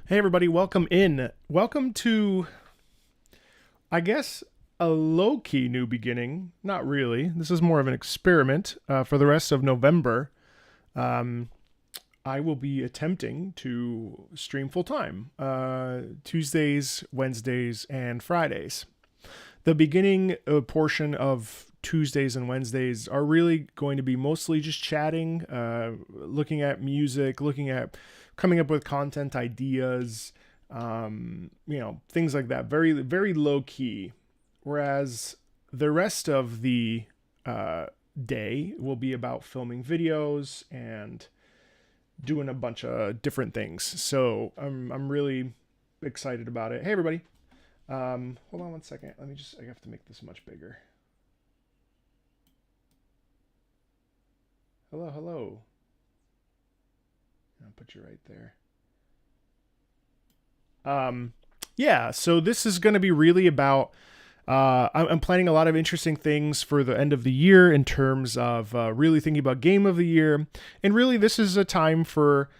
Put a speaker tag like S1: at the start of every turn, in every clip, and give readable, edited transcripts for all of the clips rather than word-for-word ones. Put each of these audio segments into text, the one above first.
S1: Hey everybody, welcome in. Welcome to, I guess, a low-key new beginning. Not really. This is more of an experiment for the rest of November. Um, I will be attempting to stream full time Tuesdays, Wednesdays, and Fridays. The beginning portion of Tuesdays and Wednesdays are really going to be mostly just chatting, looking at music, looking at coming up with content ideas, things like that. Very, very low key. Whereas the rest of the day will be about filming videos and doing a bunch of different things. So I'm really excited about it. Hey everybody. Hold on one second. I have to make this much bigger. Hello, hello. I'll put you right there. Yeah, so this is going to be really about, I'm planning a lot of interesting things for the end of the year in terms of really thinking about game of the year. And really this is a time for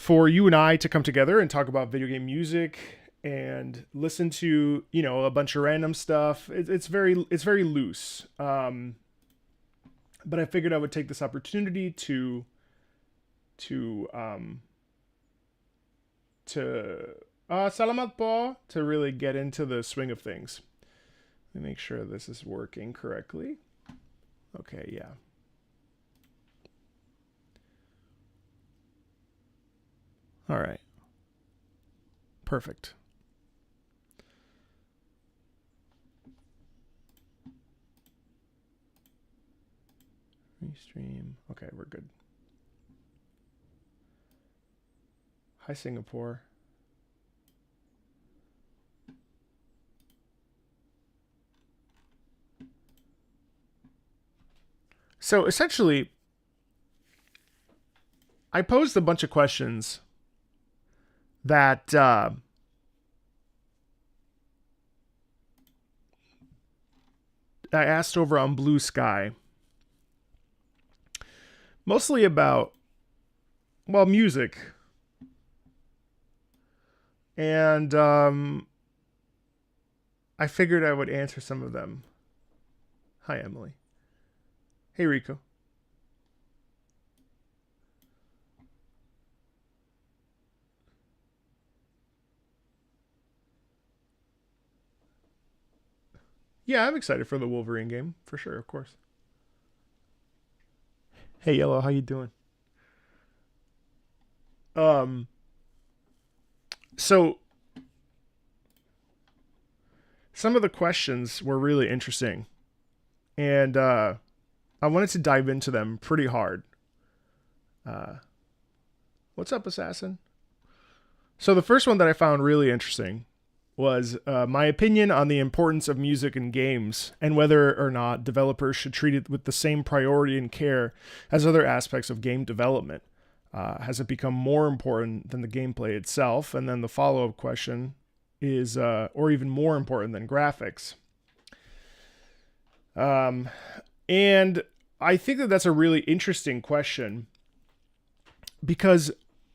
S1: you and I to come together and talk about video game music and listen to, a bunch of random stuff. It's very loose. But I figured I would take this opportunity to salamat po, to really get into the swing of things. Let me make sure this is working correctly. Okay, yeah. All right. Perfect. Restream. Okay, we're good. Hi, Singapore. So essentially, I posed a bunch of questions that I asked over on BlueSky, mostly about, well, music. And I figured I would answer some of them. Hi, Emily. Hey, Rico. Yeah, I'm excited for the Wolverine game, for sure, of course. Hey, Yellow, how you doing? Um, so some of the questions were really interesting, and I wanted to dive into them pretty hard. Uh, what's up, Assassin? So the first one that I found really interesting was my opinion on the importance of music in games and whether or not developers should treat it with the same priority and care as other aspects of game development. Has it become more important than the gameplay itself? And then the follow-up question is, or even more important than graphics? And I think that that's a really interesting question because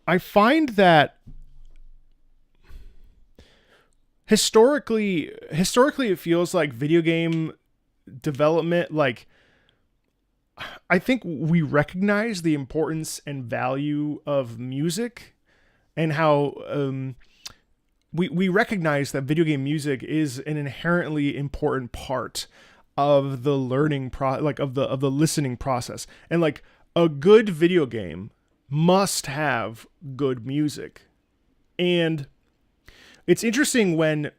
S1: I find that historically it feels like video game development, like, I think we recognize the importance and value of music and how we recognize that video game music is an inherently important part of the of the listening process. And like a good video game must have good music. And it's interesting when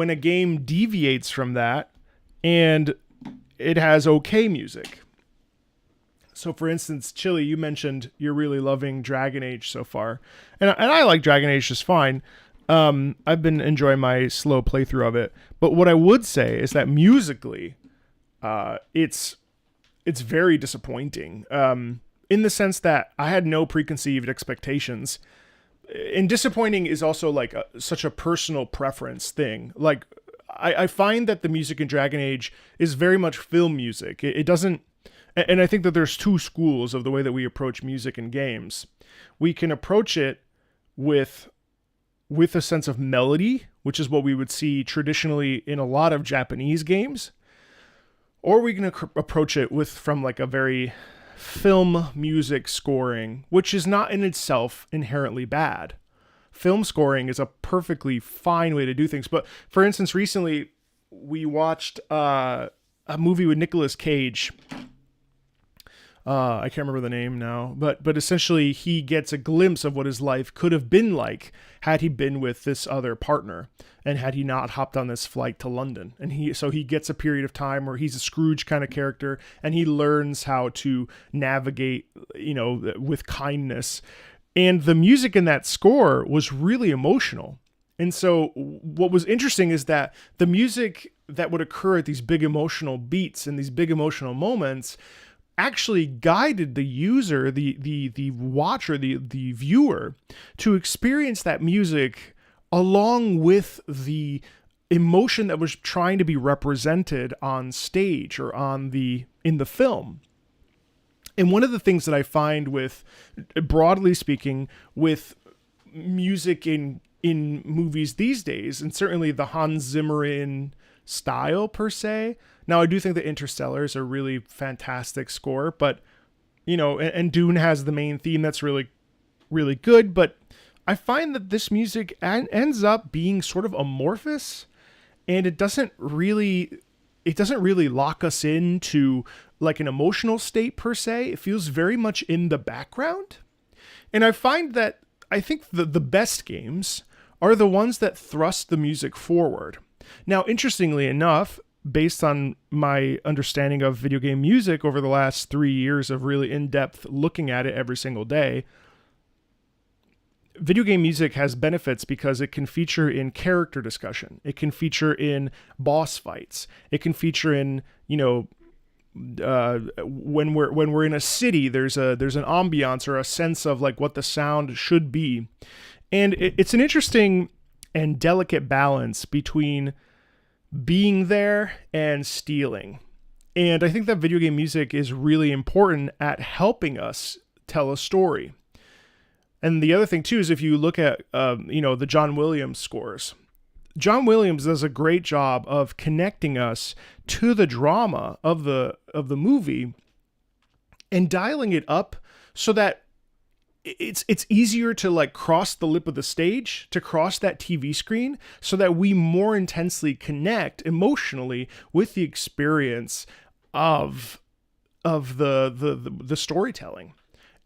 S1: a game deviates from that and it has okay music. So, for instance, Chili, you mentioned you're really loving Dragon Age so far, and I like Dragon Age just fine. I've been enjoying my slow playthrough of it, but what I would say is that musically, it's very disappointing. In the sense that I had no preconceived expectations, and disappointing is also like such a personal preference thing. Like, I find that the music in Dragon Age is very much film music. It doesn't. And I think that there's two schools of the way that we approach music in games. We can approach it with with a sense of melody, which is what we would see traditionally in a lot of Japanese games, or we can approach it with from like a very film music scoring, which is not in itself inherently bad. Film scoring is a perfectly fine way to do things. But for instance, recently we watched a movie with Nicolas Cage. I can't remember the name now, but essentially he gets a glimpse of what his life could have been like had he been with this other partner and had he not hopped on this flight to London. And he gets a period of time where he's a Scrooge kind of character, and he learns how to navigate, with kindness. And the music in that score was really emotional. And so what was interesting is that the music that would occur at these big emotional beats and these big emotional moments actually guided the user, the watcher, the viewer, to experience that music along with the emotion that was trying to be represented on stage or in the film. And one of the things that I find with, broadly speaking, with music in movies these days, and certainly the Hans Zimmerian style per se. Now, I do think that Interstellar is a really fantastic score, but, and Dune has the main theme that's really, really good. But I find that this music ends up being sort of amorphous, and it doesn't really lock us into like an emotional state per se. It feels very much in the background. And I find that I think the best games are the ones that thrust the music forward. Now, interestingly enough, based on my understanding of video game music over the last 3 years of really in-depth looking at it every single day, video game music has benefits because it can feature in character discussion. It can feature in boss fights. It can feature in, when we're in a city, there's an ambiance or a sense of like what the sound should be. And it's an interesting and delicate balance between being there and stealing. And I think that video game music is really important at helping us tell a story. And the other thing too is if you look at the John Williams scores, John Williams does a great job of connecting us to the drama of the movie and dialing it up so that it's easier to like cross the lip of the stage, to cross that TV screen, so that we more intensely connect emotionally with the experience of the storytelling.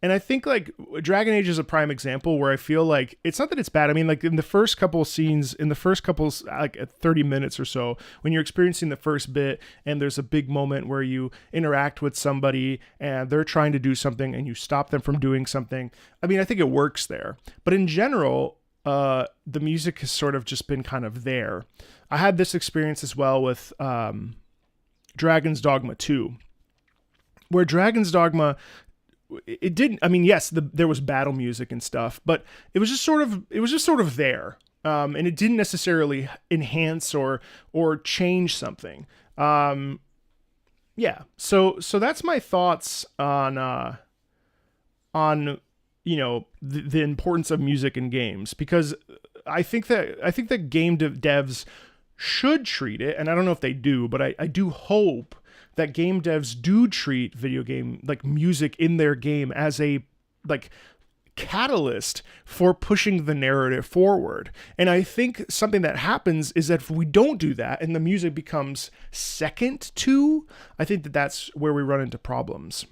S1: And I think like Dragon Age is a prime example where I feel like it's not that it's bad. I mean, like in the first couple of scenes, in the first couple like 30 minutes or so, when you're experiencing the first bit and there's a big moment where you interact with somebody and they're trying to do something and you stop them from doing something. I mean, I think it works there. But in general, the music has sort of just been kind of there. I had this experience as well with Dragon's Dogma 2, where Dragon's Dogma, it didn't, I mean, yes, there was battle music and stuff, but it was just sort of there. And it didn't necessarily enhance or change something. Yeah. So that's my thoughts on the importance of music in games, because I think that game devs should treat it, and I don't know if they do, but I do hope that game devs do treat video game like music in their game as a like catalyst for pushing the narrative forward. And I think something that happens is that if we don't do that and the music becomes second to, I think that's where we run into problems.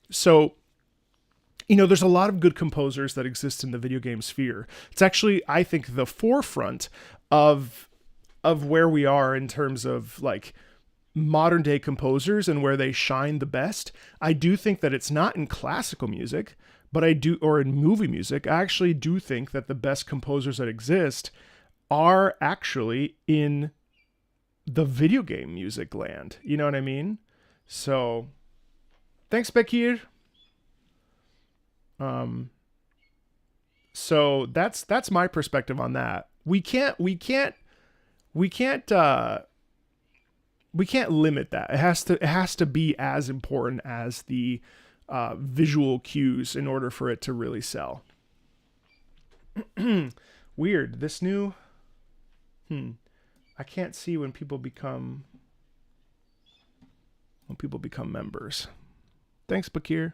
S1: So, there's a lot of good composers that exist in the video game sphere. It's actually, I think, the forefront of where we are in terms of like modern day composers and where they shine the best. I do think that it's not in classical music, but or in movie music. I actually do think that the best composers that exist are actually in the video game music land. You know what I mean? So thanks, Bekir. So that's my perspective on that. We can't limit that. It has to be as important as the visual cues in order for it to really sell. Weird. This new... I can't see when people become members. Thanks, Bakir.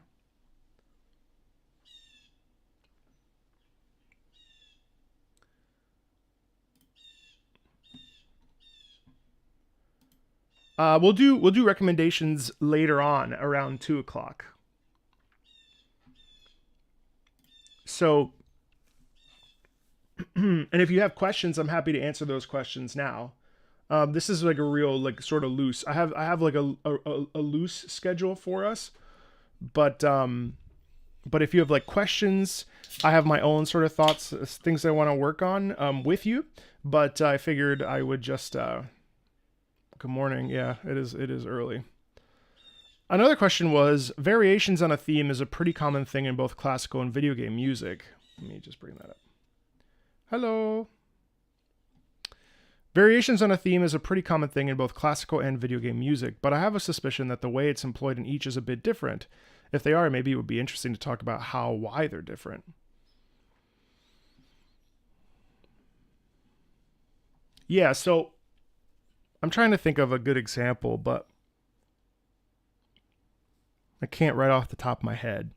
S1: We'll do recommendations later on around 2:00. So, and if you have questions, I'm happy to answer those questions now. This is like a real, like, sort of loose. I have like a loose schedule for us, but if you have like questions, I have my own sort of thoughts, things I want to work on with you. But I figured I would just. Good morning. Yeah, it is early. Another question was, variations on a theme is a pretty common thing in both classical and video game music. Let me just bring that up. Hello. Variations on a theme is a pretty common thing in both classical and video game music, but I have a suspicion that the way it's employed in each is a bit different. If they are, maybe it would be interesting to talk about why they're different. Yeah, so I'm trying to think of a good example, but I can't right off the top of my head.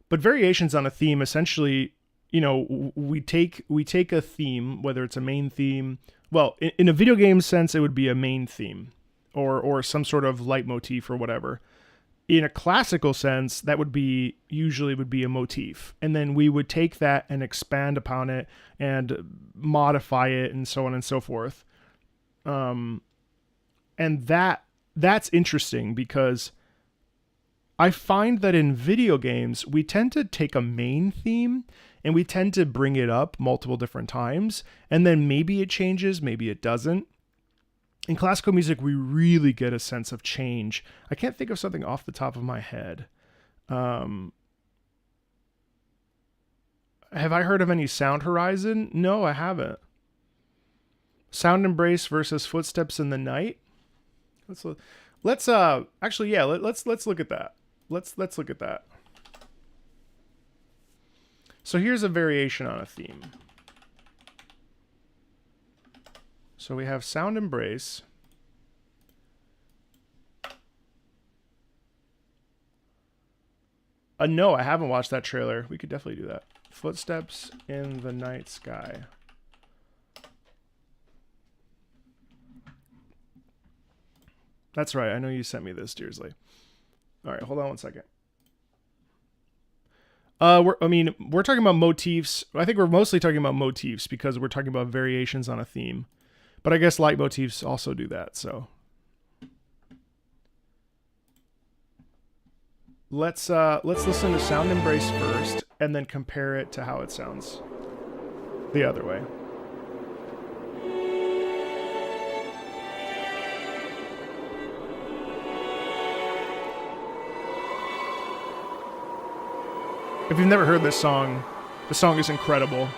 S1: But variations on a theme, essentially, you know, we take a theme, whether it's a main theme. Well, in a video game sense, it would be a main theme or some sort of leitmotif or whatever. In a classical sense, that would be a motif. And then we would take that and expand upon it and modify it and so on and so forth. And that's interesting because I find that in video games, we tend to take a main theme and we tend to bring it up multiple different times. And then maybe it changes, maybe it doesn't. In classical music, we really get a sense of change. I can't think of something off the top of my head. Have I heard of any Sound Horizon? No, I haven't. Sound Embrace versus Footsteps in the Night. Let's look at that. Let's look at that. So here's a variation on a theme. So we have Sound Embrace. No, I haven't watched that trailer. We could definitely do that. Footsteps in the Night Sky. That's right. I know you sent me this, Dearsley. All right, hold on one second. We're talking about motifs. I think we're mostly talking about motifs because we're talking about variations on a theme. But I guess leitmotifs also do that, so. Let's listen to Sound Embrace first and then compare it to how it sounds the other way. If you've never heard this song, the song is incredible.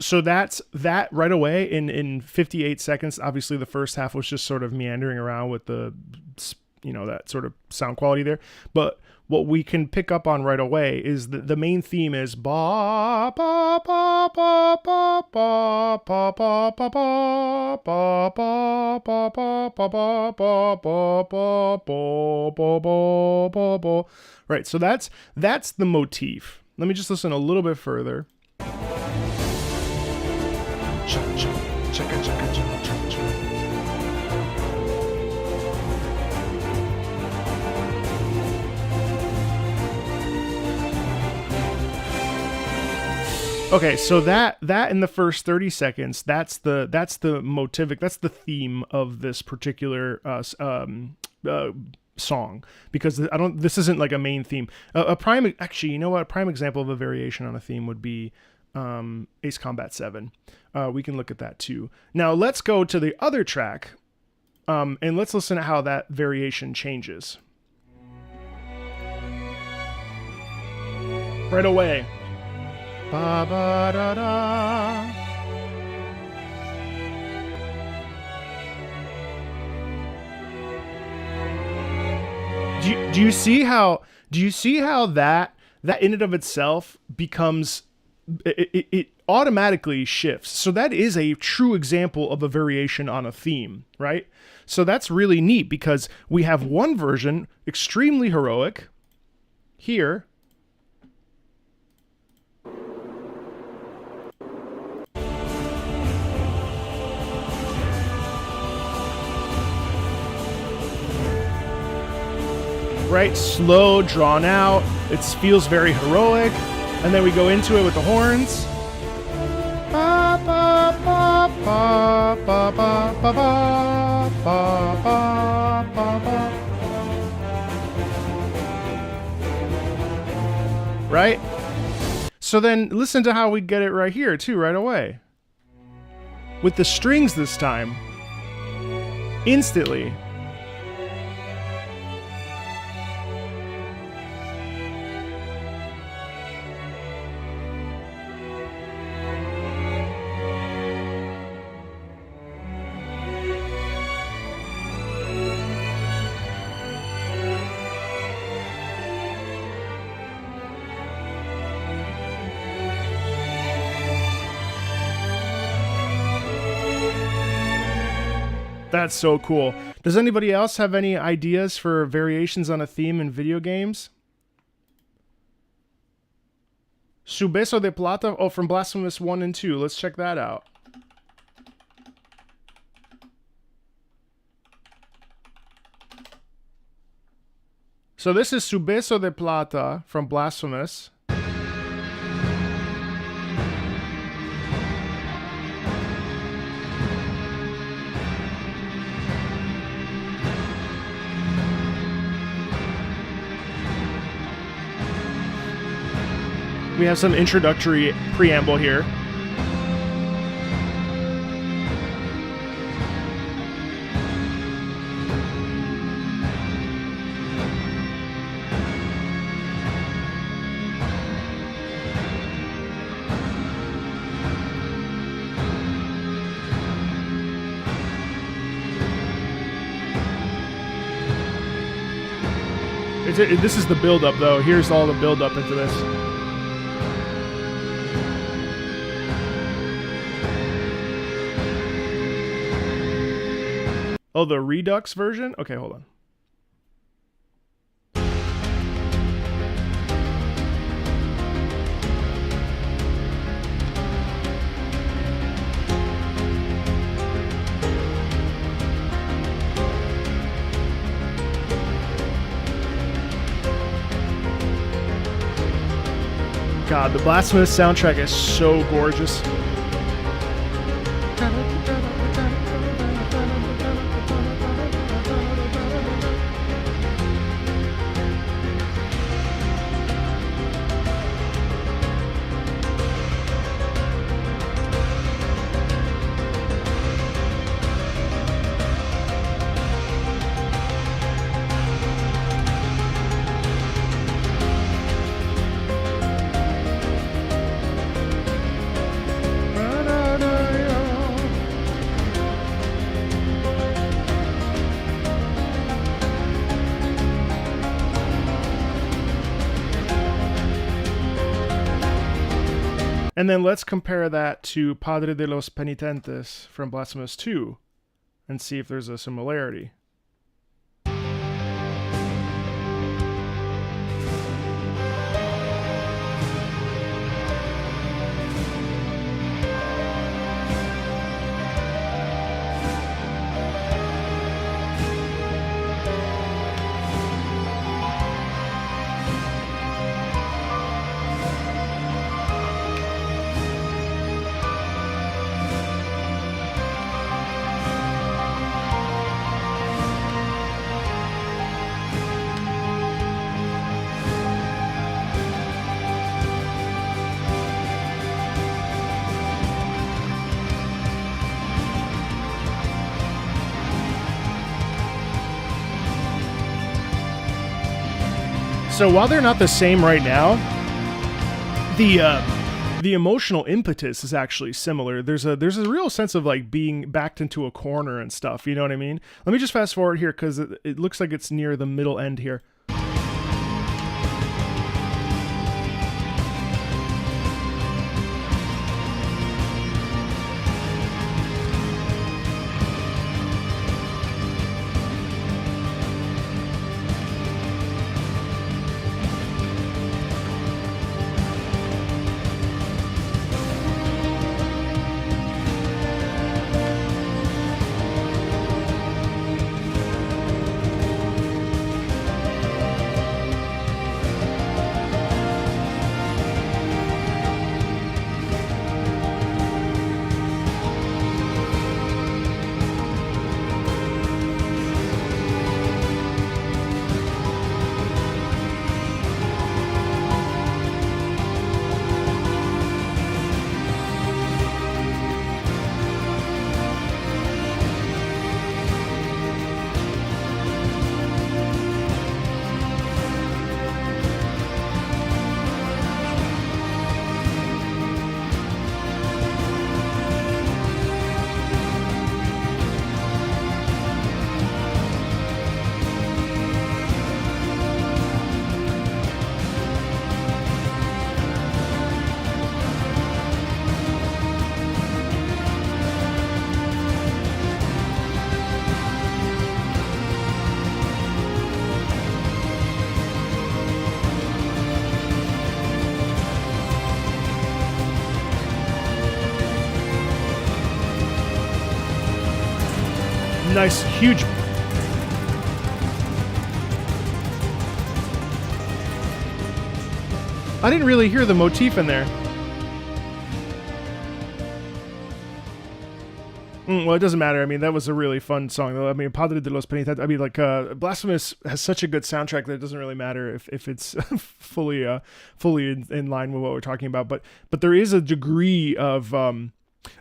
S1: So that's that right away in 58 seconds. Obviously, the first half was just sort of meandering around with the, that sort of sound quality there. But what we can pick up on right away is the main theme is ba ba ba ba ba ba ba ba ba ba ba ba ba ba ba ba ba ba. Right. So that's the motif. Let me just listen a little bit further. Okay, so that in the first 30 seconds, that's the motivic, that's the theme of this particular song, because this isn't like a main theme. A prime, actually, you know what? A prime example of a variation on a theme would be Ace Combat 7. We can look at that too. Now let's go to the other track, and let's listen to how that variation changes. Right away. Ba ba da da. Do you see how that in and of itself becomes it automatically shifts. So that is a true example of a variation on a theme, right? So that's really neat, because we have one version extremely heroic here, right? Slow, drawn out. It feels very heroic. And then we go into it with the horns. Ba, ba, ba, ba, ba, ba, ba, ba, ba, ba, ba. Right? So then listen to how we get it right here too, right away. With the strings this time. Instantly. That's so cool. Does anybody else have any ideas for variations on a theme in video games? Su Beso de Plata, oh, from Blasphemous 1 and 2. Let's check that out. So this is Su Beso de Plata from Blasphemous. We have some introductory preamble here. This is the build-up, though. Here's all the build-up into this. Oh, the Redux version? Okay, hold on. God, the Blasphemous soundtrack is so gorgeous. And then let's compare that to Padre de los Penitentes from Blasphemous 2 and see if there's a similarity. So while they're not the same right now, the emotional impetus is actually similar. There's a real sense of like being backed into a corner and stuff. You know what I mean? Let me just fast forward here because it looks like it's near the middle end here. Nice, huge. I didn't really hear the motif in there. Well, it doesn't matter. I mean, that was a really fun song, though. I mean, Padre de los Penitentes. I mean, like, Blasphemous has such a good soundtrack that it doesn't really matter if it's fully in line with what we're talking about. But there is a degree of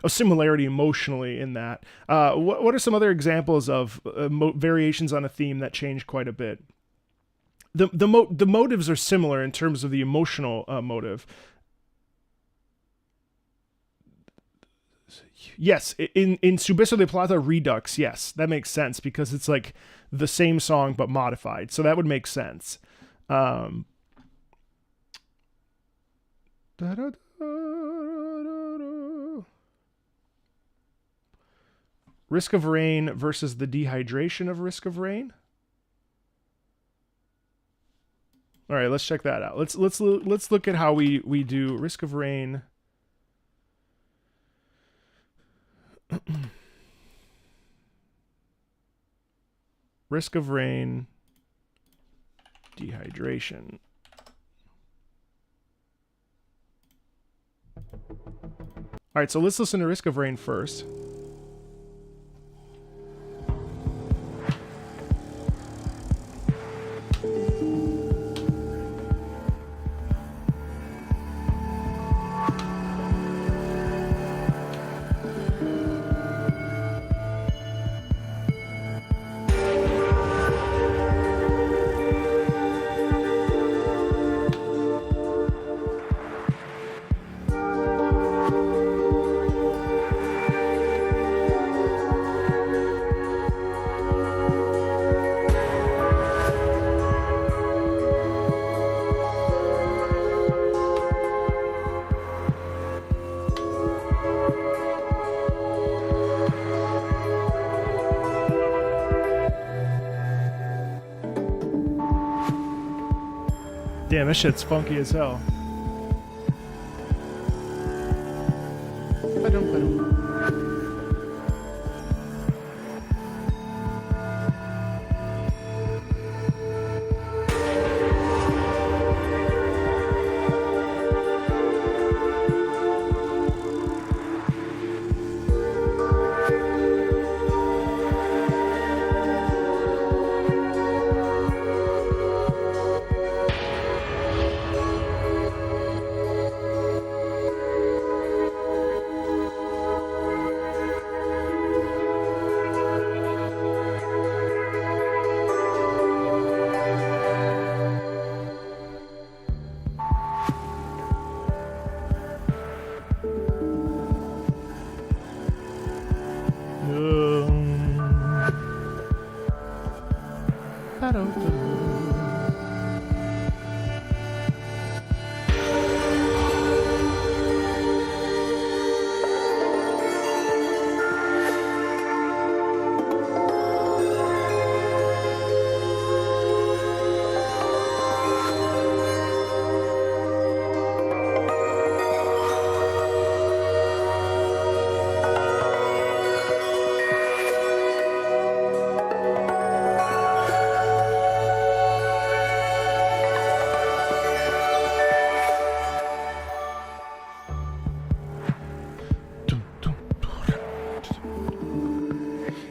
S1: similarity emotionally in that. What are some other examples of variations on a theme that change quite a bit? The motives are similar in terms of the emotional motive. Yes, in Subeso de Plata Redux, yes, that makes sense because it's like the same song but modified, so that would make sense. Risk of Rain versus the dehydration of Risk of Rain. All right, let's check that out. Let's look at how we do Risk of Rain. Risk of Rain, dehydration. All right, so let's listen to Risk of Rain first. Damn, this shit's funky as hell.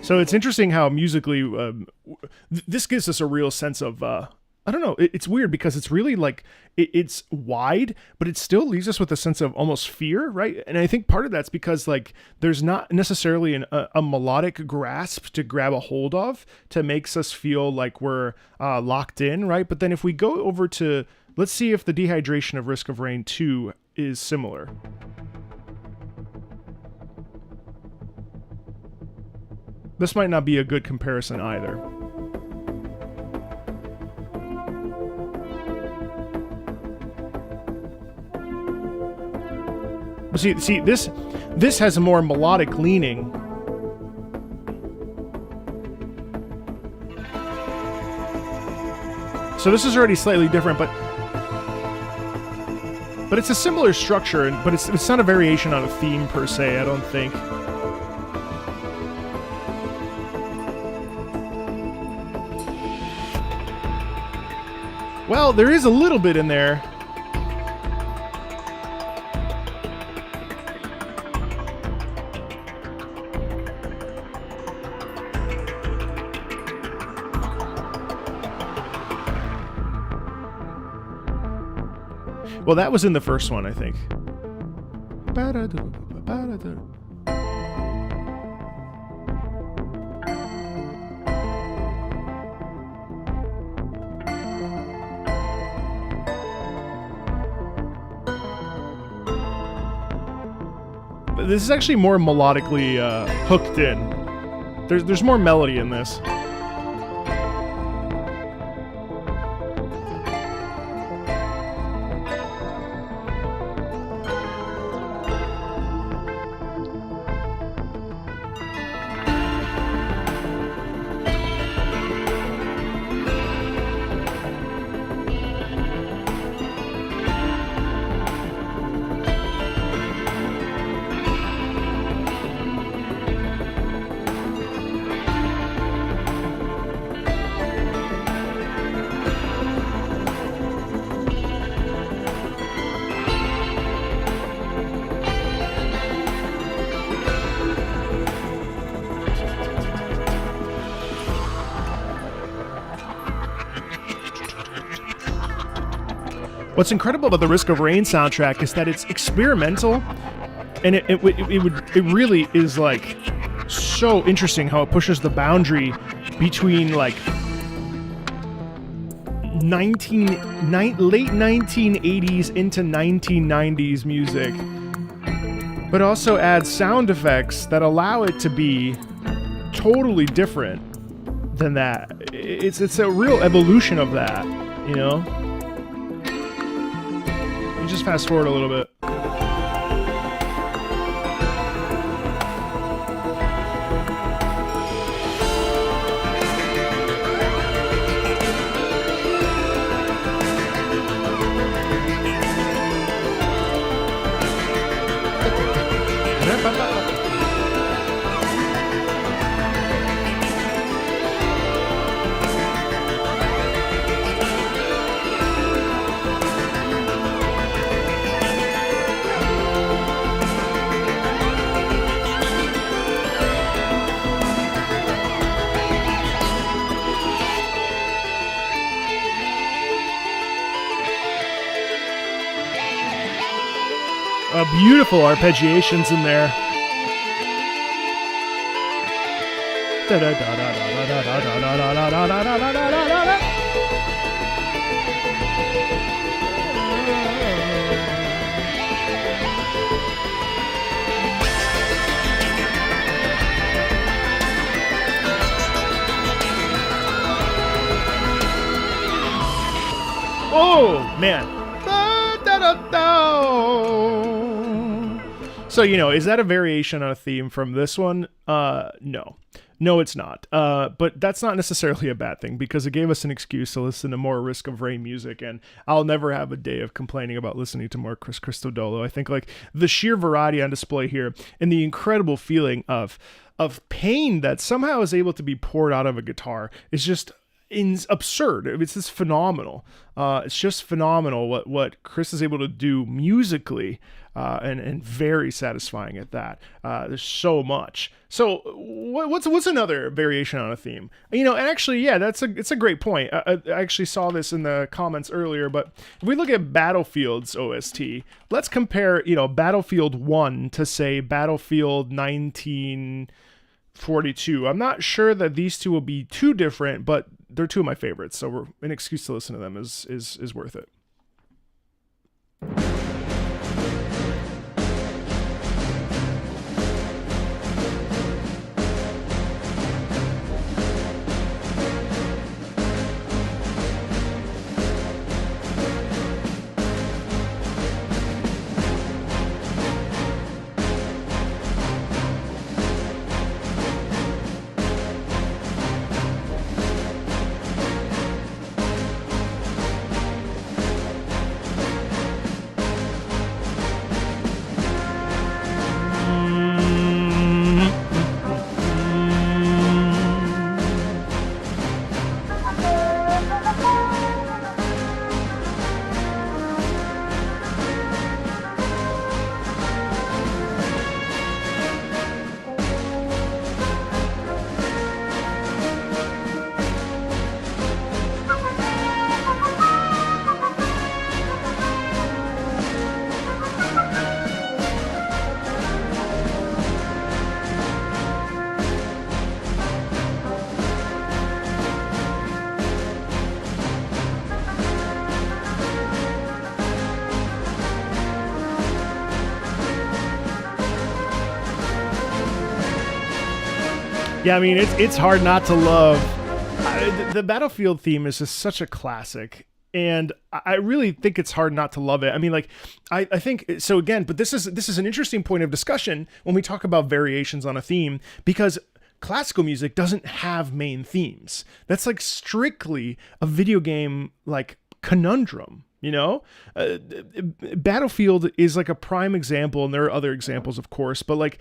S1: So it's interesting how musically this gives us a real sense of I don't know. It's weird because it's really like it's wide, but it still leaves us with a sense of almost fear, right? And I think part of that's because like there's not necessarily a melodic grasp to grab a hold of to makes us feel like we're locked in, right? But then if we go over to, let's see if the Dehydration of Risk of Rain 2 is similar. This might not be a good comparison either. But see, this has a more melodic leaning. So this is already slightly different, but it's a similar structure, but it's not a variation on a theme per se, I don't think. Well, there is a little bit in there. Well, that was in the first one, I think. But this is actually more melodically hooked in. There's more melody in this. What's incredible about the Risk of Rain soundtrack is that it's experimental, and it really is like so interesting how it pushes the boundary between like late 1980s into 1990s music, but also adds sound effects that allow it to be totally different than that. It's a real evolution of that, you know? You just fast forward a little bit. Beautiful arpeggiations in there. Oh, man. So, is that a variation on a theme from this one? No. No, it's not. But that's not necessarily a bad thing because it gave us an excuse to listen to more Risk of Rain music, and I'll never have a day of complaining about listening to more Chris Christodoulou. I think like the sheer variety on display here and the incredible feeling of pain that somehow is able to be poured out of a guitar is just absurd. It's just phenomenal. It's just phenomenal what Chris is able to do musically, and very satisfying at that. There's so much. So what's another variation on a theme? And actually, yeah, it's a great point. I actually saw this in the comments earlier, but if we look at Battlefield's OST, let's compare, Battlefield 1 to say Battlefield 1942. I'm not sure that these two will be too different, but they're two of my favorites, so an excuse to listen to them is worth it. Yeah, I mean, it's hard not to love. The Battlefield theme is just such a classic, and I really think it's hard not to love it. I mean, like, I think, so again, but this is an interesting point of discussion when we talk about variations on a theme, because classical music doesn't have main themes. That's like strictly a video game, like, conundrum. Battlefield is like a prime example, and there are other examples, of course, but like,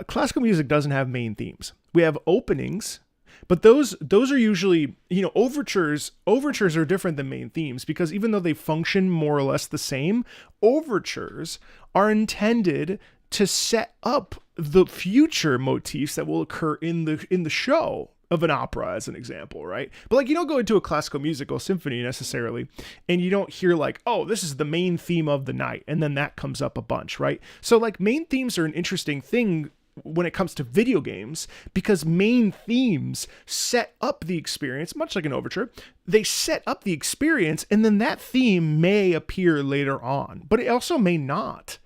S1: classical music doesn't have main themes. We have openings, but those are usually, overtures. Overtures are different than main themes because even though they function more or less the same, overtures are intended to set up the future motifs that will occur in the show of an opera, as an example, right? But like, you don't go into a classical musical symphony necessarily, and you don't hear like, oh, this is the main theme of the night, and then that comes up a bunch, right? So like, main themes are an interesting thing when it comes to video games, because main themes set up the experience, much like an overture. They set up the experience, and then that theme may appear later on, but it also may not.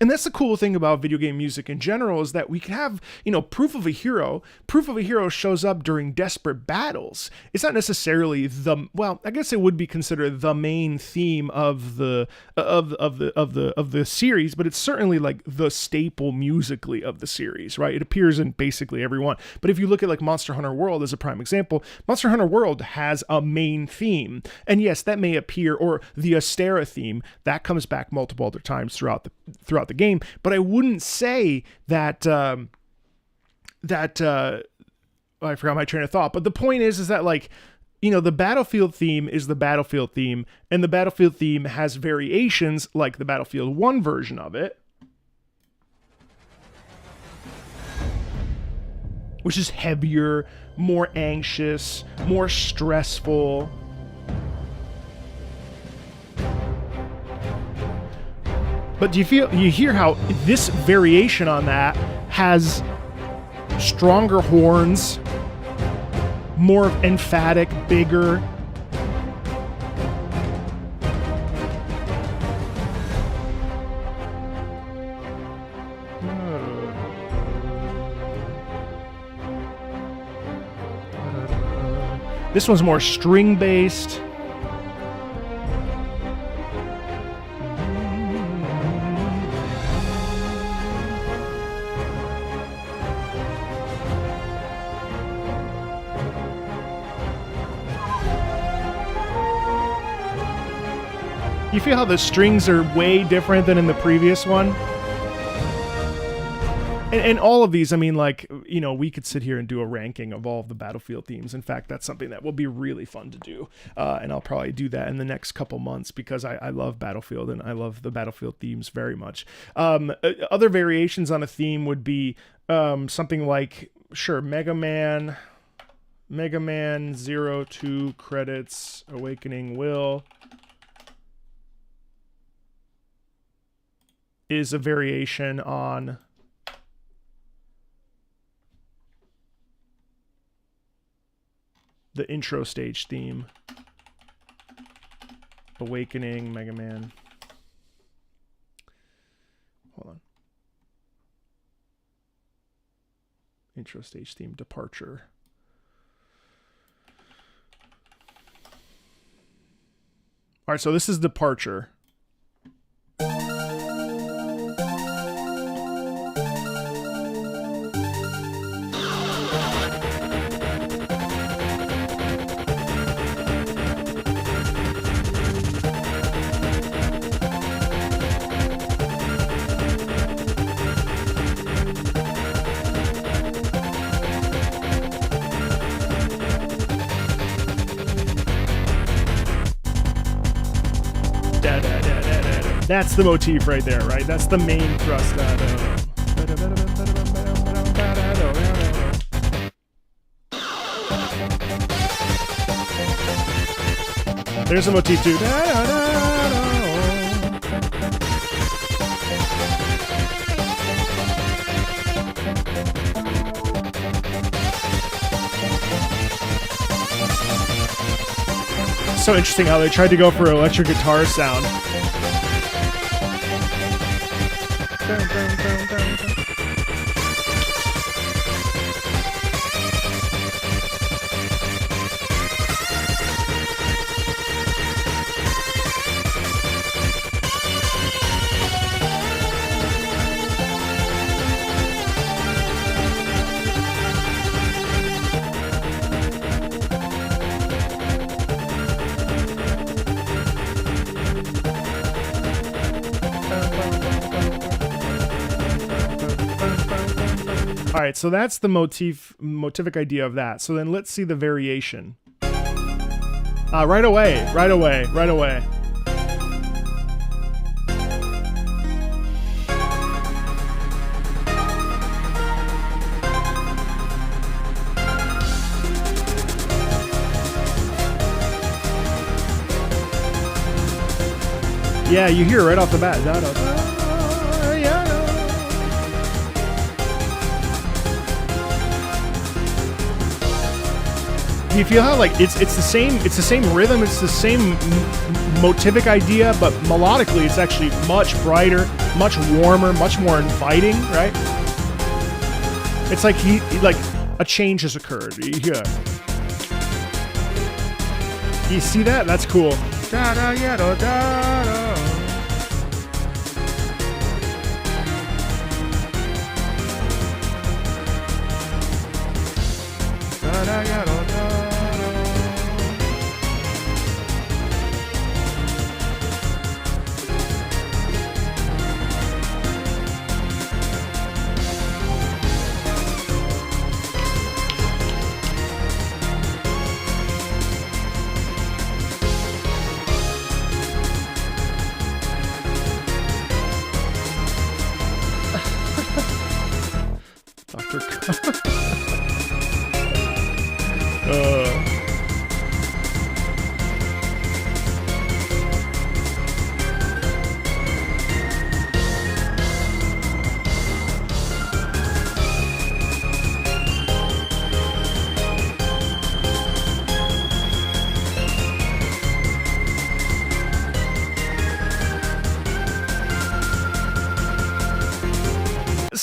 S1: And that's the cool thing about video game music in general, is that we can have, proof of a hero. Proof of a hero shows up during desperate battles. It's not necessarily I guess it would be considered the main theme of the series, but it's certainly like the staple musically of the series, right? It appears in basically every one. But if you look at like Monster Hunter World as a prime example, Monster Hunter World has a main theme. And yes, that may appear, or the Astera theme, that comes back multiple other times throughout the game, but I wouldn't say that I forgot my train of thought. But the point is that like, the Battlefield theme is the Battlefield theme, and the Battlefield theme has variations like the Battlefield 1 version of it, which is heavier, more anxious, more stressful. But you hear how this variation on that has stronger horns, more emphatic, bigger. This one's more string-based. You feel how the strings are way different than in the previous one? And all of these, I mean, like, you know, we could sit here and do a ranking of all of the Battlefield themes. In fact, that's something that will be really fun to do. And I'll probably do that in the next couple months because I love Battlefield and I love the Battlefield themes very much. Other variations on a theme would be something like, sure, Mega Man 02 credits, Awakening Will is a variation on the intro stage theme. Awakening, Mega Man. Hold on. Intro stage theme, Departure. All right, so this is Departure. That's the motif right there, right? That's the main thrust. There's a motif too. So interesting how they tried to go for an electric guitar sound. All right, so that's the motivic idea of that. So then let's see the variation. Right away. Yeah, you hear it right off the bat. You feel how like it's the same rhythm, it's the same motivic idea, but melodically it's actually much brighter, much warmer, much more inviting, right? It's like like a change has occurred. Yeah. You see that? That's cool. Da da ya da da.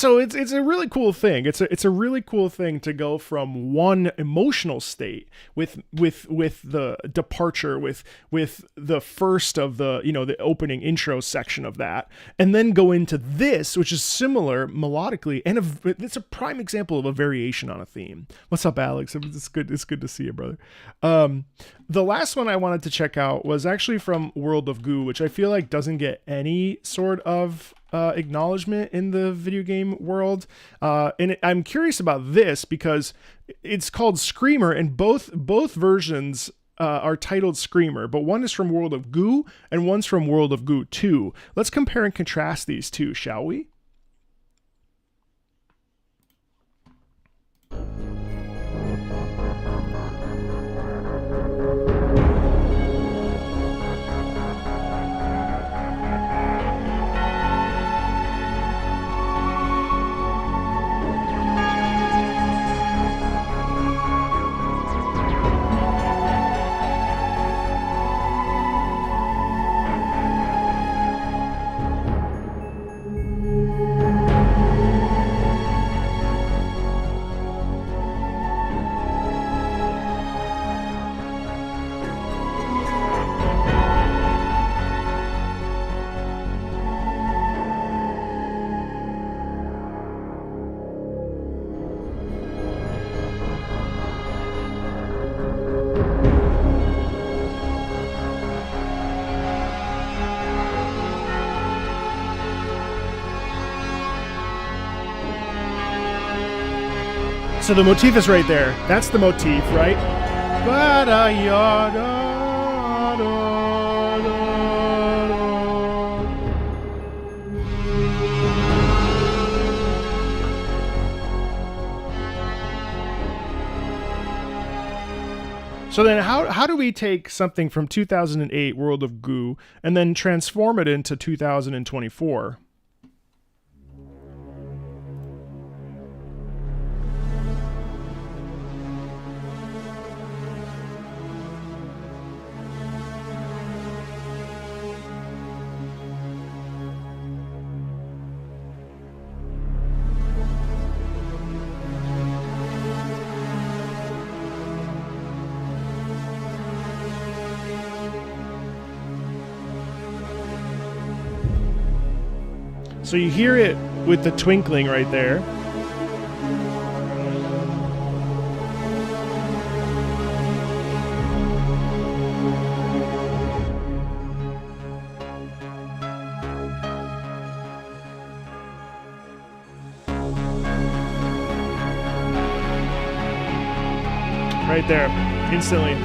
S1: So it's a really cool thing. It's a really cool thing to go from one emotional state with the departure, with the first of the, you know, the opening intro section of that, and then go into this, which is similar melodically, and it's a prime example of a variation on a theme. What's up, Alex? It's good to see you, brother. The last one I wanted to check out was actually from World of Goo, which I feel like doesn't get any sort of acknowledgement in the video game world. And I'm curious about this because it's called Screamer, and both versions are titled Screamer, but one is from World of Goo and one's from World of Goo 2. Let's compare and contrast these two, shall we? So the motif is right there. That's the motif, right? So then how do we take something from 2008 World of Goo and then transform it into 2024? So you hear it with the twinkling right there. Right there, instantly.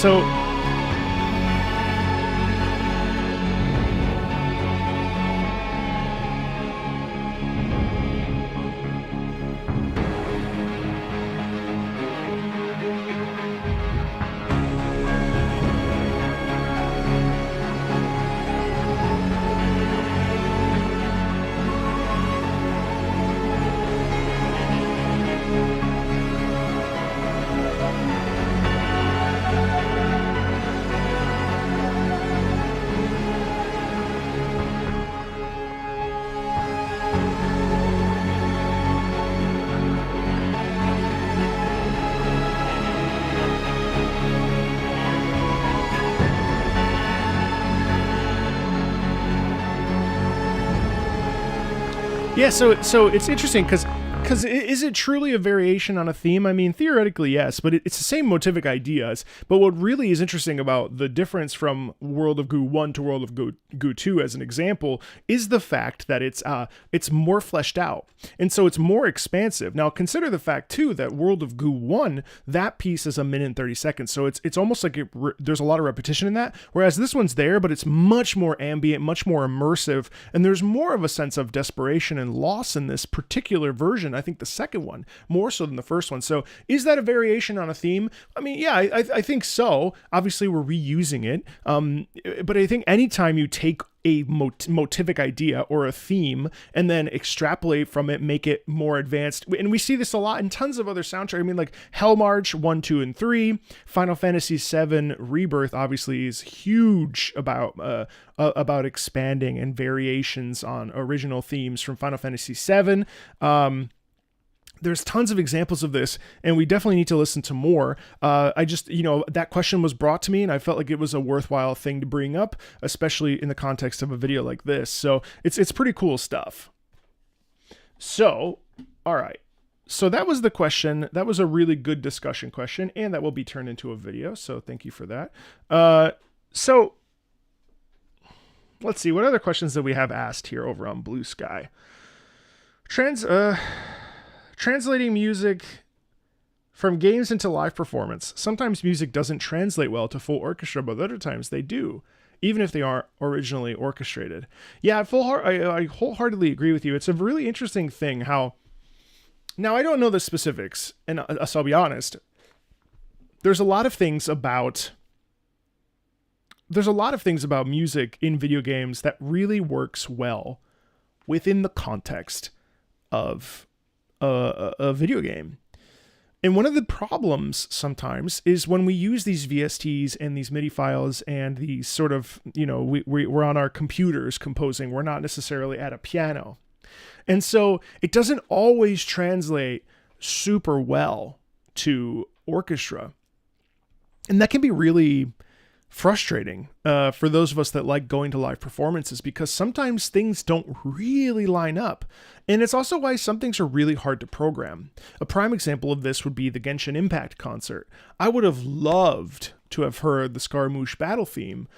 S1: So yeah, so it's interesting because is it truly a variation on a theme? I mean, theoretically, yes, but it's the same motivic ideas. But what really is interesting about the difference from World of Goo 1 to World of Goo 2, as an example, is the fact that it's more fleshed out. And so it's more expansive. Now, consider the fact, too, that World of Goo 1, that piece is 1 minute and 30 seconds. So it's almost like there's a lot of repetition in that, whereas this one's there, but it's much more ambient, much more immersive, and there's more of a sense of desperation and loss in this particular version I think the second one more so than the first one. So is that a variation on a theme? I mean, yeah, I think so. Obviously, we're reusing it. But I think anytime you take a motivic idea or a theme and then extrapolate from it, make it more advanced. And we see this a lot in tons of other soundtracks. I mean, like Hell March 1, 2, and 3, Final Fantasy VII Rebirth obviously is huge about expanding and variations on original themes from Final Fantasy VII. There's tons of examples of this, and we definitely need to listen to more. I just, that question was brought to me, and I felt like it was a worthwhile thing to bring up, especially in the context of a video like this. So it's pretty cool stuff. So, all right. So that was the question. That was a really good discussion question, and that will be turned into a video. So thank you for that. So let's see. What other questions that we have asked here over on BlueSky? Translating music from games into live performance. Sometimes music doesn't translate well to full orchestra, but other times they do, even if they aren't originally orchestrated. Yeah, I wholeheartedly agree with you. It's a really interesting thing how... Now, I don't know the specifics, and so I'll be honest. There's a lot of things about music in video games that really works well within the context of a video game. And one of the problems sometimes is when we use these VSTs and these MIDI files and these sort of, we're on our computers composing, we're not necessarily at a piano. And so it doesn't always translate super well to orchestra. And that can be really frustrating for those of us that like going to live performances, because sometimes things don't really line up. And it's also why some things are really hard to program. A prime example of this would be the Genshin Impact concert. I would have loved to have heard the Scaramouche battle theme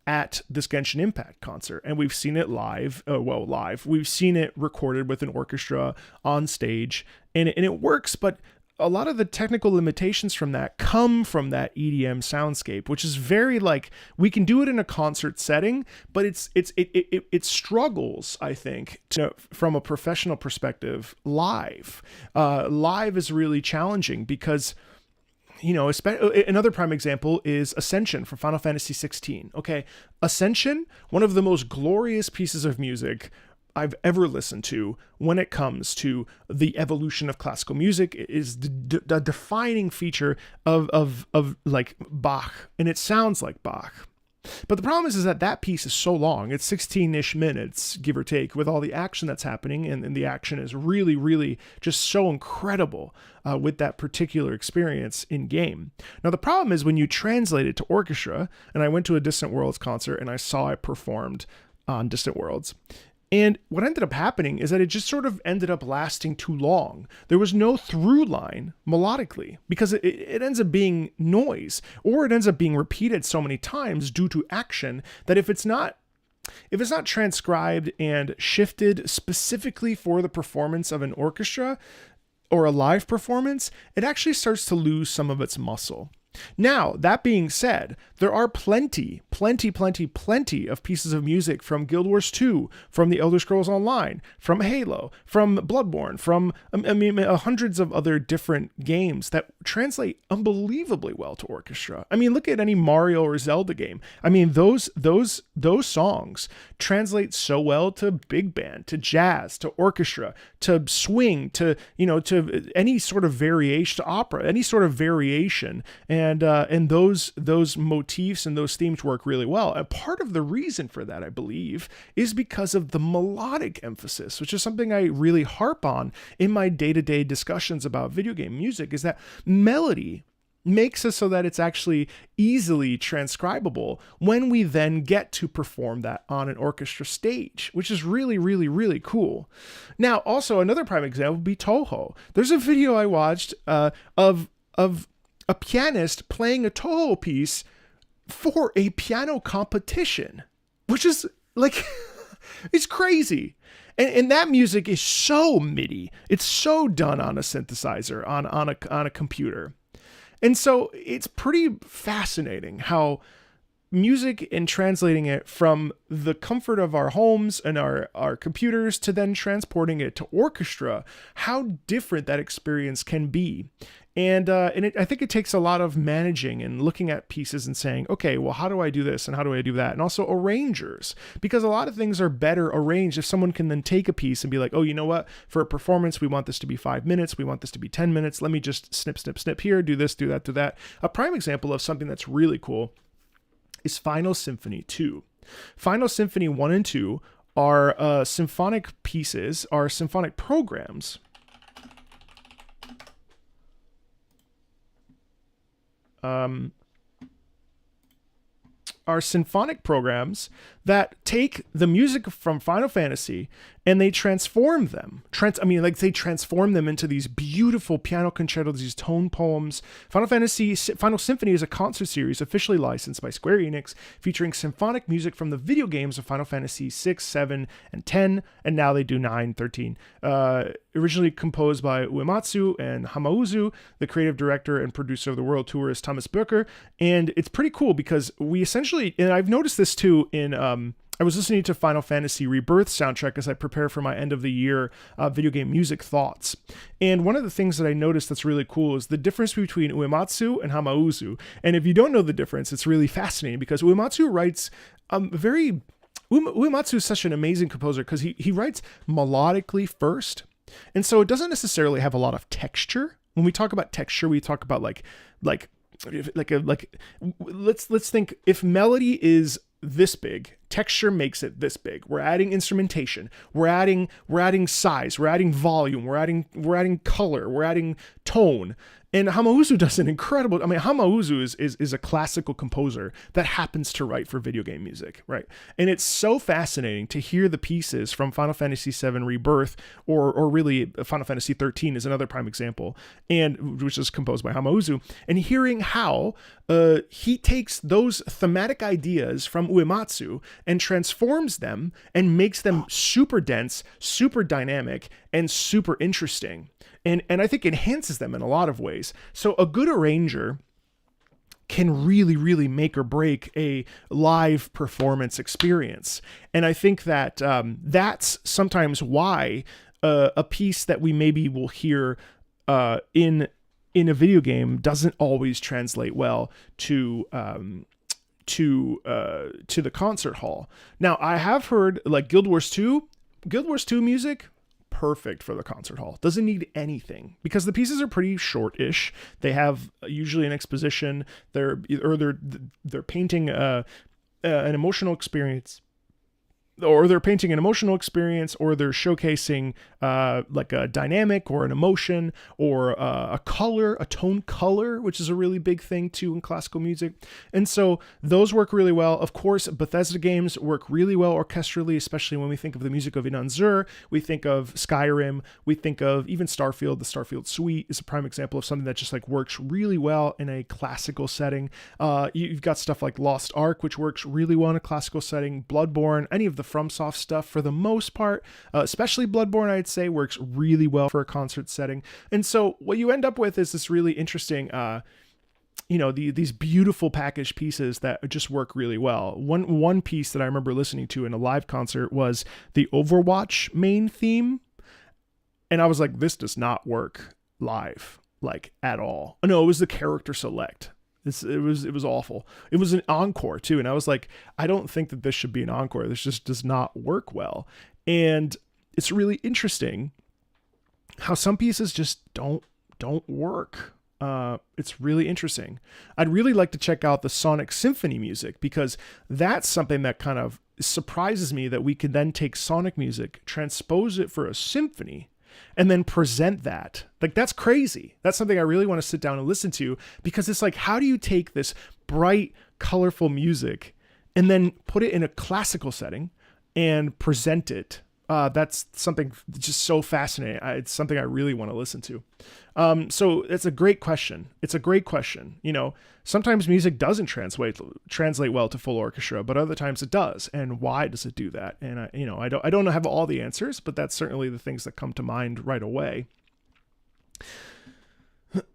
S1: at this Genshin Impact concert, and we've seen it live. We've seen it recorded with an orchestra on stage, and it works, but a lot of the technical limitations from that come from that EDM soundscape, which is very we can do it in a concert setting, but it struggles, I think, from a professional perspective live. Live is really challenging because, another prime example is Ascension from Final Fantasy 16. Okay, Ascension, one of the most glorious pieces of music I've ever listened to when it comes to the evolution of classical music, is the defining feature of Bach, and it sounds like Bach. But the problem is that piece is so long. It's 16-ish minutes, give or take, with all the action that's happening, and the action is really, really just so incredible with that particular experience in game. Now, the problem is when you translate it to orchestra, and I went to a Distant Worlds concert, and I saw it performed on Distant Worlds. And what ended up happening is that it just sort of ended up lasting too long. There was no through line melodically, because it ends up being noise, or it ends up being repeated so many times due to action that if it's not transcribed and shifted specifically for the performance of an orchestra or a live performance, it actually starts to lose some of its muscle. Now, that being said, there are plenty of pieces of music from Guild Wars 2, from The Elder Scrolls Online, from Halo, from Bloodborne, from hundreds of other different games that translate unbelievably well to orchestra. I mean, look at any Mario or Zelda game. I mean, those songs translate so well to big band, to jazz, to orchestra, to swing, to any sort of variation, to opera, any sort of variation. And those motifs and those themes work really well. And part of the reason for that, I believe, is because of the melodic emphasis, which is something I really harp on in my day-to-day discussions about video game music, is that melody makes it so that it's actually easily transcribable when we then get to perform that on an orchestra stage, which is really, really, really cool. Now, also another prime example would be Toho. There's a video I watched of a pianist playing a Toho piece for a piano competition, which is it's crazy. And that music is so MIDI. It's so done on a synthesizer, on a computer. And so it's pretty fascinating how music and translating it from the comfort of our homes and our computers to then transporting it to orchestra, how different that experience can be. And I think it takes a lot of managing and looking at pieces and saying, okay, well, how do I do this and how do I do that? And also arrangers, because a lot of things are better arranged if someone can then take a piece and be like, oh, you know what? For a performance, we want this to be 5 minutes. We want this to be 10 minutes. Let me just snip, snip, snip here, do this, do that, do that. A prime example of something that's really cool is Final Symphony 2. Final Symphony 1 and 2 are symphonic pieces, are symphonic programs are symphonic programs that take the music from Final Fantasy and they transform them. They transform them into these beautiful piano concertos, these tone poems. Final Symphony is a concert series officially licensed by Square Enix, featuring symphonic music from the video games of Final Fantasy 6, 7, and 10, and now they do 9, 13. Originally composed by Uematsu and Hamauzu, the creative director and producer of the World Tour is Thomas Booker, and it's pretty cool because we essentially, and I've noticed this too in I was listening to Final Fantasy Rebirth soundtrack as I prepare for my end of the year video game music thoughts. And one of the things that I noticed that's really cool is the difference between Uematsu and Hamauzu. And if you don't know the difference, it's really fascinating because Uematsu writes Uematsu is such an amazing composer because he writes melodically first. And so it doesn't necessarily have a lot of texture. When we talk about texture, we talk about let's think if melody is this big, texture makes it this big. We're adding instrumentation, we're adding size, we're adding volume, we're adding color, we're adding tone. And Hamauzu does an incredible, Hamauzu is a classical composer that happens to write for video game music, right? And it's so fascinating to hear the pieces from Final Fantasy VII Rebirth, or really Final Fantasy 13 is another prime example, and which is composed by Hamauzu, and hearing how he takes those thematic ideas from Uematsu and transforms them and makes them super dense, super dynamic, and super interesting. And I think enhances them in a lot of ways. So a good arranger can really, really make or break a live performance experience. And I think that that's sometimes why a piece that we maybe will hear in a video game doesn't always translate well to the concert hall. Now, I have heard like Guild Wars 2 music, perfect for the concert hall. Doesn't need anything because the pieces are pretty short-ish. They have usually an exposition. They're painting an emotional experience. Or they're painting an emotional experience, or they're showcasing like a dynamic or an emotion or a color, a tone color, which is a really big thing too in classical music. And so those work really well. Of course, Bethesda games work really well orchestrally, especially when we think of the music of Inan Zur. We think of Skyrim. We think of even Starfield. The Starfield Suite is a prime example of something that just like works really well in a classical setting. You've got stuff like Lost Ark, which works really well in a classical setting. Bloodborne, any of the FromSoft stuff for the most part, especially Bloodborne, I'd say works really well for a concert setting. And so what you end up with is this really interesting, these beautiful packaged pieces that just work really well. One piece that I remember listening to in a live concert was the Overwatch main theme. And I was like, this does not work live, like at all. No, it was the character select. It was awful. It was an encore too. And I was like, I don't think that this should be an encore. This just does not work well. And it's really interesting how some pieces just don't work. It's really interesting. I'd really like to check out the Sonic Symphony music because that's something that kind of surprises me that we can then take Sonic music, transpose it for a symphony, and then present that. Like, that's crazy. That's something I really want to sit down and listen to because it's like, how do you take this bright, colorful music and then put it in a classical setting and present it? That's something just so fascinating. It's something I really want to listen to. So it's a great question. Sometimes music doesn't translate well to full orchestra, but other times it does. And why does it do that? And I don't have all the answers, but that's certainly the things that come to mind right away.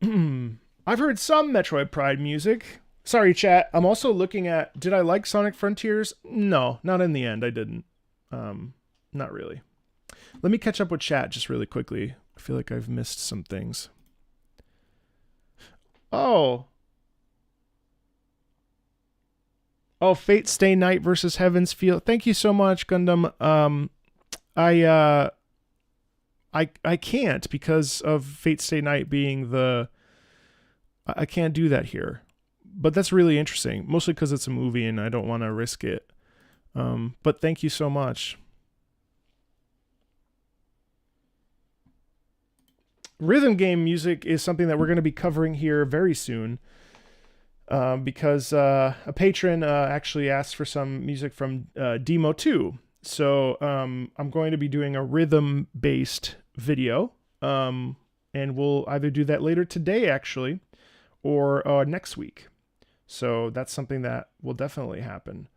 S1: I've heard some Metroid Prime music. Sorry, chat. I'm also looking at, did I like Sonic Frontiers? No, not in the end. I didn't. Not really. Let me catch up with chat just really quickly. I feel like I've missed some things. Oh. Oh, Fate Stay Night versus Heaven's Feel. Thank you so much, Gundam. I can't because of Fate Stay Night being the... I can't do that here. But that's really interesting, mostly because it's a movie and I don't want to risk it. But thank you so much. Rhythm game music is something that we're going to be covering here very soon. Because a patron actually asked for some music from Demo 2. So I'm going to be doing a rhythm-based video. And we'll either do that later today, actually, or next week. So that's something that will definitely happen.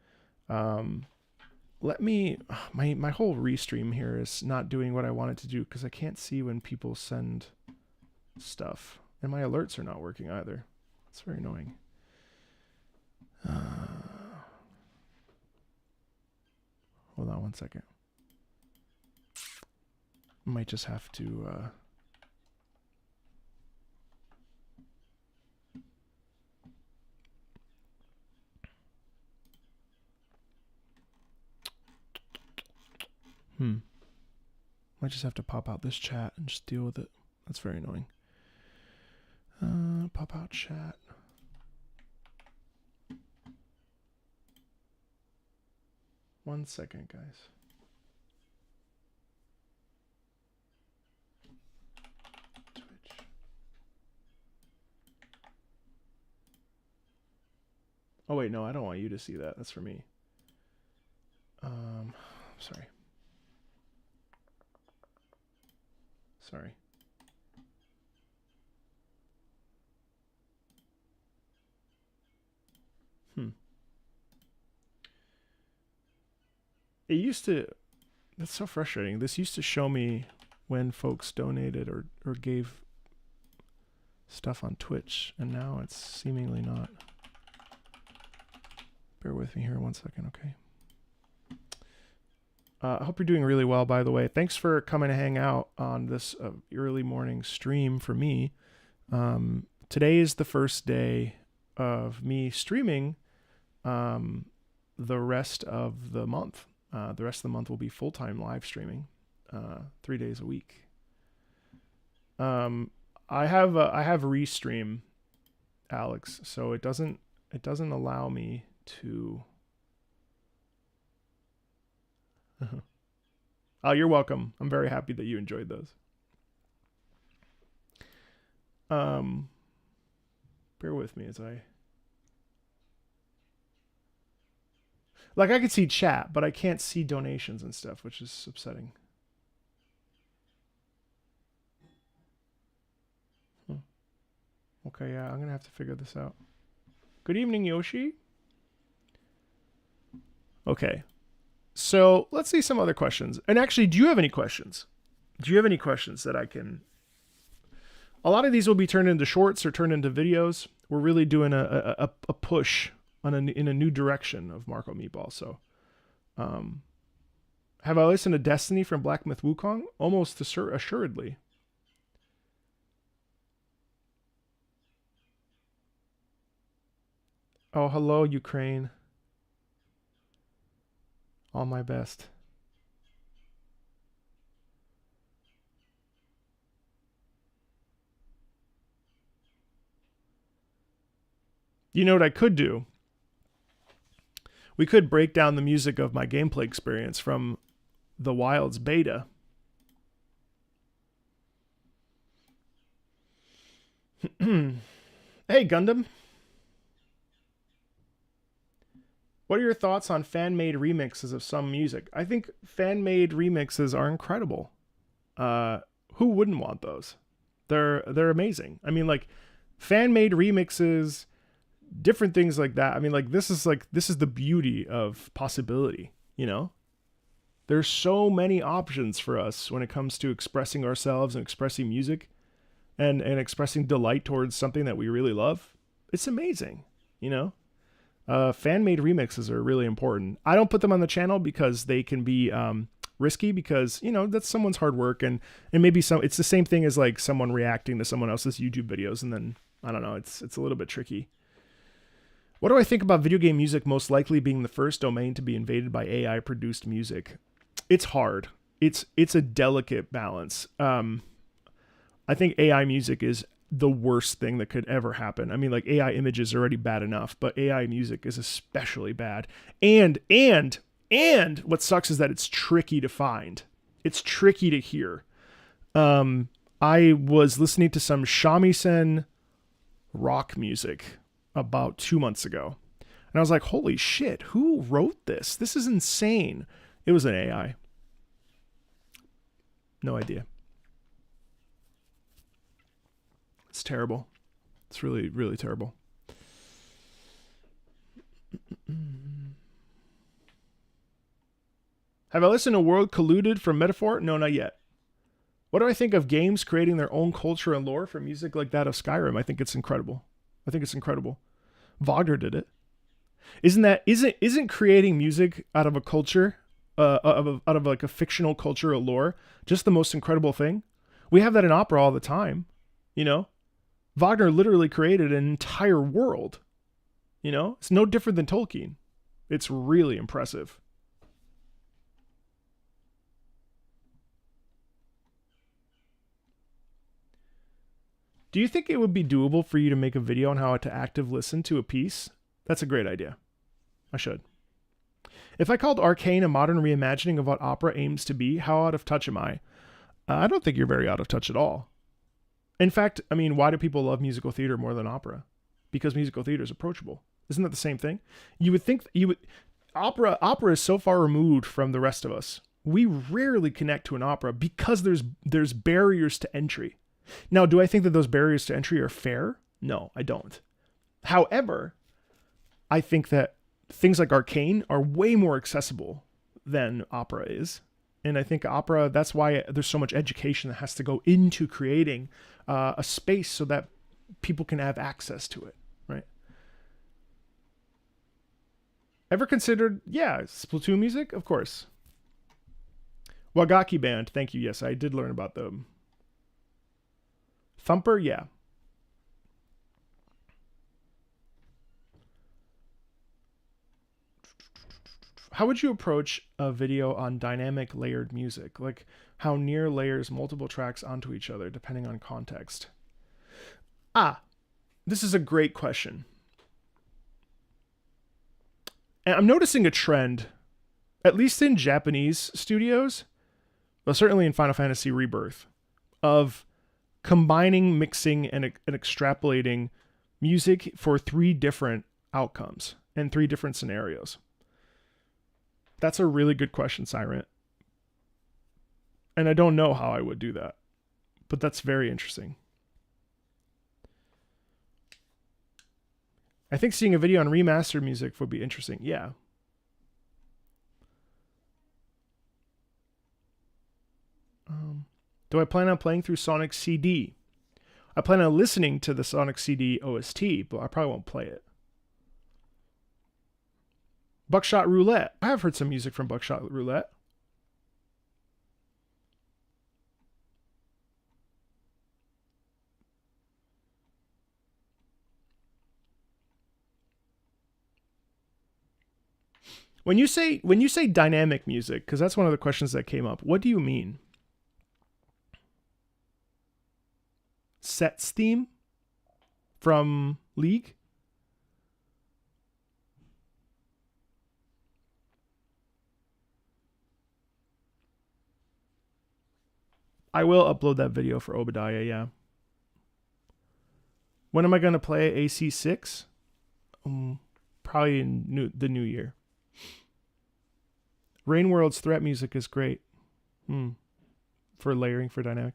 S1: Let me... My whole restream here is not doing what I want it to do because I can't see when people send stuff. And my alerts are not working either. It's very annoying. Hold on one second. Might just have to... Might just have to pop out this chat and just deal with it. That's very annoying. Pop out chat. One second, guys. Twitch. Oh wait, no, I don't want you to see that. That's for me. Sorry. Sorry. It used to... That's so frustrating. This used to show me when folks donated or gave stuff on Twitch, and now it's seemingly not. Bear with me here one second, okay? I hope you're doing really well, by the way. Thanks for coming to hang out on this early morning stream for me. Today is the first day of me streaming the rest of the month. The rest of the month will be full-time live streaming, 3 days a week. I have Restream, Alex, so it doesn't allow me to... Oh, you're welcome. I'm very happy that you enjoyed those. Bear with me as I... Like, I could see chat, but I can't see donations and stuff, which is upsetting. Okay, yeah, I'm going to have to figure this out. Good evening, Yoshi. Okay. So, let's see some other questions. And actually, do you have any questions? Do you have any questions that I can... A lot of these will be turned into shorts or turned into videos. We're really doing a push in a new direction of Marco Meatball. So, have I listened to Destiny from Black Myth Wukong? Almost assuredly. Oh, hello, Ukraine. All my best. You know what I could do? We could break down the music of my gameplay experience from the Wilds beta. Hey, Gundam. What are your thoughts on fan-made remixes of some music? I think fan-made remixes are incredible. Who wouldn't want those? They're amazing. I mean, like, fan-made remixes, different things like that. I mean, like, this is the beauty of possibility, you know? There's so many options for us when it comes to expressing ourselves and expressing music and expressing delight towards something that we really love. It's amazing. you know? Fan-made remixes are really important. I don't put them on the channel because they can be risky, because, you know, that's someone's hard work, and maybe it's the same thing as like someone reacting to someone else's YouTube videos, and then I don't know, it's a little bit tricky. What do I think about video game music most likely being the first domain to be invaded by AI produced music? It's hard. It's a delicate balance. I think AI music is the worst thing that could ever happen. I mean, like, AI images are already bad enough, but AI music is especially bad. And what sucks is that it's tricky to find. It's tricky to hear. I was listening to some shamisen rock music about 2 months ago, and I was like, holy shit, who wrote this? This is insane. It was an AI. No idea. It's terrible. It's really, really terrible. Have I listened to World Colluded from Metaphor? No, not yet. What do I think of games creating their own culture and lore for music like that of Skyrim? I think it's incredible. Wagner did it. Isn't creating music out of a culture, out of like a fictional culture or lore, just the most incredible thing? We have that in opera all the time, you know? Wagner literally created an entire world. You know, it's no different than Tolkien. It's really impressive. Do you think it would be doable for you to make a video on how to active listen to a piece? That's a great idea. I should. If I called Arcane a modern reimagining of what opera aims to be, how out of touch am I? I don't think you're very out of touch at all. In fact, I mean, why do people love musical theater more than opera? Because musical theater is approachable. Isn't that the same thing? You would think opera is so far removed from the rest of us. We rarely connect to an opera because there's barriers to entry. Now, do I think that those barriers to entry are fair? No, I don't. However, I think that things like Arcane are way more accessible than opera is. And I think opera, that's why there's so much education that has to go into creating a space so that people can have access to it, right? Ever considered, Splatoon music? Of course. Wagaki Band, thank you. Yes, I did learn about them. Thumper, yeah. How would you approach a video on dynamic layered music? Like how Nier layers multiple tracks onto each other depending on context? This is a great question. And I'm noticing a trend, at least in Japanese studios, well, certainly in Final Fantasy Rebirth, of combining, mixing, and extrapolating music for 3 different outcomes and 3 different scenarios. That's a really good question, Syrant. And I don't know how I would do that, but that's very interesting. I think seeing a video on remastered music would be interesting. Yeah. Do I plan on playing through Sonic CD? I plan on listening to the Sonic CD OST, but I probably won't play it. Buckshot Roulette. I have heard some music from Buckshot Roulette. When you say dynamic music, because that's one of the questions that came up, what do you mean? Sets theme from League? I will upload that video for Obadiah, yeah. When am I going to play AC6? Probably in the new year. Rainworld's threat music is great. For layering for dynamic.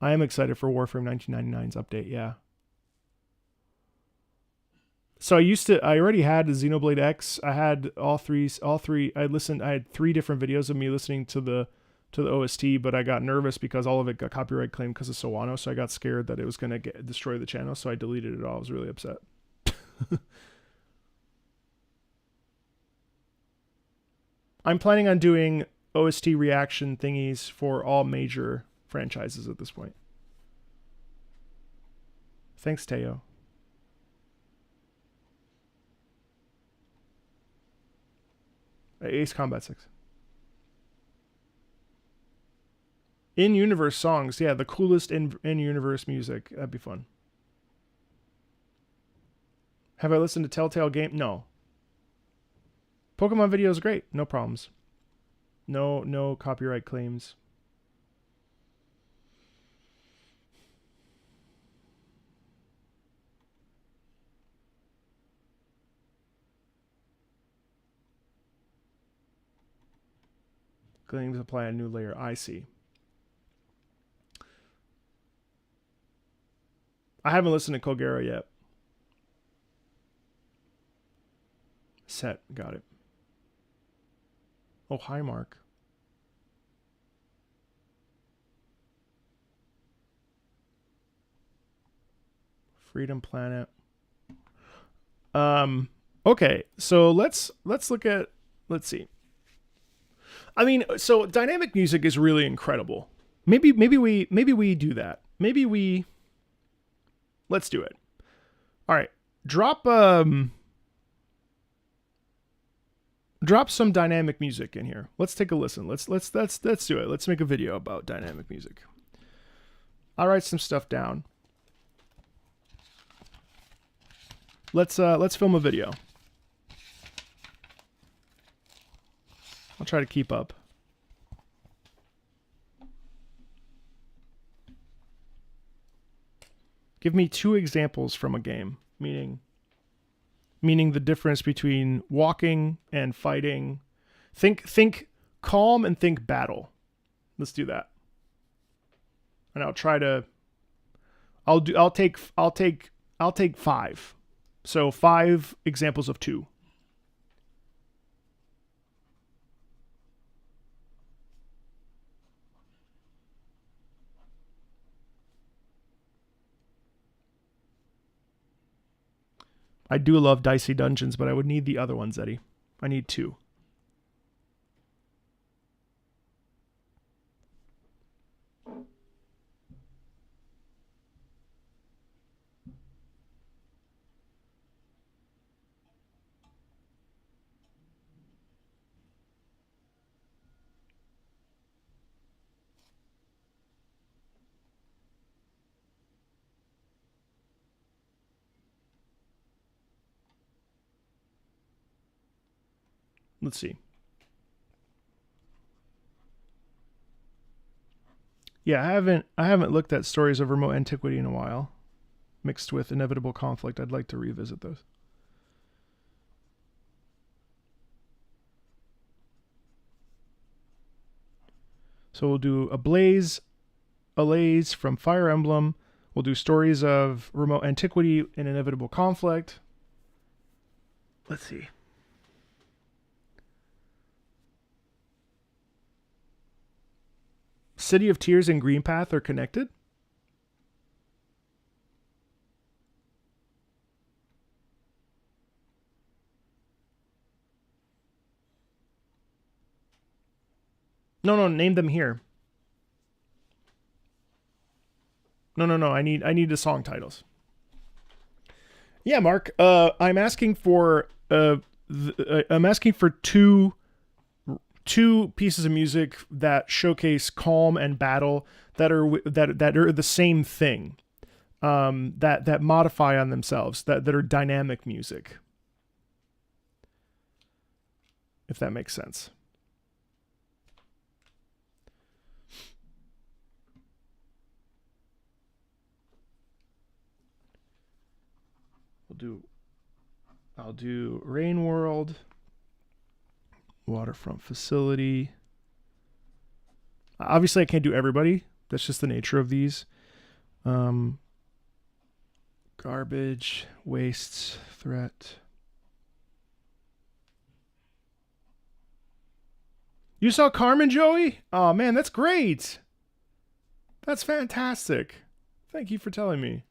S1: I am excited for Warframe 1999's update, yeah. So I already had the Xenoblade X. I had all three. I had 3 different videos of me listening to the OST, but I got nervous because all of it got copyright claimed because of Sawano, so I got scared that it was going to destroy the channel, so I deleted it all. I was really upset. I'm planning on doing OST reaction thingies for all major franchises at this point. Thanks, Teo. Ace Combat 6. In-universe songs. Yeah, the coolest in-universe music. That'd be fun. Have I listened to Telltale Game? No. Pokemon video is great. No problems. No copyright claims. Claims apply a new layer. I see. I haven't listened to Kogera yet. Set. Got it. Oh, hi, Mark. Freedom Planet. Okay, so let's look at, let's see. I mean, so dynamic music is really incredible. Maybe we do that. Let's do it. All right. Drop some dynamic music in here. Let's take a listen. Let's do it. Let's make a video about dynamic music. I'll write some stuff down. Let's film a video. I'll try to keep up. Give me 2 examples from a game, meaning the difference between walking and fighting. Think calm and think battle. Let's do that. And I'll try to I'll take 5. So 5 examples of 2. I do love Dicey Dungeons, but I would need the other ones, Eddie. I need 2. Let's see. Yeah, I haven't looked at Stories of Remote Antiquity in a while, mixed with Inevitable Conflict. I'd like to revisit those. So we'll do Ablaze from Fire Emblem. We'll do Stories of Remote Antiquity and Inevitable Conflict. Let's see. City of Tears and Green Path are connected? No, name them here. No, I need the song titles. Yeah, Mark, I'm asking for two pieces of music that showcase calm and battle that are the same thing, that modify on themselves, that are dynamic music, if that makes sense. I'll do Rain World, Waterfront Facility. Obviously I can't do everybody. That's just the nature of these. Garbage, Wastes, Threat. You saw Carmen, Joey? Oh man, that's great. That's fantastic. Thank you for telling me.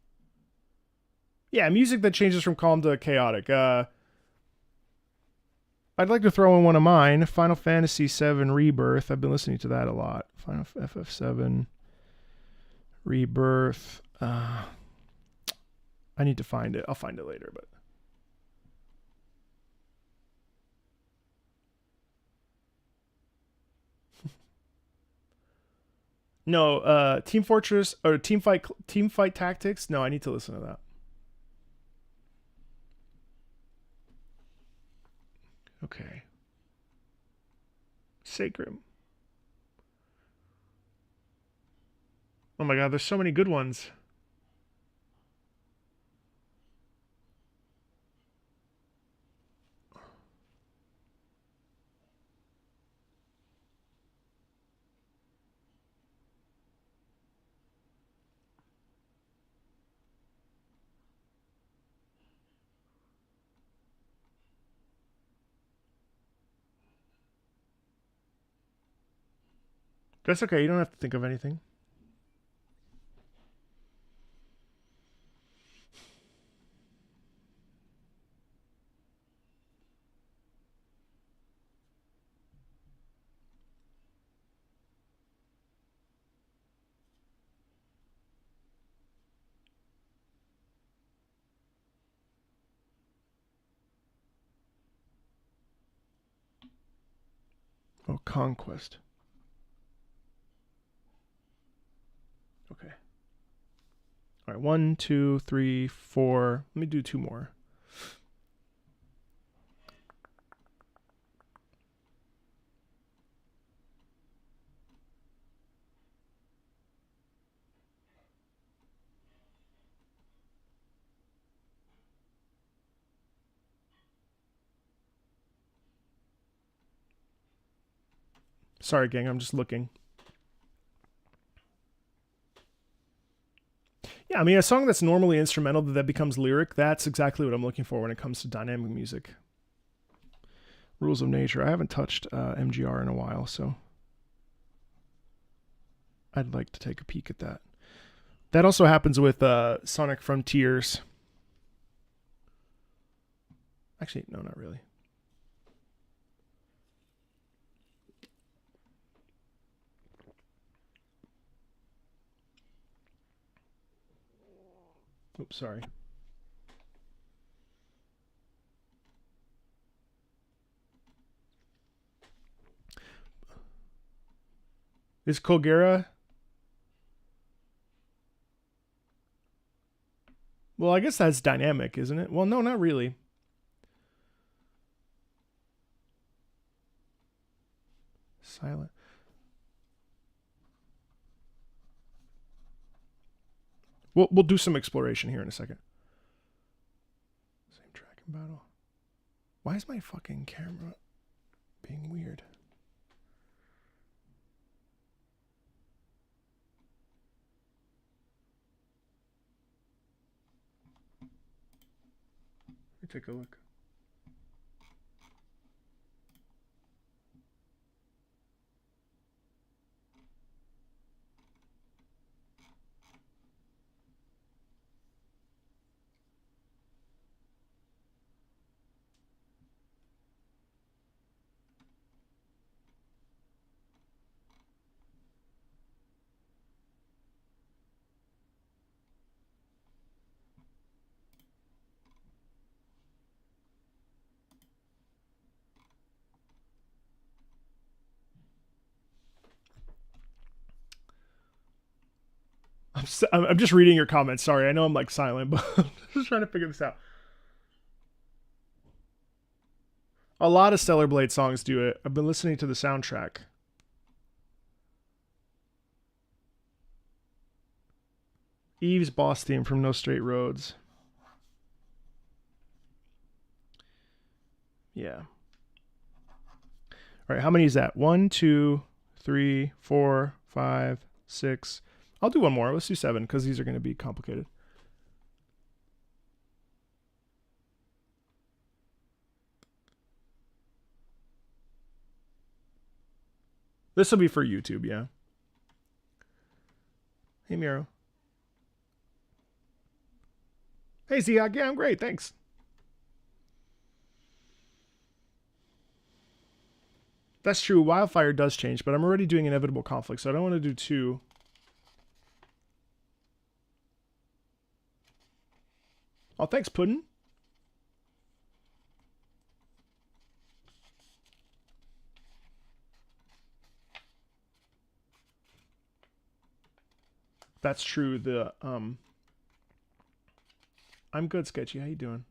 S1: Yeah, music that changes from calm to chaotic. I'd like to throw in one of mine, Final Fantasy VII Rebirth. I've been listening to that a lot. Final FF7 Rebirth. I need to find it. I'll find it later, but no, Team Fortress or Team Fight Tactics. No, I need to listen to that. Okay. Sacred. Oh my god, there's so many good ones. That's okay. You don't have to think of anything. Oh, Conquest. Okay. All right. 1, 2, 3, 4. Let me do 2 more. Sorry, gang. I'm just looking. Yeah, I mean, a song that's normally instrumental that becomes lyric, that's exactly what I'm looking for when it comes to dynamic music. Rules of Nature. I haven't touched MGR in a while, so I'd like to take a peek at that. That also happens with Sonic Frontiers. Actually, no, not really. Oops, sorry. Is Kogera? Well, I guess that's dynamic, isn't it? Well, no, not really. Silent. We'll do some exploration here in a second. Same track and battle. Why is my fucking camera being weird? Let me take a look. I'm just reading your comments. Sorry, I know I'm like silent, but I'm just trying to figure this out. A lot of Stellar Blade songs do it. I've been listening to the soundtrack. Eve's boss theme from No Straight Roads. Yeah. All right, how many is that? 1, 2, 3, 4, 5, 6. I'll do one more. Let's do 7 because these are going to be complicated. This will be for YouTube, yeah. Hey, Miro. Hey, Ziak. Yeah, I'm great. Thanks. That's true. Wildfire does change, but I'm already doing inevitable conflict, so I don't want to do two. Oh, thanks, Puddin'. That's true. I'm good, Sketchy. How you doing?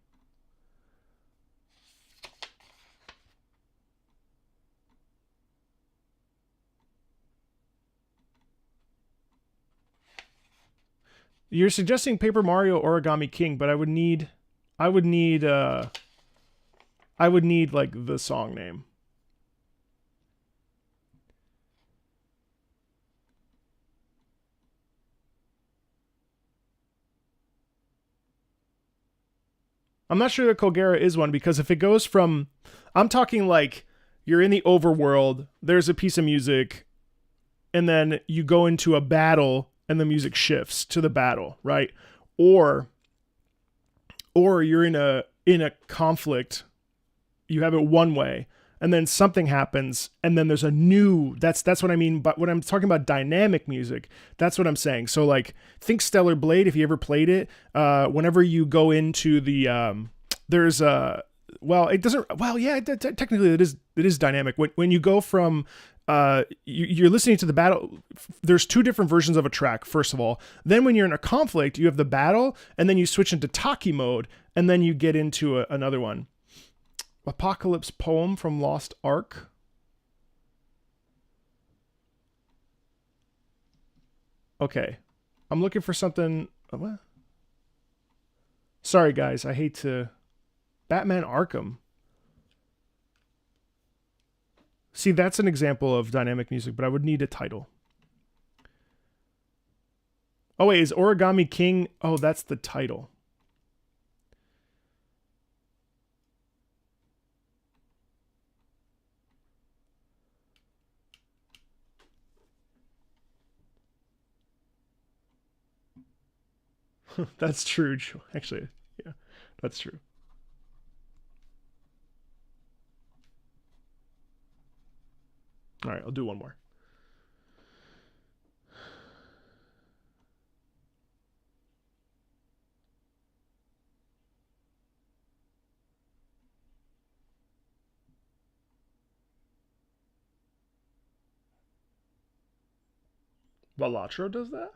S1: You're suggesting Paper Mario Origami King, but I would need like the song name. I'm not sure that Colgera is one because if it goes from, I'm talking like you're in the overworld, there's a piece of music, and then you go into a battle and the music shifts to the battle, right? Or you're in a conflict, you have it one way, and then something happens, and then there's a new. That's what I mean. But when I'm talking about dynamic music, that's what I'm saying. So like, think Stellar Blade if you ever played it. Whenever you go into the there's a well, it doesn't. Well, yeah, technically it is dynamic. When you go from you're listening to the battle. There's two different versions of a track. First of all, then when you're in a conflict, you have the battle, and then you switch into Taki mode, and then you get into another one. Apocalypse Poem from Lost Ark. Okay. I'm looking for something. What? Sorry, guys. I hate to. Batman Arkham. See, that's an example of dynamic music, but I would need a title. Oh, wait. Is Origami King? Oh, that's the title. That's true. Actually, yeah, that's true. All right, I'll do one more. Balatro does that?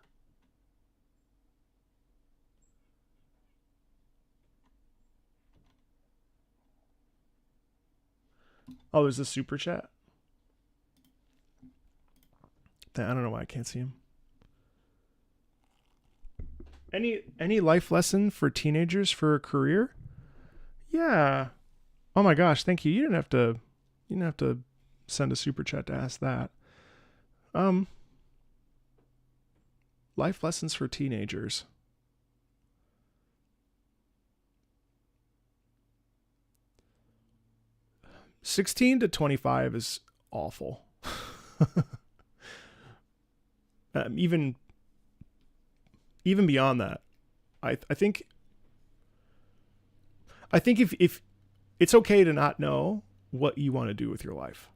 S1: Oh, there's a super chat. I don't know why I can't see him. Any life lesson for teenagers for a career? Yeah. Oh my gosh, thank you. You didn't have to send a super chat to ask that. Life lessons for teenagers. $16 to $25 is awful. Even beyond that, I think if it's okay to not know what you want to do with your life,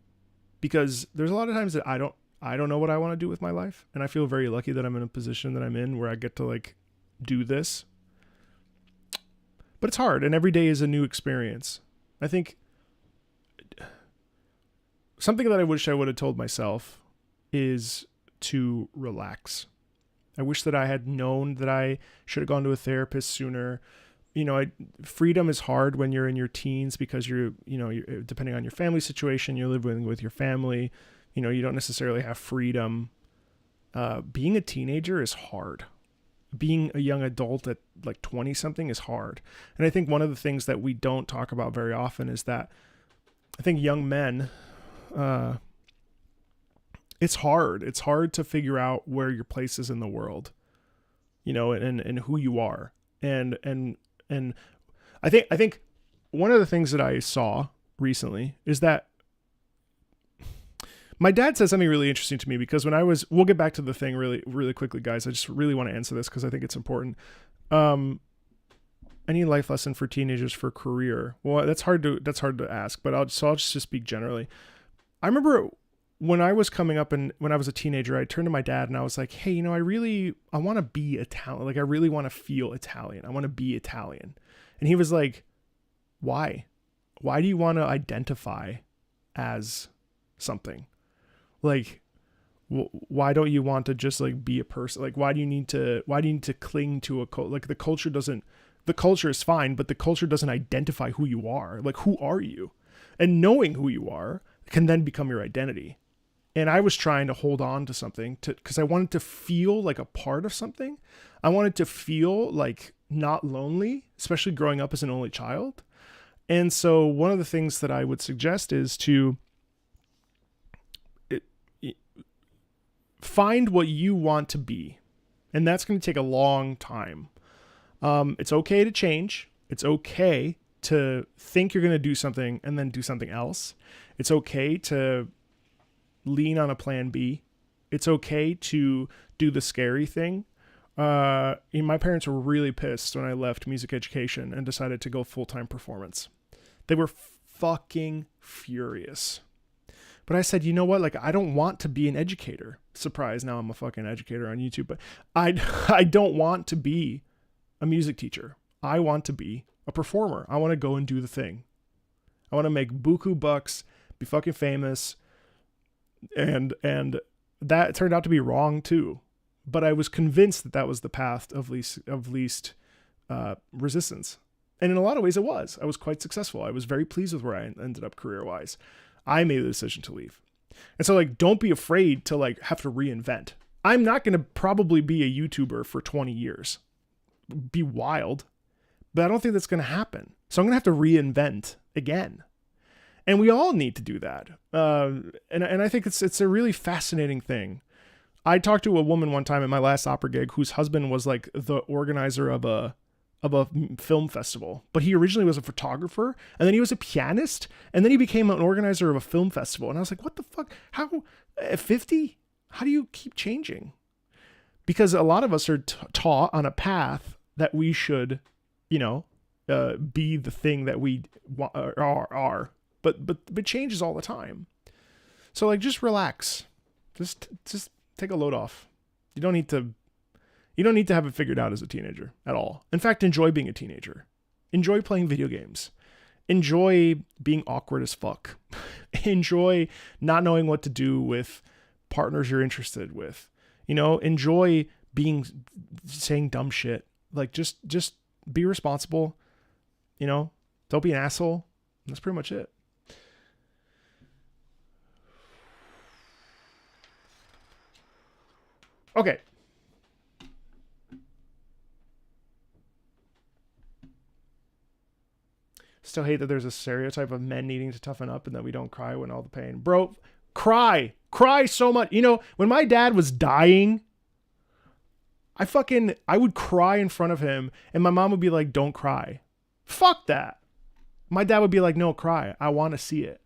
S1: because there's a lot of times that I don't know what I want to do with my life, and I feel very lucky that I'm in a position that I'm in where I get to like do this. But it's hard, and every day is a new experience. I think something that I wish I would have told myself is to relax. I wish that I had known that I should have gone to a therapist sooner. You know, freedom is hard when you're in your teens because you're depending on your family situation, you're living with your family. You know, you don't necessarily have freedom. Being a teenager is hard. Being a young adult at like 20 something is hard. And I think one of the things that we don't talk about very often is that I think young men, it's hard. It's hard to figure out where your place is in the world, you know, and who you are. And I think one of the things that I saw recently is that my dad said something really interesting to me, because we'll get back to the thing really, really quickly, guys. I just really want to answer this because I think it's important. any life lesson for teenagers for career? Well, that's hard to ask, but I'll just speak generally. I remember when I was coming up and when I was a teenager, I turned to my dad and I was like, hey, you know, I want to be Italian. Like, I really want to feel Italian. I want to be Italian. And he was like, why? Why do you want to identify as something? Like, why don't you want to just like be a person? Like, why do you need to cling to a culture? Like, the culture is fine, but the culture doesn't identify who you are. Like, who are you? And knowing who you are can then become your identity. And I was trying to hold on to something because I wanted to feel like a part of something. I wanted to feel like not lonely, especially growing up as an only child. And so one of the things that I would suggest is to find what you want to be. And that's going to take a long time. It's okay to change. It's okay to think you're going to do something and then do something else. It's okay to lean on a plan B. It's okay to do the scary thing. My parents were really pissed when I left music education and decided to go full-time performance. They were fucking furious. But I said, you know what? Like, I don't want to be an educator. Surprise, now I'm a fucking educator on YouTube. But I don't want to be a music teacher. I want to be a performer. I want to go and do the thing. I want to make buku bucks, be fucking famous. And that turned out to be wrong too. But I was convinced that was the path of least resistance. And in a lot of ways it was. I was quite successful. I was very pleased with where I ended up career-wise. I made the decision to leave. And so, like, don't be afraid to like have to reinvent. I'm not going to probably be a YouTuber for 20 years. Be wild. But I don't think that's going to happen. So I'm going to have to reinvent again. And we all need to do that. And I think it's a really fascinating thing. I talked to a woman one time at my last opera gig whose husband was like the organizer of a film festival, but he originally was a photographer, and then he was a pianist, and then he became an organizer of a film festival. And I was like, what the fuck? How at 50? How do you keep changing? Because a lot of us are taught on a path that we should, be the thing that we are. But changes all the time. So like, just relax. Just take a load off. You don't need to have it figured out as a teenager at all. In fact, enjoy being a teenager. Enjoy playing video games. Enjoy being awkward as fuck. Enjoy not knowing what to do with partners you're interested with. Enjoy saying dumb shit. Like, just be responsible. Don't be an asshole. That's pretty much it. Okay. Still hate that there's a stereotype of men needing to toughen up and that we don't cry when all the pain. Bro, cry so much. When my dad was dying, I would cry in front of him and my mom would be like, don't cry. Fuck that. My dad would be like, no, cry. I want to see it.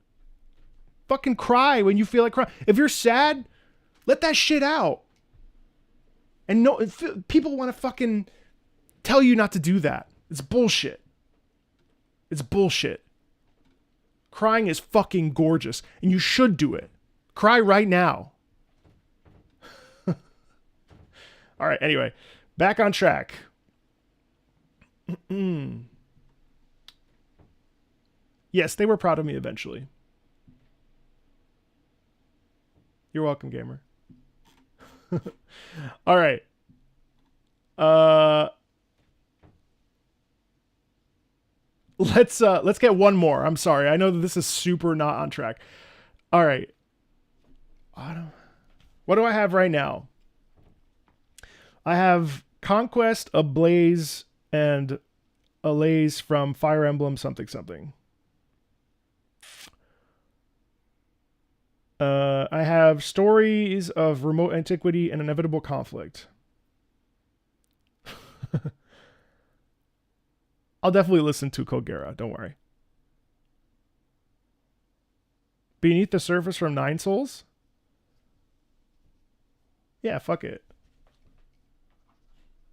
S1: Fucking cry when you feel like crying. If you're sad, let that shit out. And no, people want to fucking tell you not to do that. It's bullshit. It's bullshit. Crying is fucking gorgeous, and you should do it. Cry right now. All right, anyway, back on track. Yes, they were proud of me eventually. You're welcome, gamer. All right. Let's get one more. I'm sorry. I know that this is super not on track. All right. What do I have right now? I have Conquest, Ablaze, and Allaze from Fire Emblem something something. I have Stories of Remote Antiquity and Inevitable Conflict. I'll definitely listen to Kogera, don't worry. Beneath the Surface from Nine Souls? Yeah, fuck it.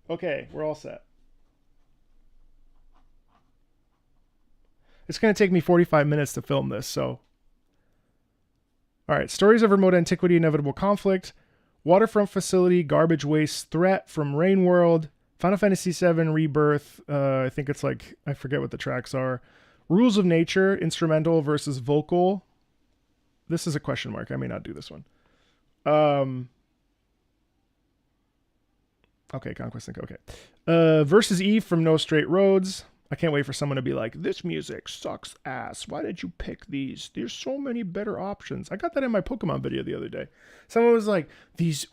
S1: Okay, we're all set. It's going to take me 45 minutes to film this, so. All right, stories of remote antiquity, inevitable conflict, waterfront facility, garbage waste threat from Rain World, Final Fantasy VII Rebirth. I think it's like, I forget what the tracks are. Rules of Nature, instrumental versus vocal. This is a question mark. I may not do this one. Okay, Conquest and okay. Versus Eve from No Straight Roads. I can't wait for someone to be like, this music sucks ass. Why did you pick these? There's so many better options. I got that in my Pokemon video the other day. Someone was like, these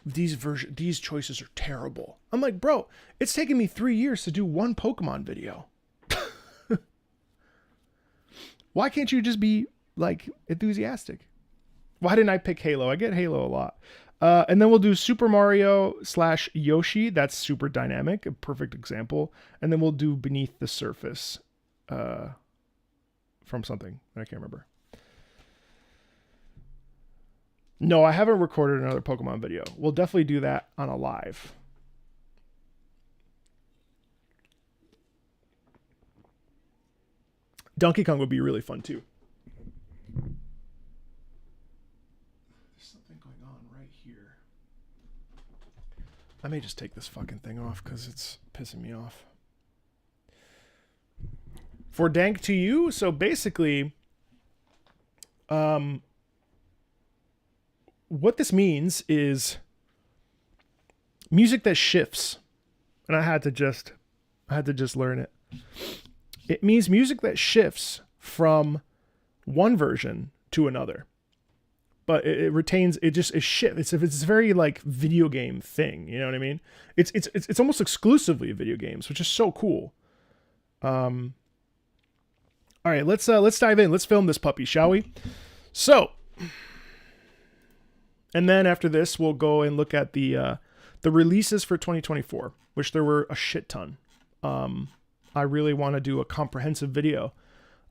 S1: choices are terrible. I'm like, bro, it's taken me 3 years to do one Pokemon video. Why can't you just be like enthusiastic? Why didn't I pick Halo? I get Halo a lot. And then we'll do Super Mario / Yoshi. That's super dynamic, a perfect example. And then we'll do Beneath the Surface from something. I can't remember. No, I haven't recorded another Pokemon video. We'll definitely do that on a live. Donkey Kong would be really fun too. I may just take this fucking thing off because it's pissing me off. For Dank to You, so basically, what this means is music that shifts. And I had to just learn it. It means music that shifts from one version to another. But it retains, it shifts. It's very like video game thing, you know what I mean? It's almost exclusively video games, which is so cool. All right, let's dive in. Let's film this puppy, shall we? So, and then after this, we'll go and look at the releases for 2024, which there were a shit ton. I really want to do a comprehensive video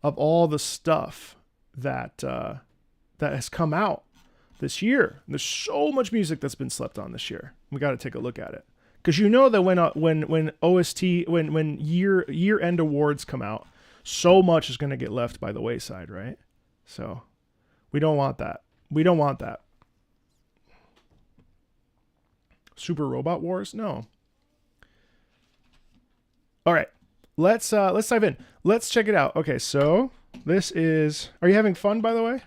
S1: of all the stuff that has come out this year. There's so much music that's been slept on this year. We got to take a look at it, because you know that when OST when year end awards come out, so much is going to get left by the wayside, right? So we don't want that. We don't want that. Super Robot Wars? No. All right, let's dive in. Let's check it out. Okay, so this is. Are you having fun, by the way?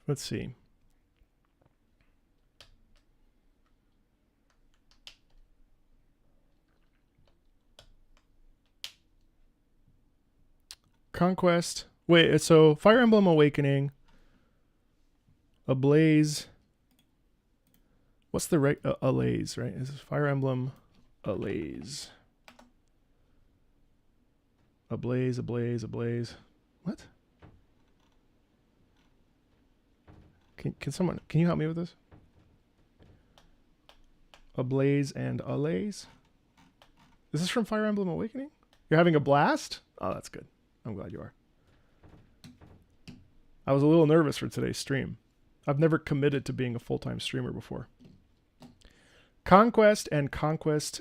S1: Let's see. Conquest. Wait, so Fire Emblem Awakening. Ablaze. What's the right? Alaze, right? Is this Fire Emblem Alaze? Ablaze, Ablaze, Ablaze. What? Can you help me with this? Ablaze and Alaze. Is this from Fire Emblem Awakening? You're having a blast? Oh, that's good. I'm glad you are. I was a little nervous for today's stream. I've never committed to being a full-time streamer before. Conquest and Conquest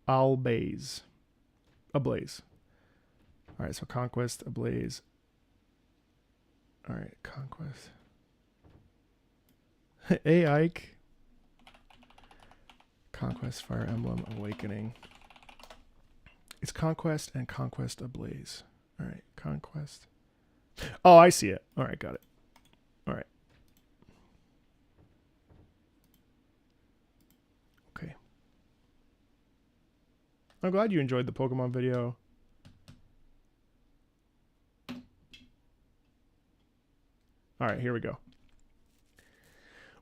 S1: Ablaze. Ablaze. All right, so Conquest Ablaze. All right, Conquest. Hey, Ike. Conquest Fire Emblem Awakening. It's Conquest and Conquest Ablaze. All right, Conquest. Oh, I see it. All right, got it. All right. Okay. I'm glad you enjoyed the Pokemon video. All right, here we go.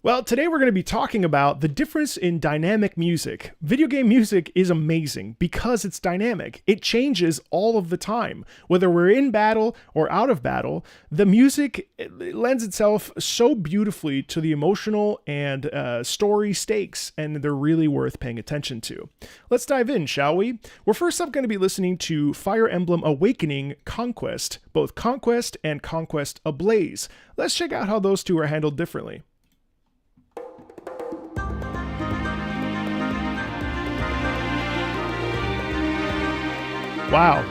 S1: Well, today we're going to be talking about the difference in dynamic music. Video game music is amazing because it's dynamic. It changes all of the time. Whether we're in battle or out of battle, the music lends itself so beautifully to the emotional and story stakes, and they're really worth paying attention to. Let's dive in, shall we? We're first up going to be listening to Fire Emblem Awakening Conquest, both Conquest and Conquest Ablaze. Let's check out how those two are handled differently. Wow.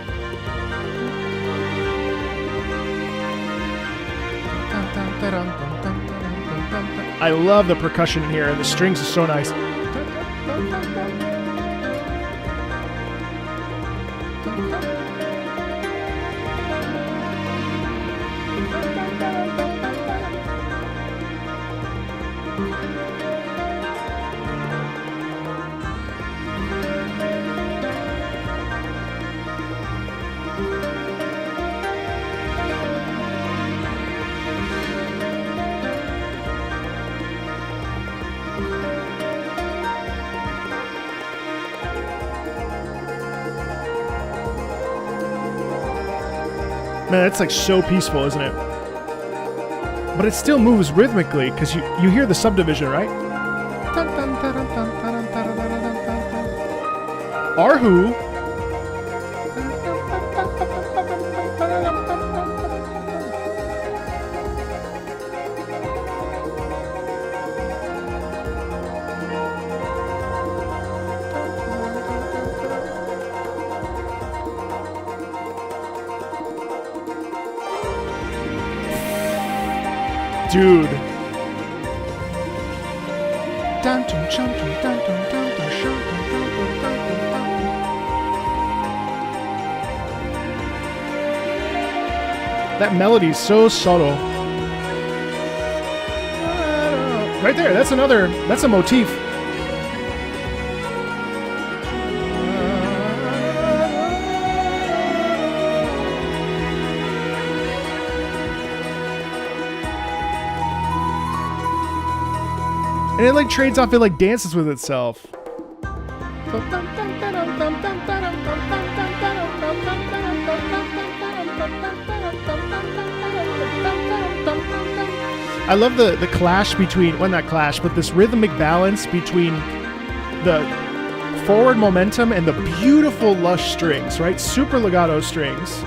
S1: I love the percussion in here, and the strings are so nice. Man, that's like so peaceful, isn't it? But it still moves rhythmically because you hear the subdivision, right? Arhu. Dude. That melody is so subtle. Right there, that's a motif. And it like trades off, it like dances with itself. I love the clash between, well, not clash, but this rhythmic balance between the forward momentum and the beautiful lush strings, right? Super legato strings.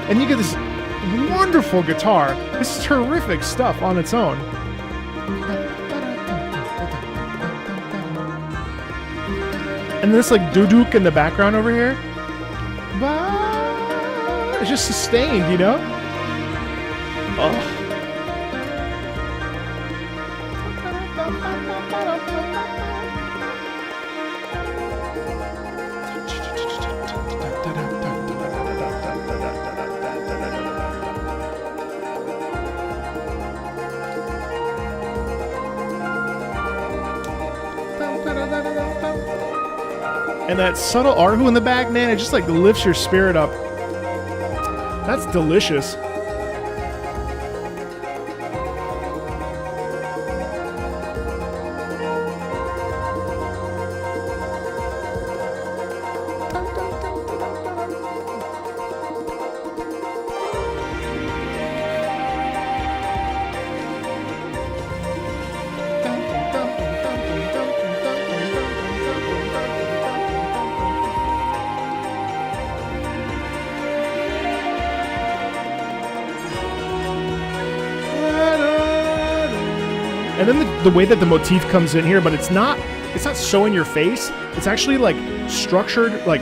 S1: And you get this wonderful guitar. This is terrific stuff on its own. And this like duduk in the background over here. It's just sustained, you know? Oh. And that subtle arhu in the back, man, it just like lifts your spirit up. That's delicious. And then the way that the motif comes in here, but it's not so in your face. It's actually like structured like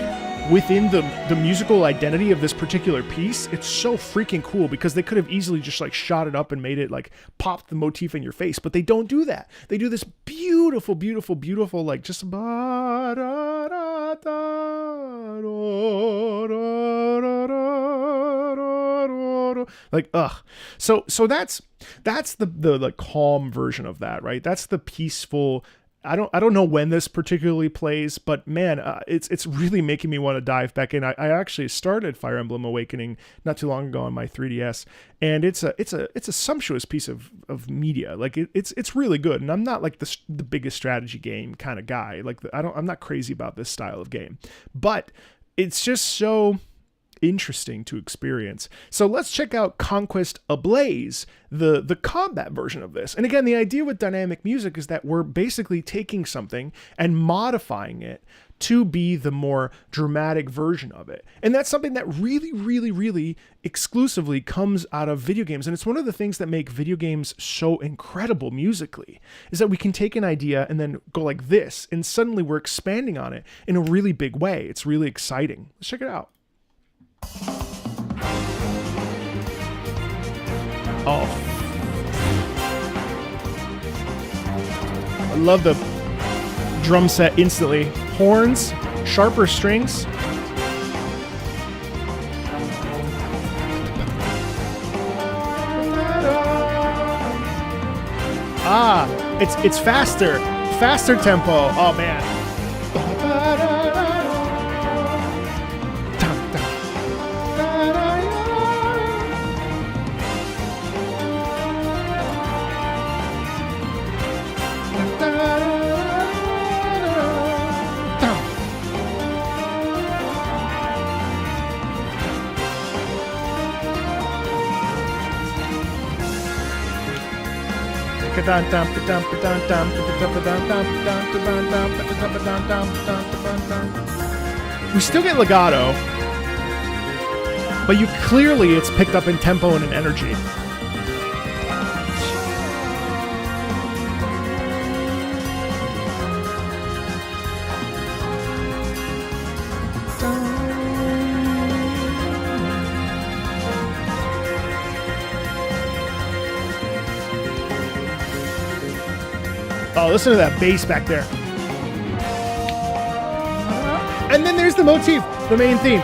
S1: within the musical identity of this particular piece. It's so freaking cool because they could have easily just like shot it up and made it like pop the motif in your face, but they don't do that. They do this beautiful, beautiful, beautiful like just like so that's the like calm version of that, right? That's the peaceful. I don't know when this particularly plays, but man, it's really making me want to dive back in. I actually started Fire Emblem Awakening not too long ago on my 3DS, and it's a sumptuous piece of media. Like it's really good, and I'm not like the biggest strategy game kind of guy. Like I'm not crazy about this style of game, but it's just so interesting to experience. So let's check out Conquest Ablaze, the combat version of this. And again, the idea with dynamic music is that we're basically taking something and modifying it to be the more dramatic version of it. And that's something that really, really, really exclusively comes out of video games. And it's one of the things that make video games so incredible musically, is that we can take an idea and then go like this, and suddenly we're expanding on it in a really big way. It's really exciting. Let's check it out. Oh, I love the drum set instantly. Horns, sharper strings. Ah, it's faster tempo. Oh man. We still get legato, but clearly it's picked up in tempo and in energy. Oh, listen to that bass back there. And then there's the motif, the main theme.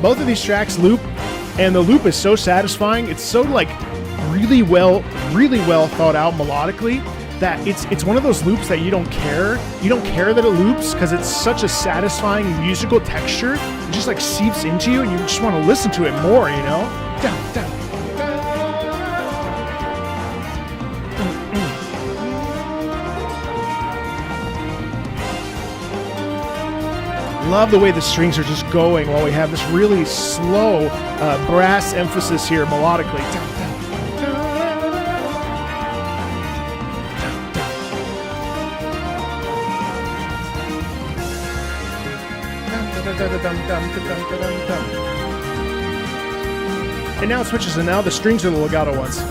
S1: Both of these tracks loop, and the loop is so satisfying. It's so like really well thought out melodically that it's one of those loops that you don't care that it loops, because it's such a satisfying musical texture. It just like seeps into you, and you just want to listen to it more, you know? Down, down. Love the way the strings are just going while we have this really slow brass emphasis here melodically. And now it switches, and now the strings are the legato ones.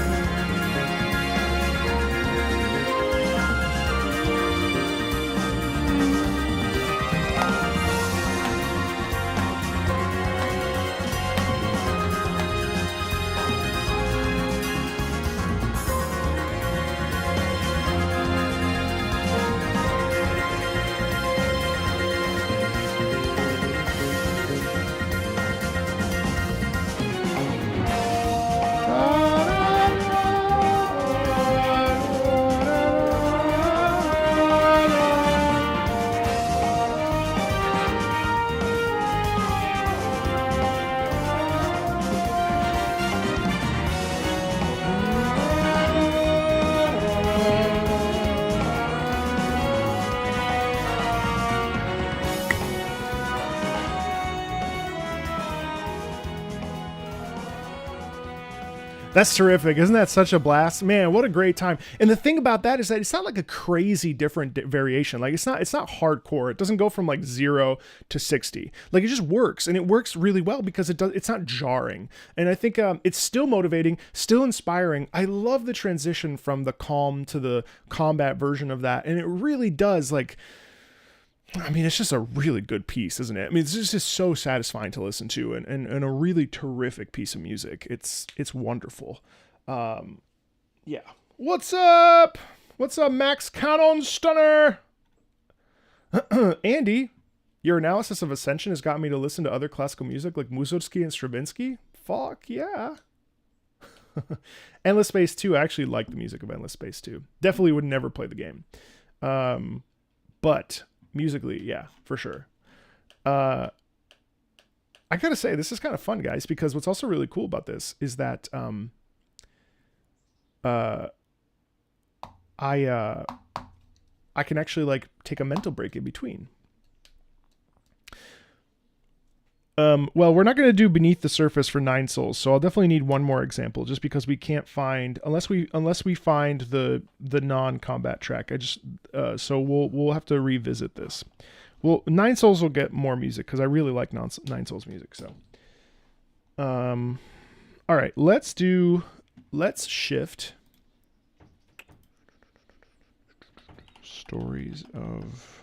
S1: That's terrific. Isn't that such a blast? Man, what a great time. And the thing about that is that it's not like a crazy different variation. Like it's not hardcore. It doesn't go from like 0 to 60. Like it just works, and it works really well because it's not jarring. And I think it's still motivating, still inspiring. I love the transition from the calm to the combat version of that. And it really does, like, I mean, it's just a really good piece, isn't it? I mean, it's just so satisfying to listen to, and a really terrific piece of music. It's wonderful. Yeah. What's up? What's up, Max Cannon Stunner? Andy, your analysis of Ascension has got me to listen to other classical music like Mussorgsky and Stravinsky. Fuck yeah. Endless Space 2, I actually like the music of Endless Space 2. Definitely would never play the game. But musically, yeah, for sure. I gotta say, this is kind of fun, guys, because what's also really cool about this is that I can actually like take a mental break in between. Well, we're not going to do Beneath the Surface for Nine Souls, so I'll definitely need one more example, just because we can't find, unless we find the non-combat track. So we'll have to revisit this. Well, Nine Souls will get more music because I really like Nine Souls music. So, all right, let's shift. Stories of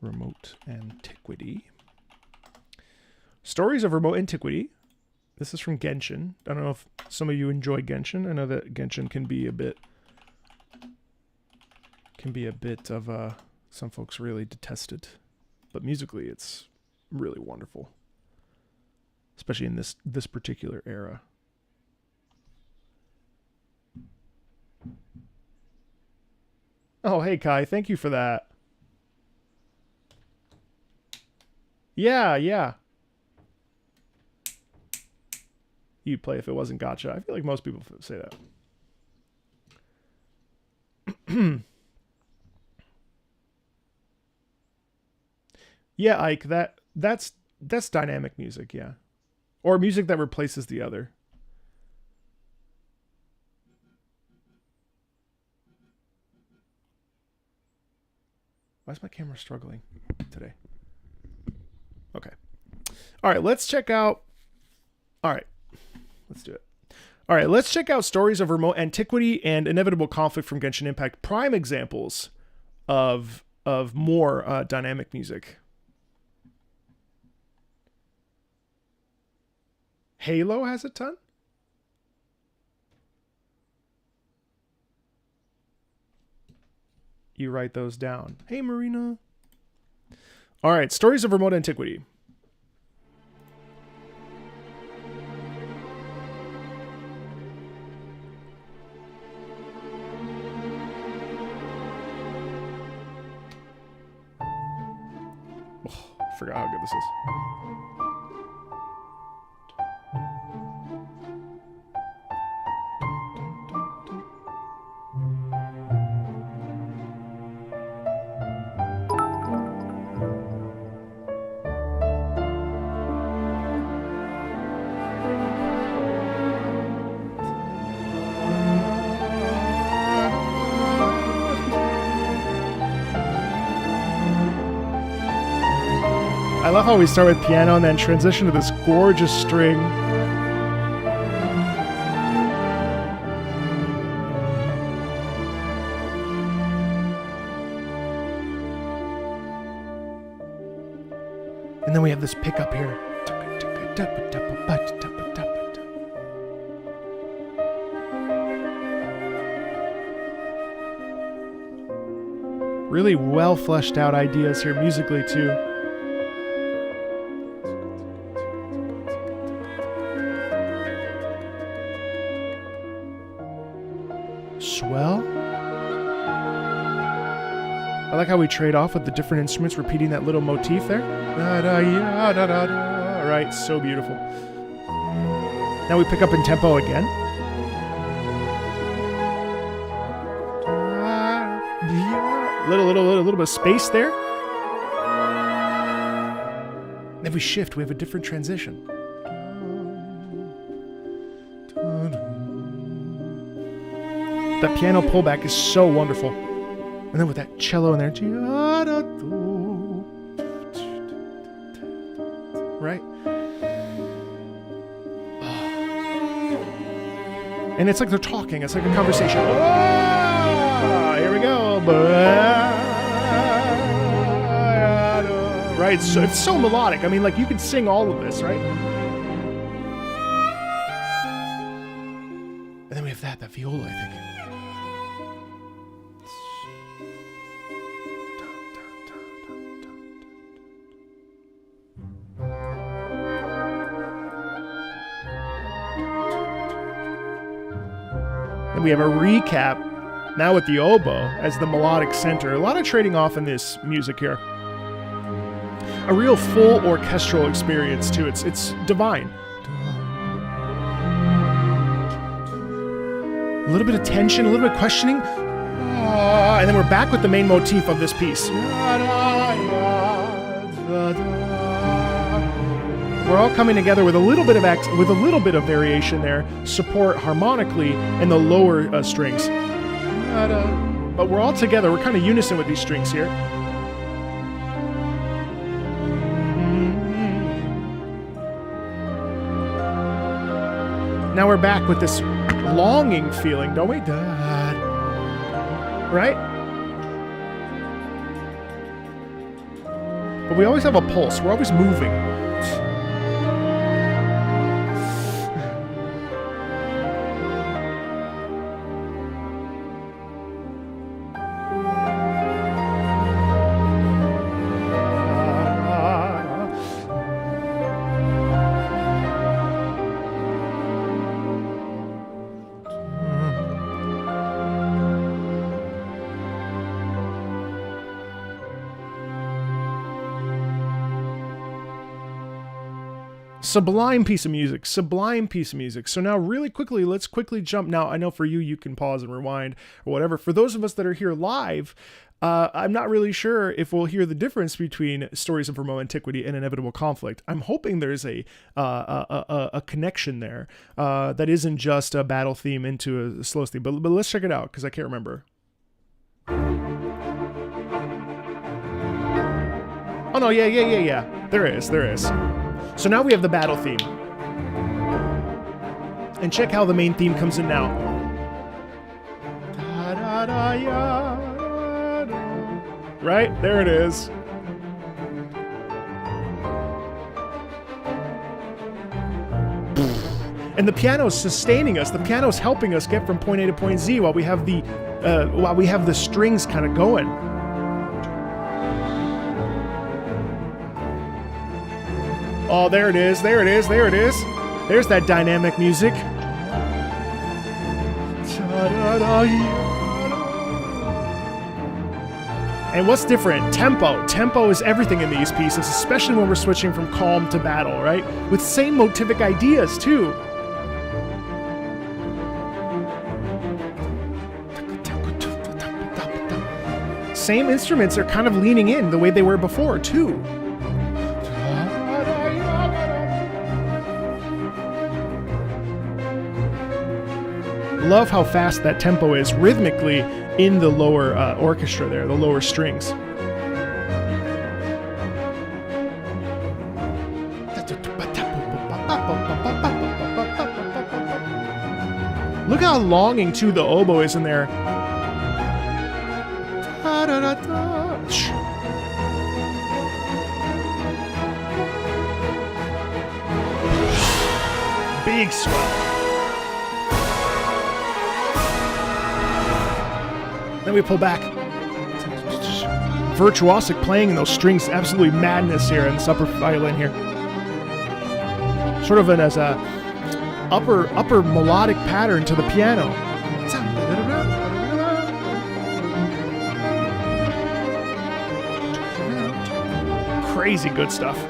S1: Remote Antiquity. Stories of Remote Antiquity. This is from Genshin. I don't know if some of you enjoy Genshin. I know that Genshin can be a bit of some folks really detest it, but musically it's really wonderful, especially in this particular era. Oh, hey Kai, thank you for that. Yeah. You'd play if it wasn't gacha. I feel like most people say that. Yeah, Ike, that's dynamic music, yeah. Or music that replaces the other. Why is my camera struggling today? Okay. All right, let's check out. All right. Let's do it. All right, let's check out Stories of Remote Antiquity and Inevitable Conflict from Genshin Impact. Prime examples of more dynamic music. Halo has a ton. You write those down. Hey, Marina. All right, Stories of Remote Antiquity. Oh, I forgot how good this is. I love how we start with piano and then transition to this gorgeous string. And then we have this pickup here. Really well fleshed out ideas here musically too. Swell. I like how we trade off with the different instruments repeating that little motif there. Da, da, ya, da, da, da. All right, so beautiful. Now we pick up in tempo again. Little bit of space there. Then we shift. We have a different transition. That piano pullback is so wonderful. And then with that cello in there. Right? And it's like they're talking. It's like a conversation. Oh, here we go. Right? So it's so melodic. I mean, like, you could sing all of this, right? And then we have that viola, I think. we have a recap now with the oboe as the melodic center. A lot of trading off in this music here. A real full orchestral experience too. It's divine. A little bit of tension, a little bit of questioning. And then we're back with the main motif of this piece. We're all coming together with a little bit of variation there, support harmonically in the lower strings. But we're all together. We're kind of unison with these strings here. Now we're back with this longing feeling, don't we? Right? But we always have a pulse. We're always moving. Sublime piece of music, sublime piece of music. So now really quickly, let's quickly jump. Now, I know for you, you can pause and rewind or whatever. For those of us that are here live, I'm not really sure if we'll hear the difference between Stories of Remote Antiquity and Inevitable Conflict. I'm hoping there's a connection there that isn't just a battle theme into a slow theme. But let's check it out because I can't remember. Oh no, yeah. There is. So now we have the battle theme. And check how the main theme comes in now. Right? There it is. And the piano's sustaining us. The piano's helping us get from point A to point Z while we have the strings kind of going. Oh, there it is. There's that dynamic music. And what's different? Tempo. Tempo is everything in these pieces, especially when we're switching from calm to battle, right? With same motivic ideas, too. Same instruments are kind of leaning in the way they were before, too. Love how fast that tempo is rhythmically in the lower orchestra there, the lower strings. Look how longing too the oboe is in there. Big swell. Then we pull back. Virtuosic playing in those strings, absolutely madness here in this upper violin here. Sort of as a upper melodic pattern to the piano. Crazy good stuff.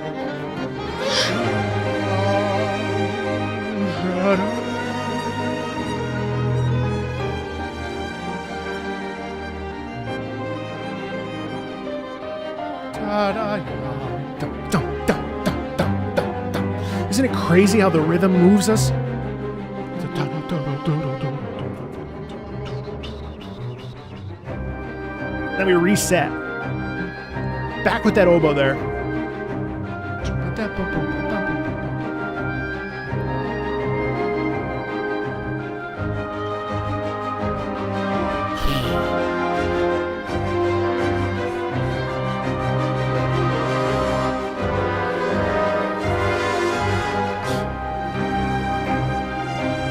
S1: Isn't it crazy how the rhythm moves us? Then we reset. Back with that oboe there.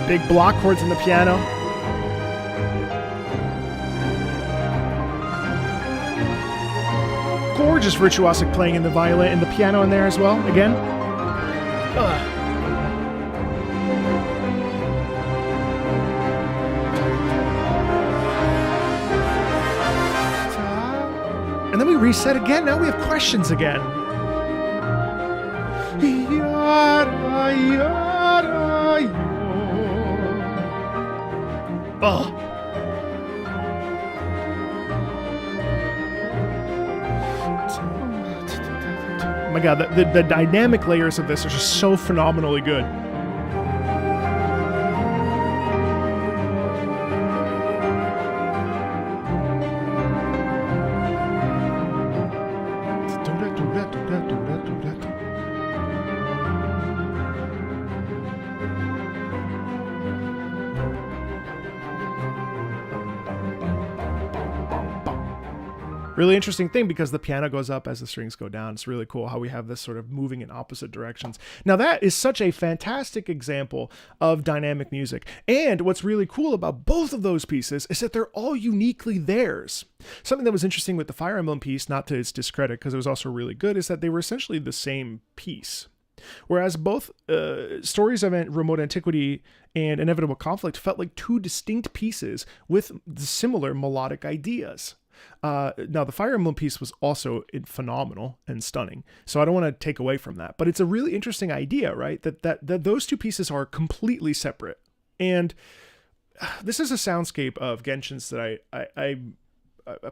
S1: Big block chords in the piano. Gorgeous virtuosic playing in the violin and the piano in there as well, again. And then we reset again. Now we have questions again. Yada, yada, yo. Oh. Oh my God, the dynamic layers of this are just so phenomenally good. Really interesting thing because the piano goes up as the strings go down. It's really cool how we have this sort of moving in opposite directions. Now that is such a fantastic example of dynamic music. And what's really cool about both of those pieces is that they're all uniquely theirs. Something that was interesting with the Fire Emblem piece, not to its discredit because it was also really good, is that they were essentially the same piece. Whereas both Stories of Remote Antiquity and Inevitable Conflict felt like two distinct pieces with similar melodic ideas. Now, the Fire Emblem piece was also phenomenal and stunning, so I don't want to take away from that. But it's a really interesting idea, right? That those two pieces are completely separate. And this is a soundscape of Genshin's that I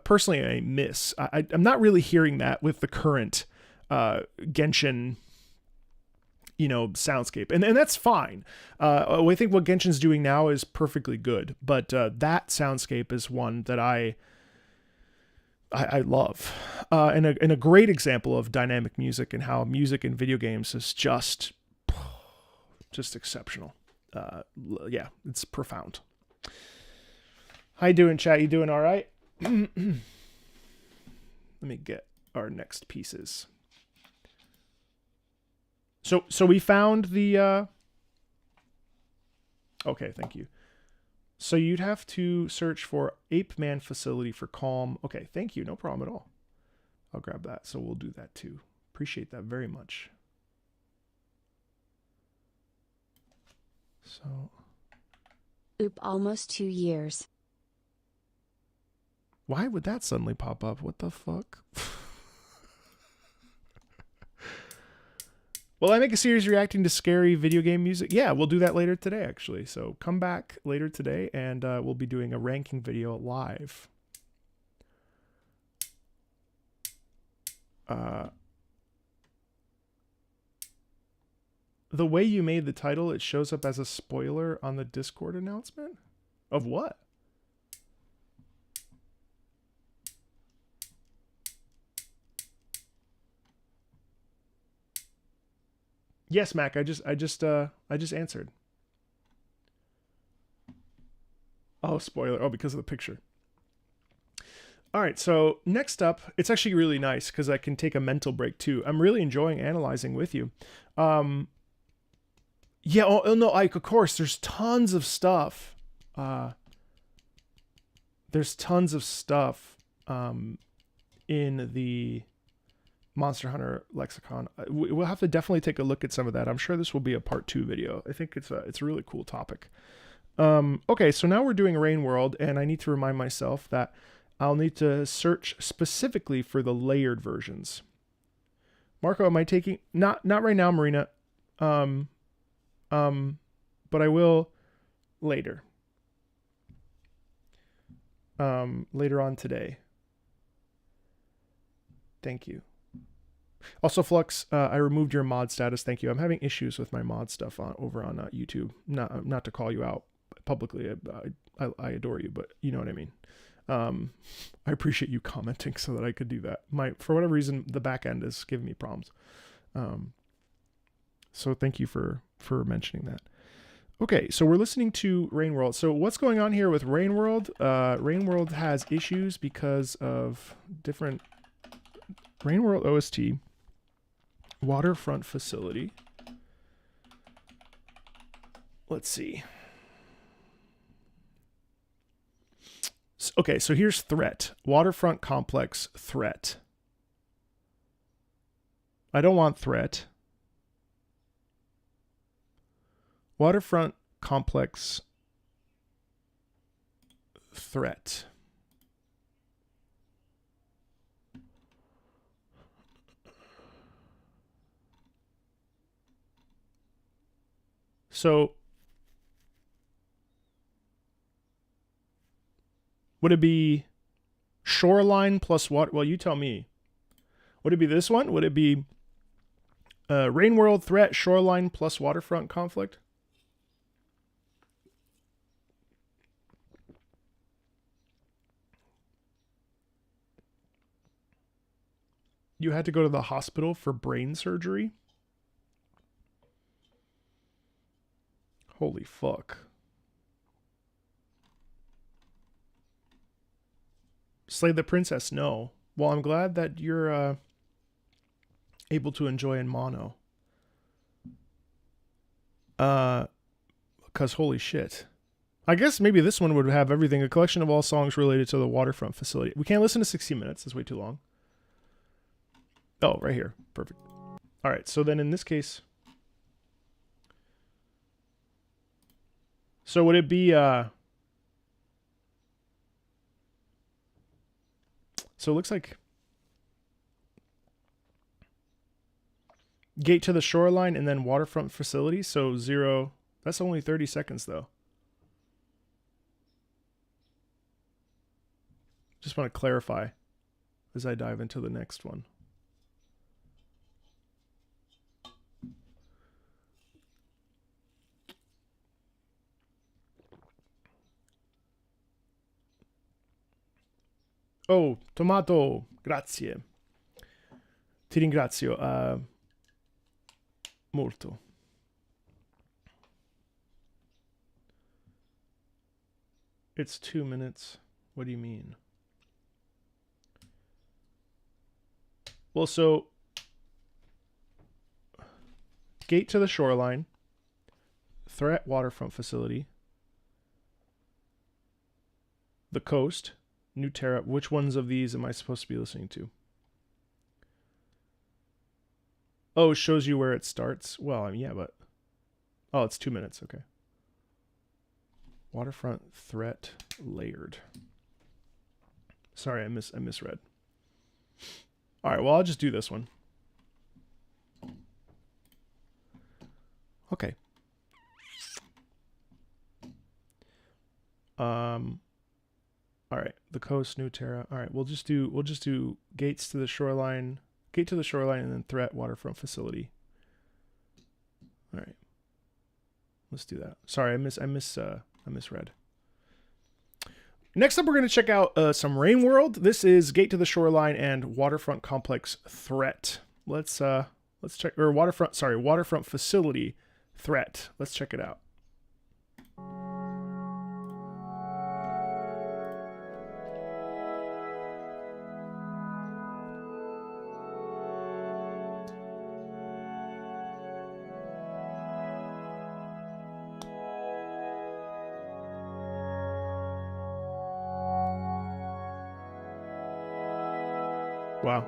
S1: personally I miss. I'm not really hearing that with the current Genshin, soundscape, and that's fine. I think what Genshin's doing now is perfectly good, but that soundscape is one that I love, and a great example of dynamic music and how music in video games is just exceptional. Yeah, it's profound. How you doing, chat? You doing all right? Let me get our next pieces. So we found the. Okay, thank you. So you'd have to search for Ape Man Facility for Calm. Okay, thank you. No problem at all. I'll grab that. So we'll do that too. Appreciate that very much. So.
S2: Oop, almost 2 years.
S1: Why would that suddenly pop up? What the fuck? Will I make a series reacting to scary video game music? Yeah, we'll do that later today, actually. So come back later today, and we'll be doing a ranking video live. The way you made the title, it shows up as a spoiler on the Discord announcement? Of what? Yes, Mac. I just answered. Oh, spoiler. Oh, because of the picture. All right. So next up, it's actually really nice because I can take a mental break too. I'm really enjoying analyzing with you. Yeah. Oh no. Of course, there's tons of stuff. There's tons of stuff in the Monster Hunter lexicon. We'll have to definitely take a look at some of that. I'm sure this will be a part 2 video. I think it's a really cool topic. Okay, so now we're doing Rain World, and I need to remind myself that I'll need to search specifically for the layered versions. Marco, am I taking not right now, Marina? But I will later. Later on today. Thank you. Also, Flux, I removed your mod status. Thank you. I'm having issues with my mod stuff over on YouTube. Not to call you out publicly. I adore you, but you know what I mean. I appreciate you commenting so that I could do that. For whatever reason, the back end is giving me problems. So thank you for mentioning that. Okay, so we're listening to Rain World. So what's going on here with Rain World? Rain World has issues because of different Rain World OST. Waterfront Facility. Let's see. Okay, so here's Threat. Waterfront Complex Threat. I don't want Threat. Waterfront Complex Threat. So would it be shoreline plus water? Well, you tell me. Would it be this one? Would it be rain world threat, shoreline plus waterfront conflict? You had to go to the hospital for brain surgery? Holy fuck. Slay the Princess, no. Well, I'm glad that you're able to enjoy in mono. Because holy shit. I guess maybe this one would have everything. A collection of all songs related to the waterfront facility. We can't listen to 60 minutes. That's way too long. Oh, right here. Perfect. All right, so then in this case... So would it be... So it looks like... Gate to the shoreline and then waterfront facility. So 0... That's only 30 seconds, though. Just want to clarify as I dive into the next one. Oh, tomato, grazie. Ti ringrazio. Molto. It's 2 minutes. What do you mean? Well, so gate to the shoreline, threat waterfront facility, the coast, New Terra. Which ones of these am I supposed to be listening to? Oh, it shows you where it starts. Well, I mean, yeah, but oh, it's 2 minutes. Okay. Waterfront threat layered. Sorry, I misread. All right, well, I'll just do this one. Okay. All right, the coast, New Terra. All right, we'll just do gates to the shoreline, gate to the shoreline, and then threat waterfront facility. All right, let's do that. Sorry, I misread. Next up, we're going to check out some Rain World. This is Gate to the Shoreline and Waterfront Complex Threat. Let's check, or Waterfront Facility Threat. Let's check it out. Wow.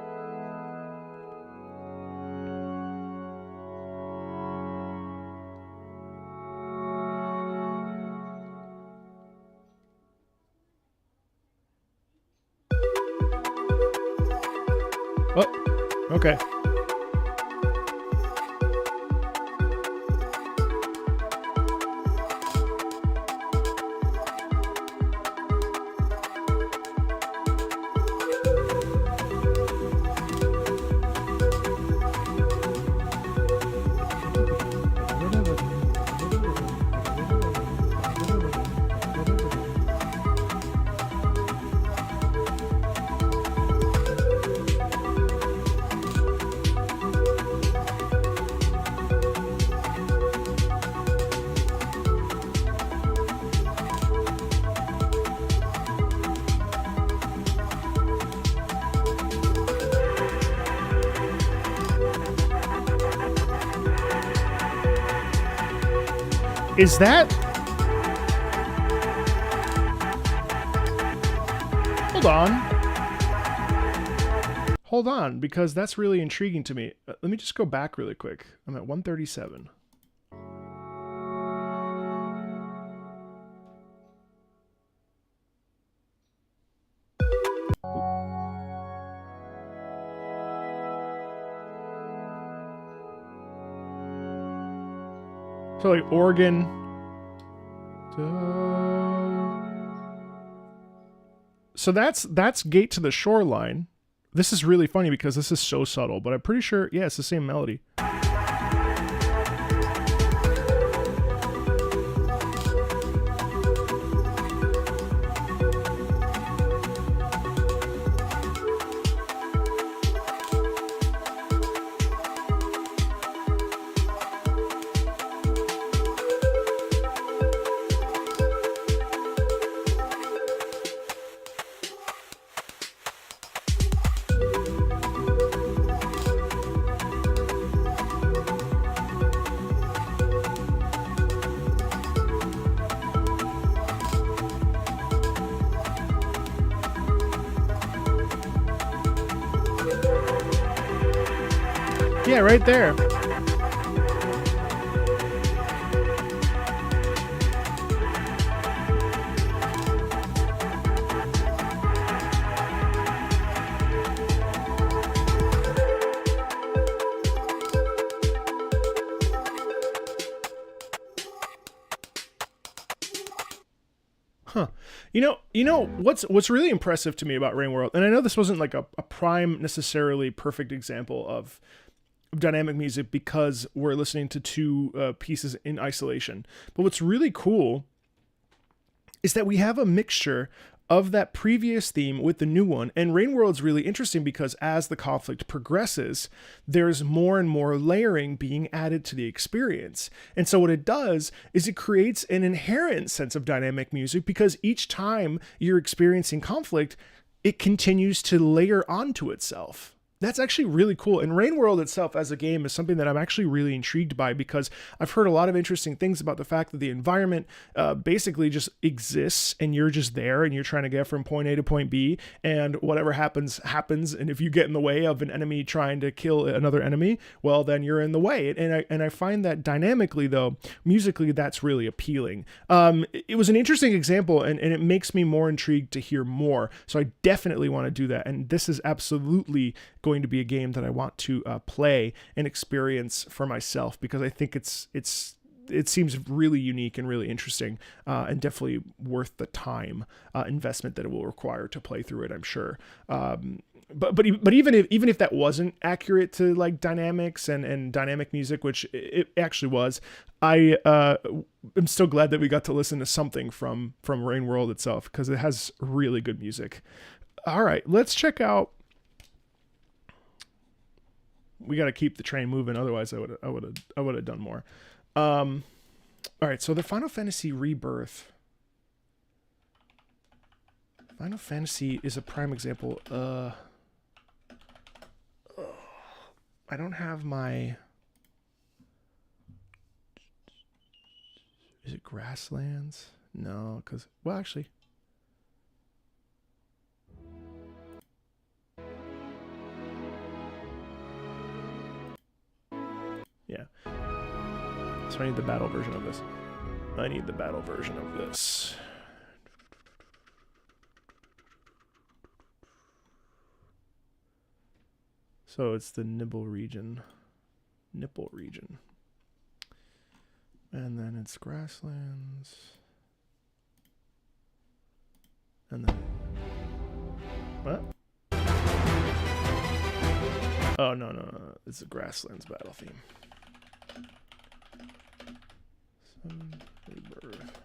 S1: Oh, okay. Is that? Hold on. Hold on, because that's really intriguing to me. Let me just go back really quick. I'm at 137. So like organ. So that's Gate to the Shoreline. This is really funny because this is so subtle, but I'm pretty sure, yeah, it's the same melody. Yeah, right there. Huh. You know what's really impressive to me about Rain World, and I know this wasn't like a prime necessarily perfect example of dynamic music because we're listening to two pieces in isolation. But what's really cool is that we have a mixture of that previous theme with the new one. And Rain World's really interesting because as the conflict progresses, there's more and more layering being added to the experience. And so what it does is it creates an inherent sense of dynamic music because each time you're experiencing conflict, it continues to layer onto itself. That's actually really cool. And Rain World itself as a game is something that I'm actually really intrigued by because I've heard a lot of interesting things about the fact that the environment basically just exists and you're just there and you're trying to get from point A to point B and whatever happens. And if you get in the way of an enemy trying to kill another enemy, well, then you're in the way. And I find that dynamically, though, musically, that's really appealing. It was an interesting example and it makes me more intrigued to hear more. So I definitely want to do that. And this is absolutely going to be a game that I want to play and experience for myself because I think it seems really unique and really interesting and definitely worth the time investment that it will require to play through it, I'm sure. But even if that wasn't accurate to like dynamics and dynamic music, which it actually was, I am still glad that we got to listen to something from Rain World itself because it has really good music. All right, let's check out. We got to keep the train moving, otherwise I would have done more. All right, so the Final Fantasy Rebirth. Final Fantasy is a prime example. I don't have my. Is it Grasslands? No, because well, actually. Yeah. So I need the battle version of this. So it's the nipple region. And then it's Grasslands. And then what? Oh no. It's a Grasslands battle theme. Rebirth.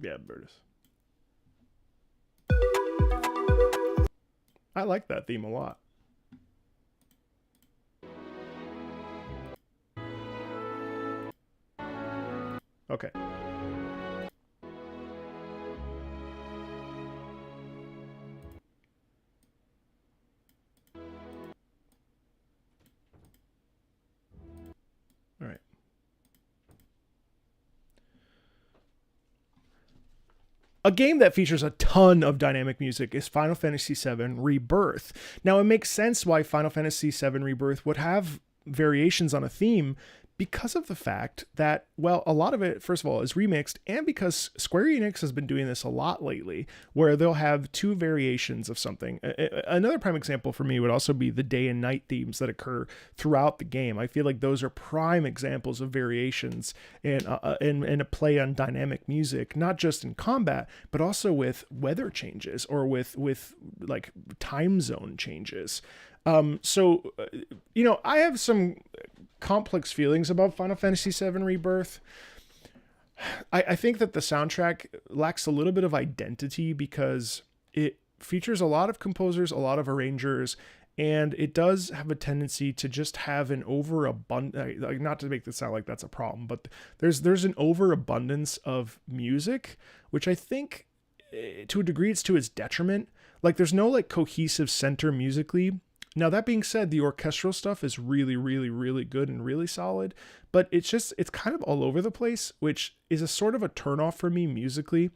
S1: Yeah, Bertus. I like that theme a lot. Okay. All right. A game that features a ton of dynamic music is Final Fantasy VII Rebirth. Now, it makes sense why Final Fantasy VII Rebirth would have variations on a theme because of the fact that, well, a lot of it, first of all, is remixed, and because Square Enix has been doing this a lot lately, where they'll have two variations of something. Another prime example for me would also be the day and night themes that occur throughout the game. I feel like those are prime examples of variations and a play on dynamic music, not just in combat, but also with weather changes or with like time zone changes. So, I have some complex feelings about Final Fantasy VII Rebirth. I think that the soundtrack lacks a little bit of identity because it features a lot of composers, a lot of arrangers, and it does have a tendency to just have an overabundance, like, not to make this sound like that's a problem, but there's an overabundance of music, which I think to a degree it's to its detriment. Like, there's no like cohesive center musically. Now, that being said, the orchestral stuff is really, really, really good and really solid, but it's kind of all over the place, which is a sort of a turnoff for me musically.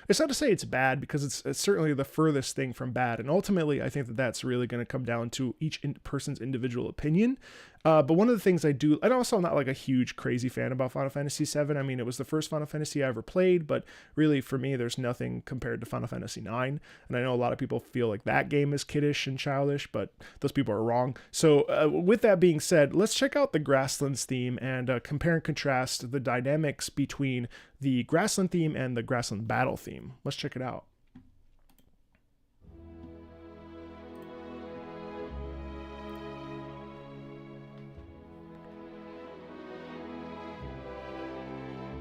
S1: It's not to say it's bad, because it's certainly the furthest thing from bad, and ultimately I think that that's really going to come down to each person's individual opinion. But one of the things I do, and also I'm not like a huge crazy fan about Final Fantasy VII. I mean, it was the first Final Fantasy I ever played, but really for me, there's nothing compared to Final Fantasy IX. And I know a lot of people feel like that game is kiddish and childish, but those people are wrong. So with that being said, let's check out the Grasslands theme and compare and contrast the dynamics between the Grassland theme and the Grassland Battle theme. Let's check it out.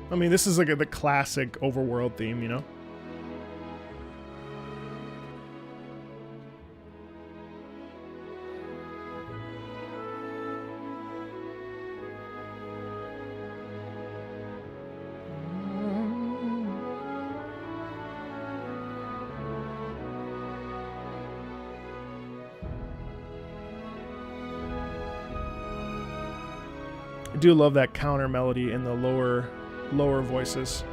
S1: I mean, this is like the classic overworld theme, you know? I do love that counter melody in the lower voices.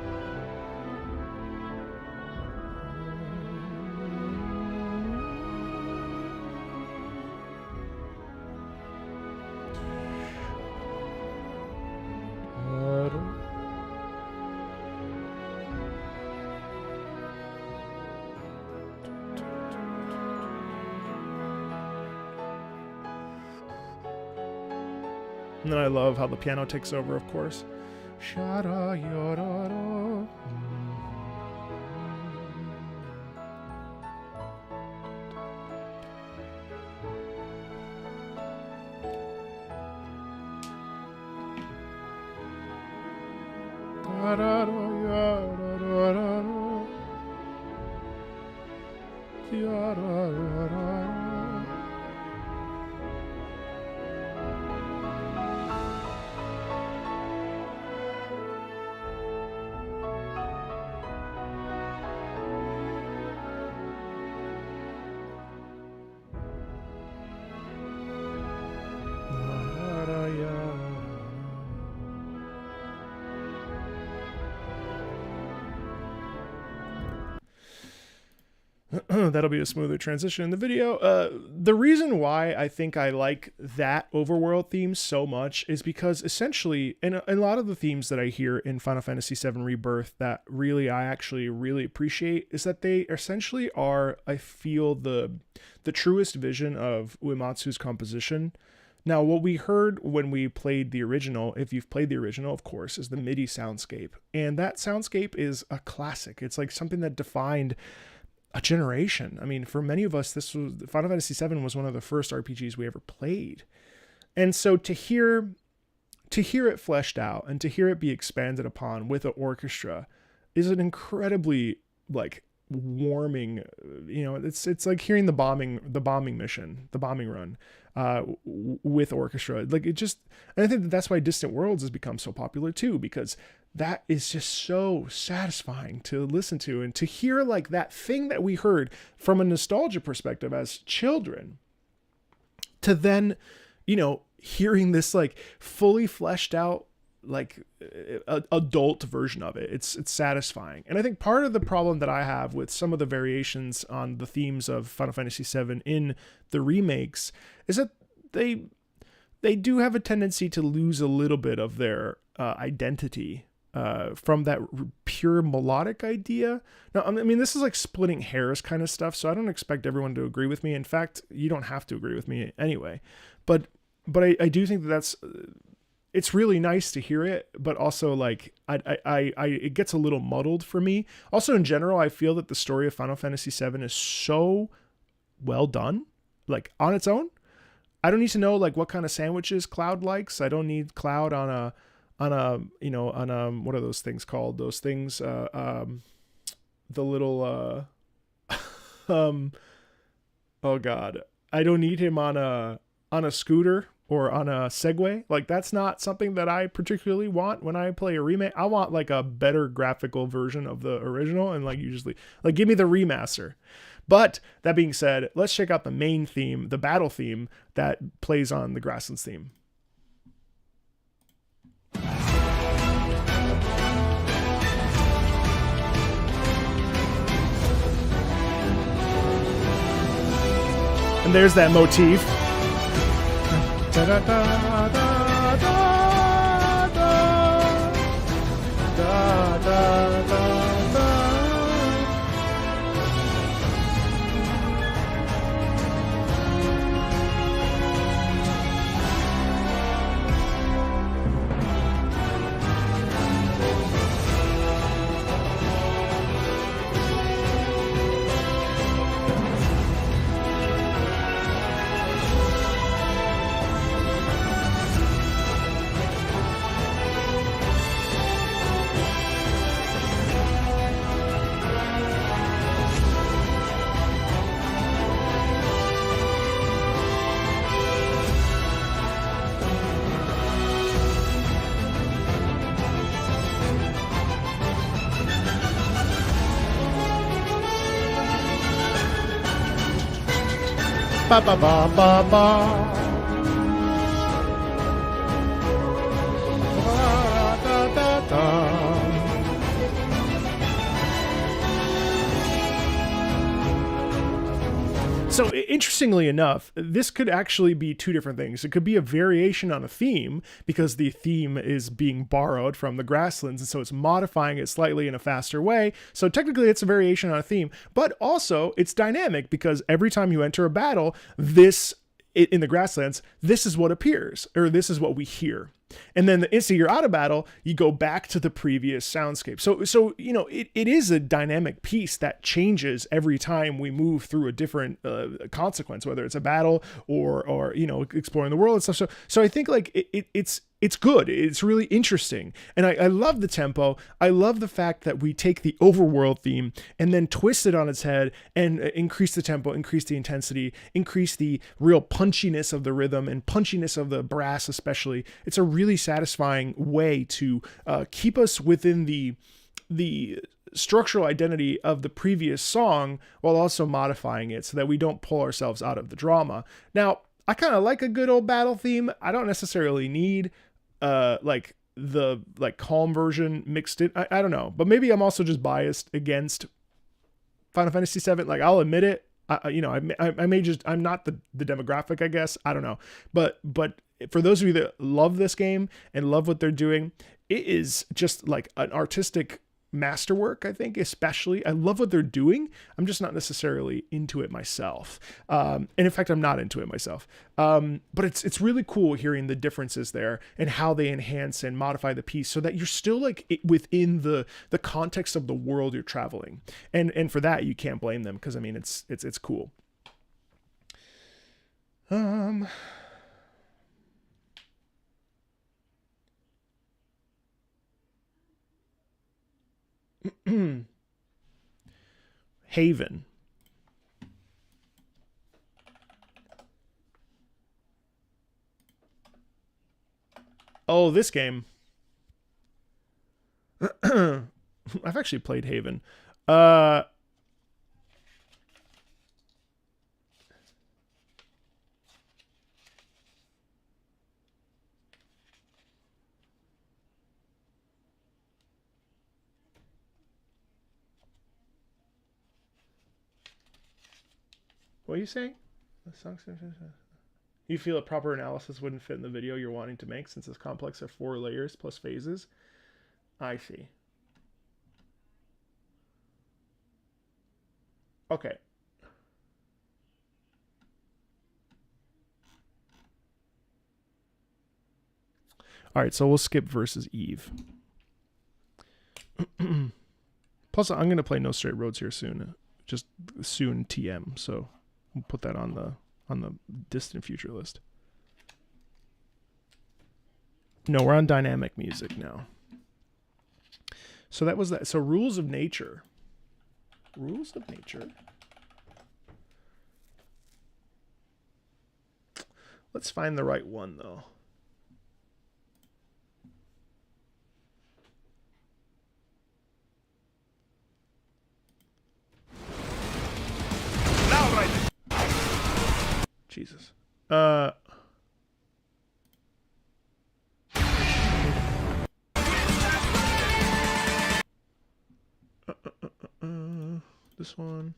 S1: And then I love how the piano takes over, of course. That'll be a smoother transition in the video. The reason why I think I like that overworld theme so much is because essentially, and a lot of the themes that I hear in Final Fantasy VII Rebirth that I actually really appreciate is that they essentially are, I feel, the truest vision of Uematsu's composition. Now, what we heard when we played the original, if you've played the original, of course, is the MIDI soundscape. And that soundscape is a classic. It's like something that defined a generation. I mean, for many of us, Final Fantasy VII was one of the first RPGs we ever played. And so to hear it fleshed out and to hear it be expanded upon with an orchestra is an incredibly like warming, it's like hearing the bombing run with orchestra. Like it just, and I think that's why Distant Worlds has become so popular too, because that is just so satisfying to listen to and to hear, like that thing that we heard from a nostalgia perspective as children, to then, hearing this like fully fleshed out, like adult version of it. It's satisfying. And I think part of the problem that I have with some of the variations on the themes of Final Fantasy VII in the remakes is that they do have a tendency to lose a little bit of their identity from that pure melodic idea. Now, I mean, this is like splitting hairs kind of stuff, so I don't expect everyone to agree with me. In fact, you don't have to agree with me anyway. But I do think that that's it's really nice to hear it, but also like I it gets a little muddled for me. Also, in general, I feel that the story of Final Fantasy VII is so well done, like on its own. I don't need to know like what kind of sandwiches Cloud likes. I don't need Cloud on a what are those things called? Those things the little oh god. I don't need him on a scooter or on a Segway. Like that's not something that I particularly want when I play a remake. I want like a better graphical version of the original, and like usually like give me the remaster. But that being said, let's check out the main theme, the battle theme that plays on the Grasslands theme. And there's that motif. Da, da, da, da, da, da, da, da, da. Ba ba ba ba ba. Da, da, da. So interestingly enough, this could actually be two different things. It could be a variation on a theme because the theme is being borrowed from the Grasslands, and so it's modifying it slightly in a faster way. So technically it's a variation on a theme, but also it's dynamic because every time you enter a battle, this in the Grasslands, this is what appears, or this is what we hear. And then the instant you're out of battle, you go back to the previous soundscape. So you know, it is a dynamic piece that changes every time we move through a different consequence, whether it's a battle or you know, exploring the world and stuff. So I think like it's good. It's really interesting. And I love the tempo. I love the fact that we take the overworld theme and then twist it on its head and increase the tempo, increase the intensity, increase the real punchiness of the rhythm and punchiness of the brass especially. It's a really satisfying way to keep us within the structural identity of the previous song while also modifying it so that we don't pull ourselves out of the drama. Now, I kind of like a good old battle theme. I don't necessarily need like the calm version mixed in. I don't know, but maybe I'm also just biased against Final Fantasy VII. Like I'll admit it. I may just, I'm not the demographic, I guess. I don't know, but for those of you that love this game and love what they're doing, it is just like an artistic masterwork. I think especially I love what they're doing. I'm just not necessarily into it myself, and in fact I'm not into it myself, but it's really cool hearing the differences there and how they enhance and modify the piece so that you're still like within the context of the world you're traveling, and for that you can't blame them, because I mean it's cool. Haven. Oh, this game. I've actually played Haven. What are you saying? The song. You feel a proper analysis wouldn't fit in the video you're wanting to make since it's complex of 4 layers plus phases. I see. Okay. All right, so we'll skip versus Eve. Plus, I'm gonna play No Straight Roads here soon, just soon TM. So we'll put that on the distant future list. No, we're on dynamic music now. So that was that. So Rules of Nature. Rules of Nature. Let's find the right one though. Jesus. This one.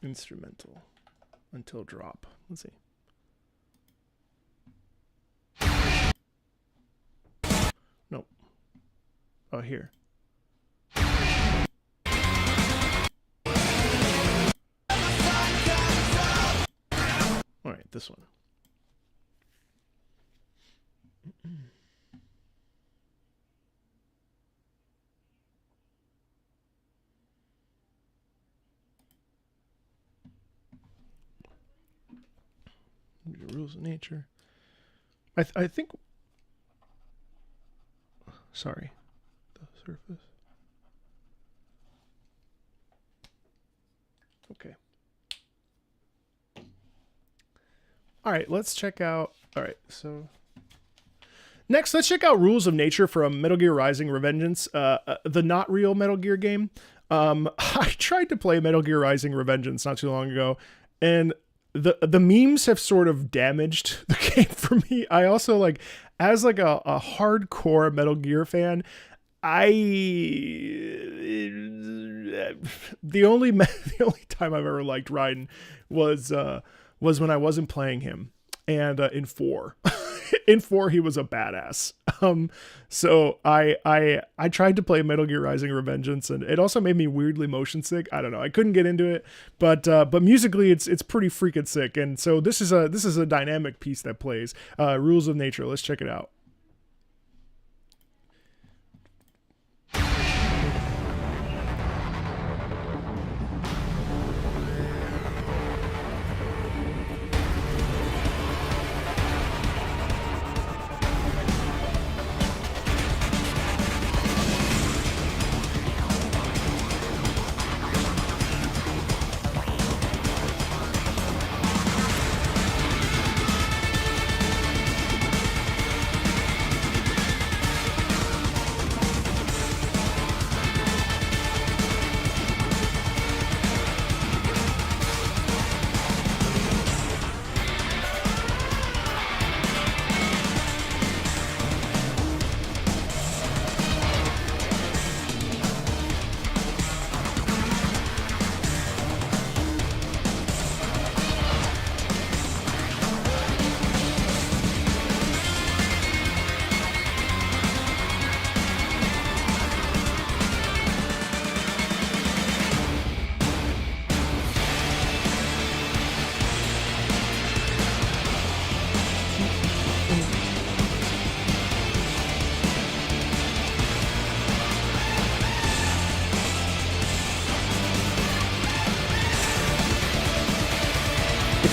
S1: Instrumental until drop. Let's see. Nope. Oh, here. All right, this one. Rules of Nature. I think. Sorry, the surface. Okay. All right, let's check out. All right, so next, let's check out Rules of Nature from Metal Gear Rising: Revengeance, the not real Metal Gear game. I tried to play Metal Gear Rising: Revengeance not too long ago, and the memes have sort of damaged the game for me. I also like, as like a hardcore Metal Gear fan, the only time I've ever liked Raiden was when I wasn't playing him, and in 4. In 4 he was a badass. So I tried to play Metal Gear Rising: Revengeance, and it also made me weirdly motion sick. I don't know, I couldn't get into it, but musically it's pretty freaking sick. And so this is a dynamic piece that plays. Rules of Nature. Let's check it out.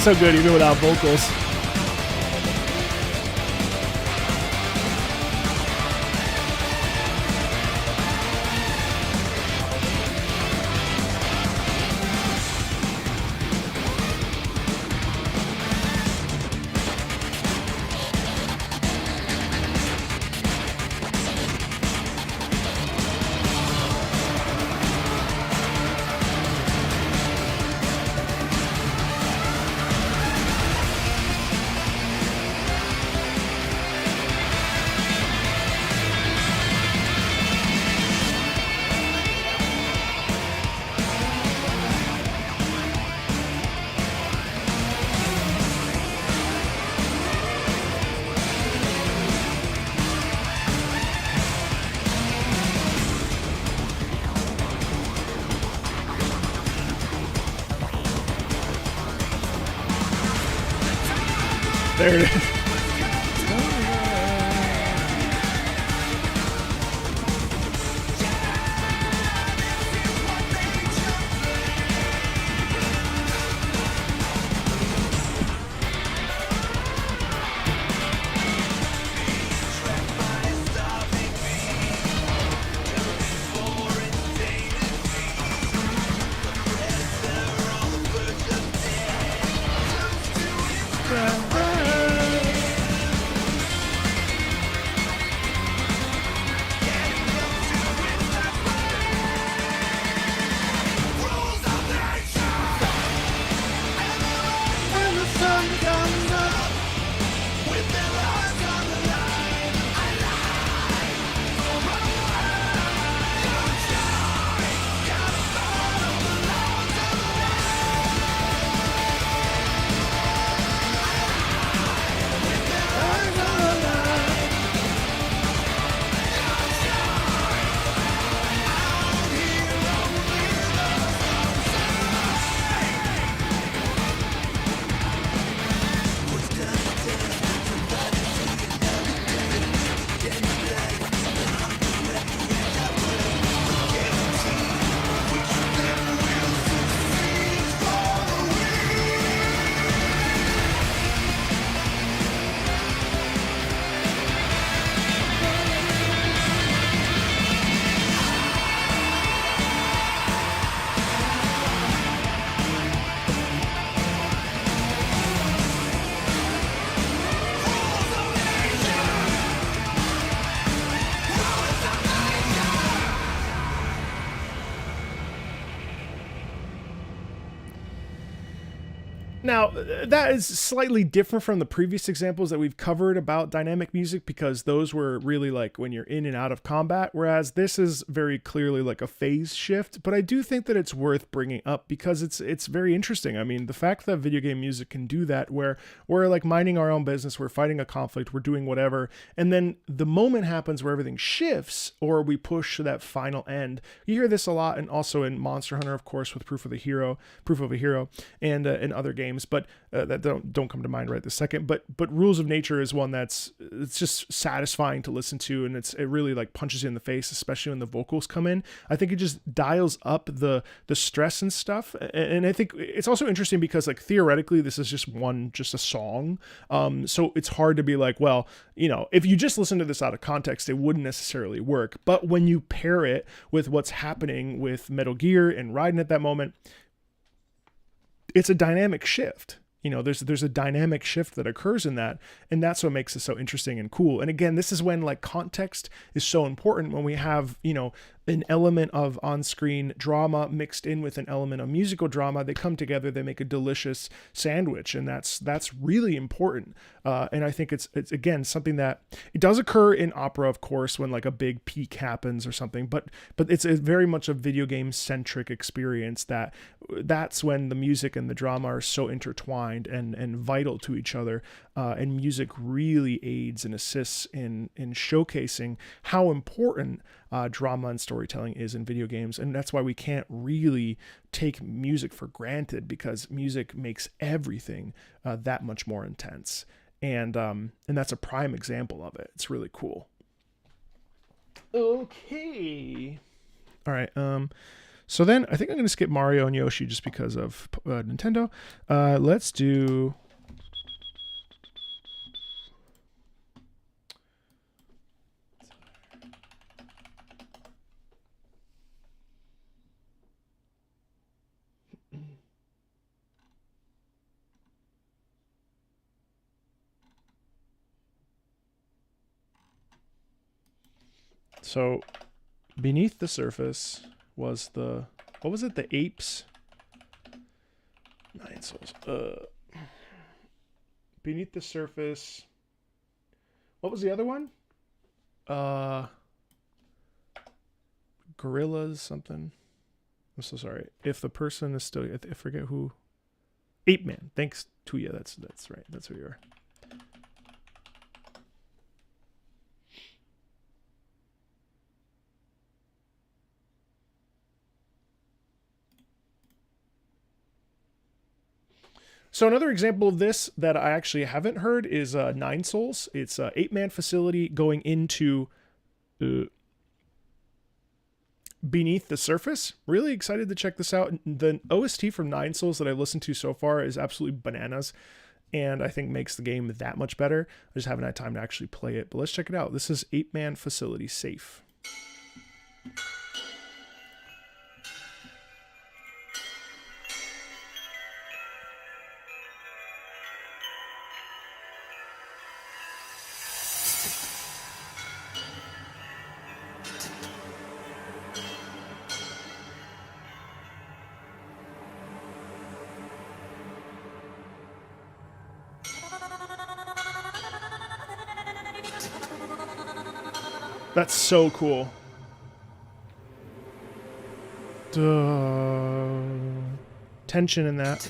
S1: So good even without vocals. There it is. Now, that is slightly different from the previous examples that we've covered about dynamic music, because those were really like when you're in and out of combat, whereas this is very clearly like a phase shift. But I do think that it's worth bringing up because it's very interesting. I mean, the fact that video game music can do that, where we're like minding our own business, we're fighting a conflict, we're doing whatever, and then the moment happens where everything shifts or we push to that final end. You hear this a lot, and also in Monster Hunter, of course, with Proof of a Hero, and in other games. But that don't come to mind right this second. But Rules of Nature is one it's just satisfying to listen to, and it really like punches you in the face, especially when the vocals come in. I think it just dials up the stress and stuff. And I think it's also interesting because like theoretically this is just a song. So it's hard to be like, well, you know, if you just listen to this out of context, it wouldn't necessarily work. But when you pair it with what's happening with Metal Gear and Raiden at that moment, it's a dynamic shift. You know, there's a dynamic shift that occurs in that, and that's what makes it so interesting and cool. And again, this is when like context is so important, when we have, you know, an element of on-screen drama mixed in with an element of musical drama. They come together, they make a delicious sandwich, and that's really important. And I think it's again something that it does occur in opera, of course, when like a big peak happens or something. But it's a very much a video game centric experience. That's when the music and the drama are so intertwined and vital to each other. And music really aids and assists in showcasing how important drama and storytelling is in video games. And that's why we can't really take music for granted, because music makes everything that much more intense. And that's a prime example of it. It's really cool. Okay. All right. So then I think I'm going to skip Mario and Yoshi just because of Nintendo. Let's do... So Beneath the Surface was the, what was it? The Apes? Nine Souls. Beneath the Surface. What was the other one? Gorillas something. I'm so sorry. If the person is still, I forget who. Ape Man. Thanks to you. That's right. That's who you are. So another example of this that I actually haven't heard is Nine Souls. It's a 8-man facility going into Beneath the Surface. Really excited to check this out. The OST from Nine Souls that I've listened to so far is absolutely bananas, and I think makes the game that much better. I just haven't had time to actually play it, but let's check it out. This is 8-man facility safe. That's so cool. Duh. Tension in that.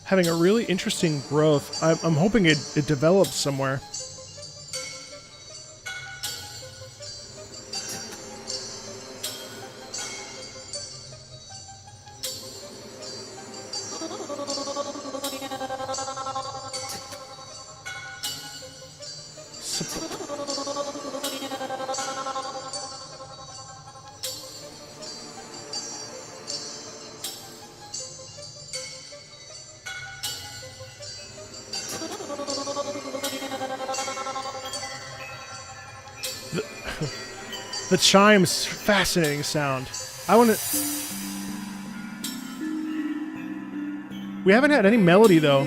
S1: Having a really interesting growth. I'm hoping it develops somewhere. The chimes, fascinating sound. I want to... We haven't had any melody, though.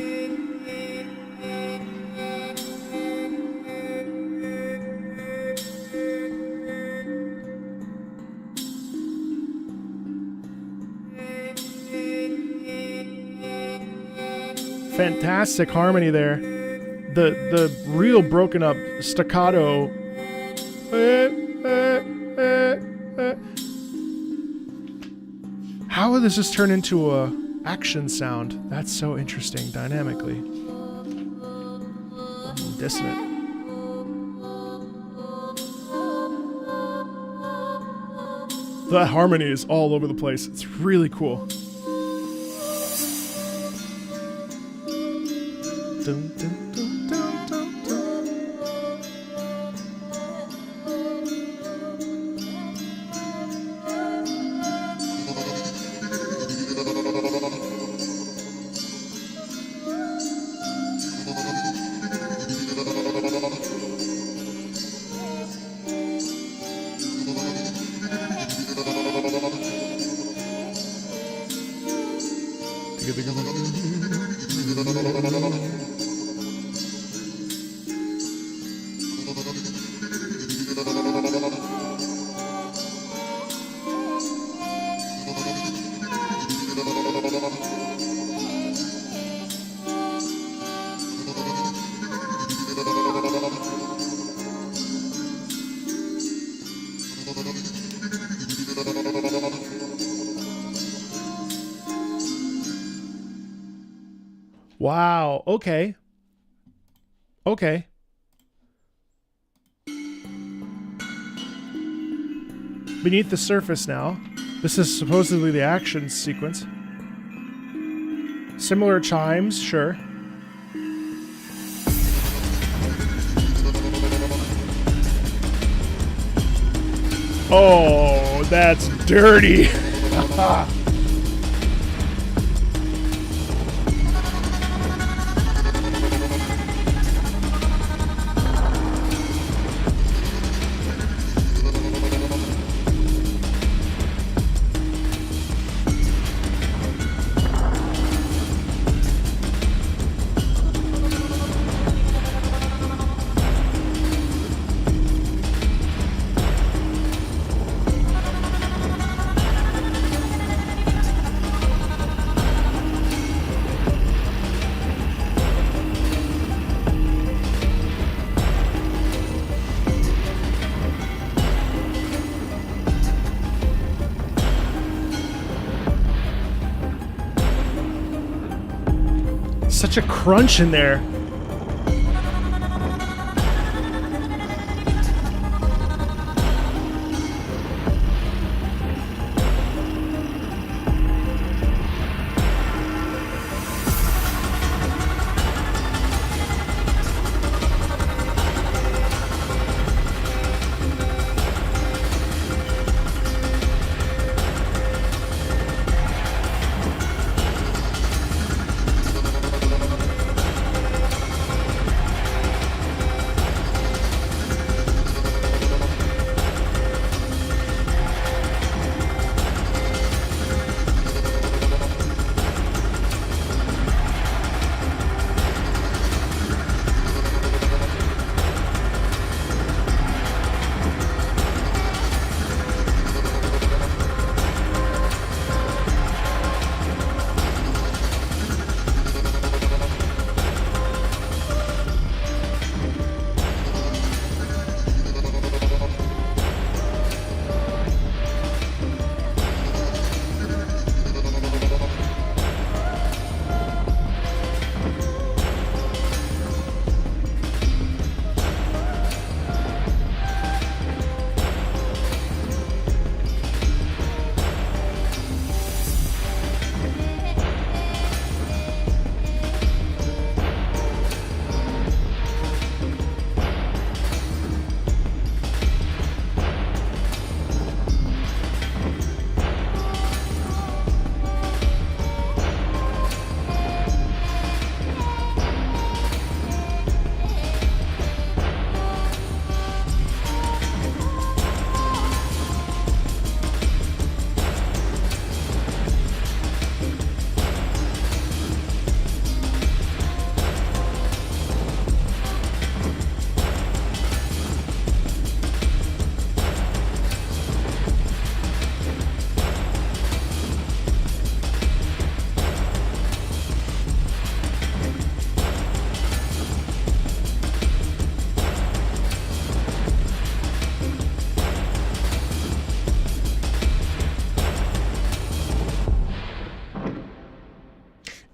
S1: Fantastic harmony there. The real broken up staccato. How would this just turn into a action sound? That's so interesting dynamically. Dissonant. The harmony is all over the place. It's really cool. Dun, dun, dun, dun, dun, dun. Wow, okay. Okay. Beneath the Surface now. This is supposedly the action sequence. Similar chimes, sure. Oh, that's dirty. such a crunch in there.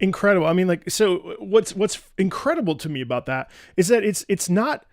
S1: Incredible. I mean, like, so what's incredible to me about that is that it's not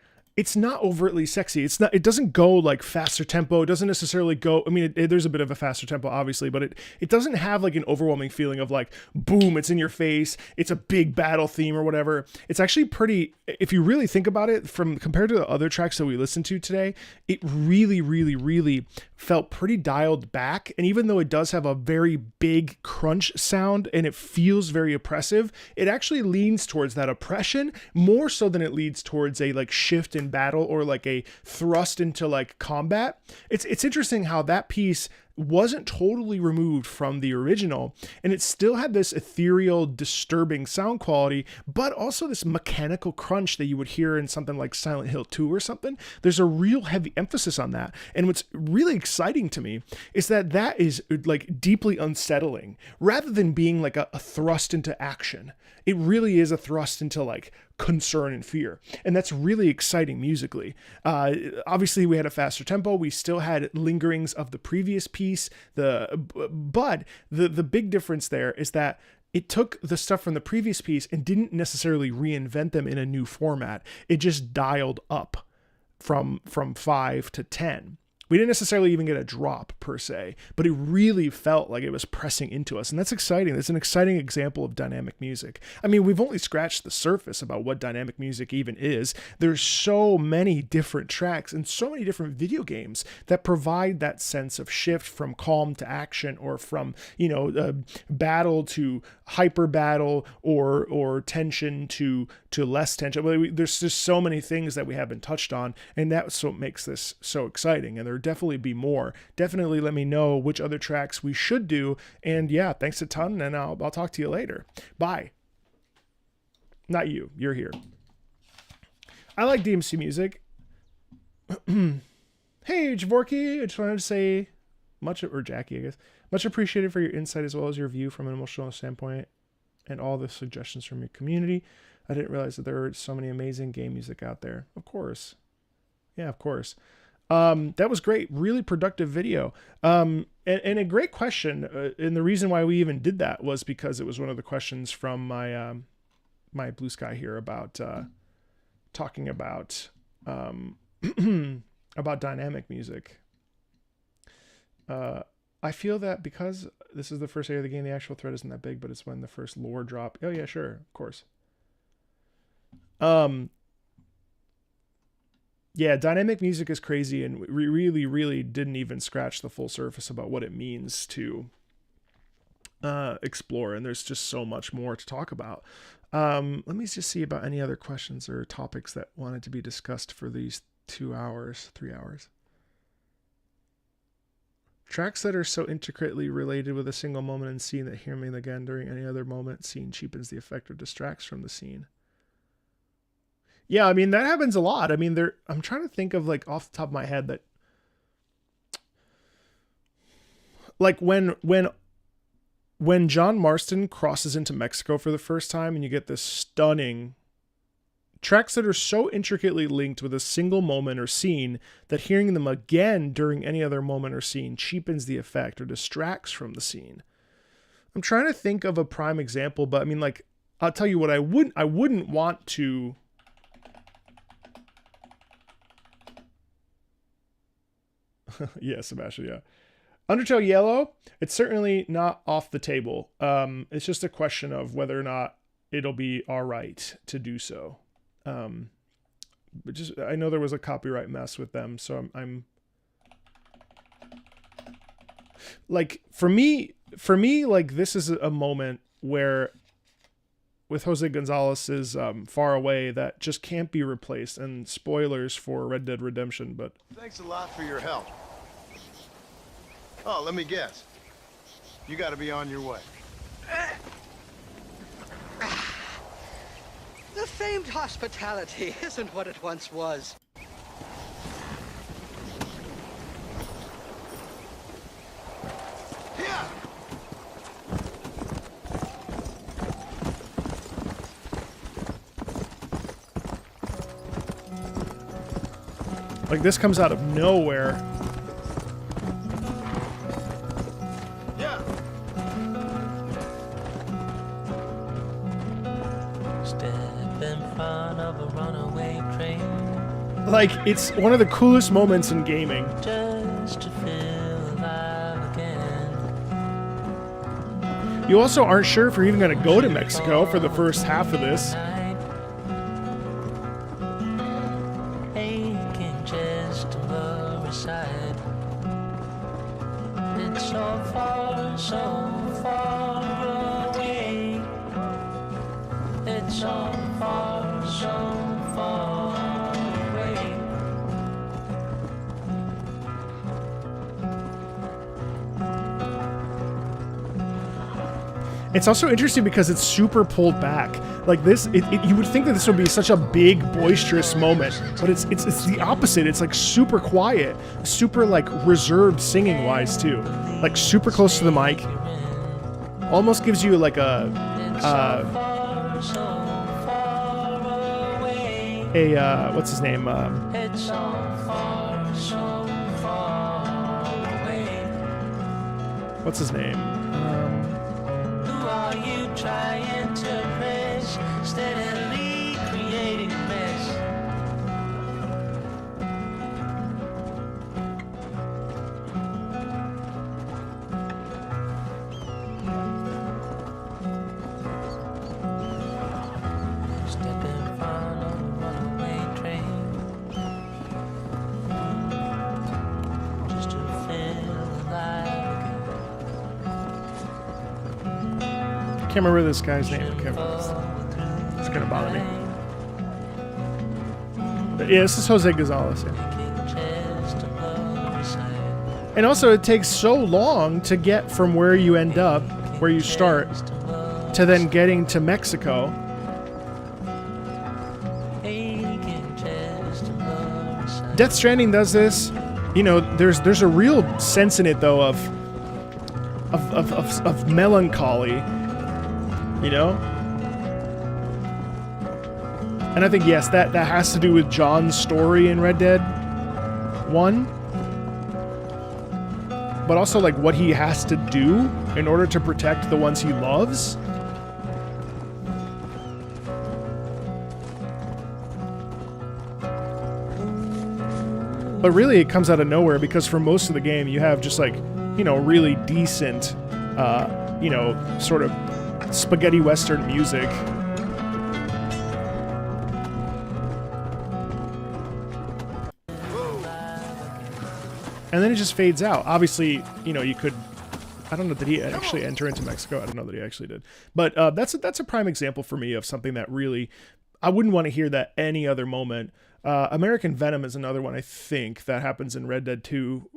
S1: overtly sexy. It doesn't go like faster tempo. It doesn't necessarily go, I mean, there's a bit of a faster tempo, obviously, but it doesn't have like an overwhelming feeling of like, boom, it's in your face. It's a big battle theme or whatever. It's actually pretty, if you really think about it, from compared to the other tracks that we listened to today, it really, really, really felt pretty dialed back. And even though it does have a very big crunch sound and it feels very oppressive, it actually leans towards that oppression more so than it leads towards a like shift in battle or like a thrust into like combat. It's interesting how that piece wasn't totally removed from the original, and it still had this ethereal, disturbing sound quality, but also this mechanical crunch that you would hear in something like Silent Hill 2 or something. There's a real heavy emphasis on that. And what's really exciting to me is that that is like deeply unsettling rather than being like a thrust into action. It really is a thrust into like concern and fear. And that's really exciting musically. Obviously we had a faster tempo. We still had lingerings of the previous piece. But the big difference there is that it took the stuff from the previous piece and didn't necessarily reinvent them in a new format. It just dialed up from 5 to 10. We didn't necessarily even get a drop per se, but it really felt like it was pressing into us. And that's exciting. That's an exciting example of dynamic music. I mean, we've only scratched the surface about what dynamic music even is. There's so many different tracks and so many different video games that provide that sense of shift from calm to action, or from, battle to hyper battle, or tension to less tension. There's just so many things that we haven't touched on, and that's what makes this so exciting. And there definitely be more. Definitely let me know which other tracks we should do. And yeah, thanks a ton, and I'll talk to you later. Bye. Not you. You're here. I like DMC music. Hey, Javorky. I just wanted to say Jackie, I guess. Much appreciated for your insight as well as your view from an emotional standpoint and all the suggestions from your community. I didn't realize that there were so many amazing game music out there. Of course. Yeah, of course. That was great. Really productive video. And a great question. And the reason why we even did that was because it was one of the questions from my my BlueSky here about talking about about dynamic music. I feel that because this is the first area of the game, the actual threat isn't that big, but it's when the first lore drop. Oh yeah, sure, of course. Yeah, dynamic music is crazy, and we really, really didn't even scratch the full surface about what it means to explore, and there's just so much more to talk about. Let me just see about any other questions or topics that wanted to be discussed for these 3 hours. Tracks that are so intricately related with a single moment and scene that hearing them again during any other moment scene cheapens the effect or distracts from the scene. Yeah, I mean, that happens a lot. I mean, I'm trying to think of, like, off the top of my head that, like, when John Marston crosses into Mexico for the first time and you get this stunning tracks that are so intricately linked with a single moment or scene that hearing them again during any other moment or scene cheapens the effect or distracts from the scene. I'm trying to think of a prime example, but I mean, like, I'll tell you what, I wouldn't want to. Yeah, Sebastian, yeah. Undertale Yellow, it's certainly not off the table. It's just a question of whether or not it'll be all right to do so. But just, I know there was a copyright mess with them, so I'm like, for me, like, this is a moment where with Jose Gonzalez's Far Away that just can't be replaced, and spoilers for Red Dead Redemption, but
S3: thanks a lot for your help. Oh, let me guess. You got to be on your way.
S4: The famed hospitality isn't what it once was.
S3: Yeah.
S1: like, this comes out of nowhere.
S3: Yeah.
S5: Step in front of a runaway train.
S1: Like, it's one of the coolest moments in gaming.
S5: Just to feel alive again.
S1: You also aren't sure if you're even going to go to Mexico for the first half of this.
S5: Aching just to lower aside. It's so far away. It's so far away.
S1: It's also interesting because it's super pulled back. Like this, you would think that this would be such a big, boisterous moment, but it's the opposite. It's like super quiet, super like reserved singing wise too, like super close to the mic. Almost gives you like a what's his name? What's his name?
S5: Are you trying to press, steadily creating a mess? Step in front of a runaway train, just to feel alive again.
S1: I can't remember this guy's name. Okay, it's gonna bother me. But yeah, this is Jose Gonzalez. Yeah. And also, it takes so long to get from where you end up, where you start, to then getting to Mexico. Death Stranding does this. You know, there's a real sense in it though of melancholy. You know? And I think, yes, that has to do with John's story in Red Dead 1. But also, like, what he has to do in order to protect the ones he loves. But really, it comes out of nowhere because for most of the game, you have just like, you know, really decent, you know, sort of spaghetti western music. And then it just fades out. Obviously, you know, you could, I don't know, did he actually enter into Mexico? I don't know that he actually did. But that's a prime example for me of something that really, I wouldn't want to hear that any other moment. American Venom is another one, I think, that happens in Red Dead 2.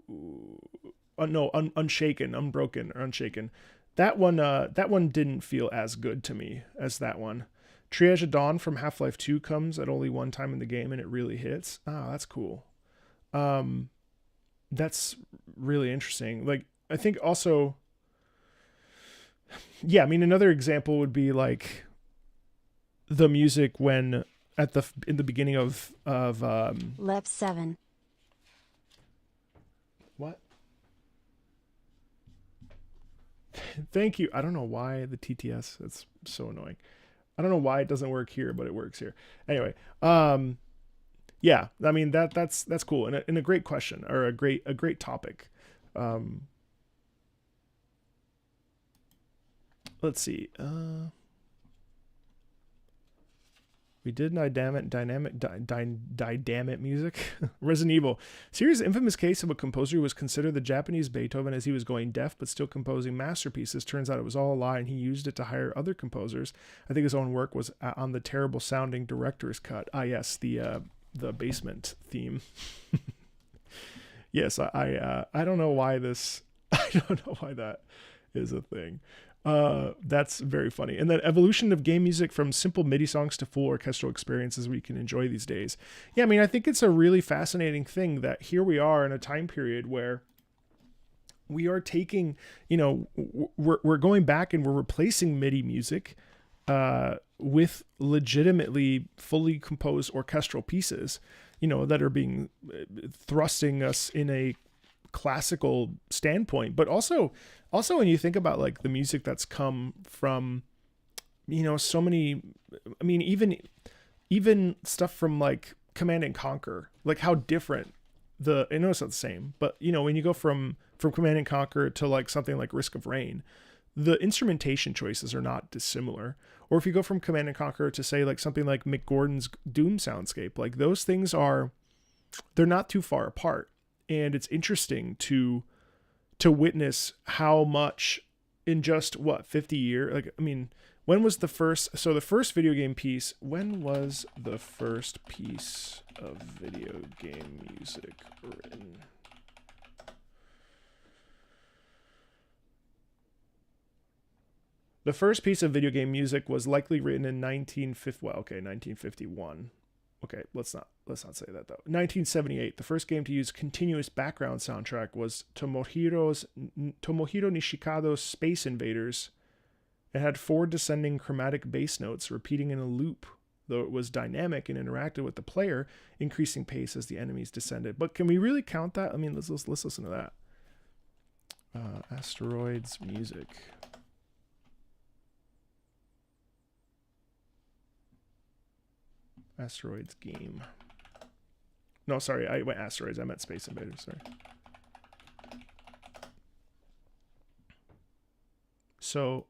S1: Unshaken, Unbroken, or Unshaken. That one didn't feel as good to me as that one. Triage of Dawn from Half-Life 2 comes at only one time in the game, and it really hits. That's cool. That's really interesting. Like, I think also, yeah, I mean, another example would be like the music when in the beginning of
S2: Lep 7.
S1: What? Thank you. I don't know why the TTS, it's so annoying. I don't know why it doesn't work here, but it works here. Anyway, yeah, I mean that's cool and a great question, or a great topic. Let's see. We did dynamic music. Resident Evil. Series infamous case of a composer who was considered the Japanese Beethoven as he was going deaf but still composing masterpieces. Turns out it was all a lie and he used it to hire other composers. I think his own work was on the terrible sounding director's cut. Yes, the basement theme. Yes, I don't know why this, I don't know why that is a thing. That's very funny. And that evolution of game music from simple MIDI songs to full orchestral experiences we can enjoy these days. Yeah, I mean, I think it's a really fascinating thing that here we are in a time period where we are taking, you know, we're going back and we're replacing MIDI music with legitimately fully composed orchestral pieces, you know, that are being thrusting us in a classical standpoint. But also when you think about like the music that's come from, you know, so many, I mean, even stuff from like Command and Conquer, like how different I know it's not the same, but you know, when you go from Command and Conquer to like something like Risk of Rain, the instrumentation choices are not dissimilar. Or if you go from Command and Conquer to say like something like Mick Gordon's Doom soundscape, like those things they're not too far apart. And it's interesting to witness how much in just 50 years, like, I mean, when was the first video game piece, when was the first piece of video game music written? The first piece of video game music was likely written in 1951. Okay, let's not say that though. 1978, the first game to use continuous background soundtrack was Tomohiro Nishikado's Space Invaders. It had 4 descending chromatic bass notes repeating in a loop, though it was dynamic and interacted with the player, increasing pace as the enemies descended. But can we really count that? I mean, let's listen to that. Asteroids music. Asteroids game. No, sorry, I went Asteroids. I meant Space Invaders. Sorry. So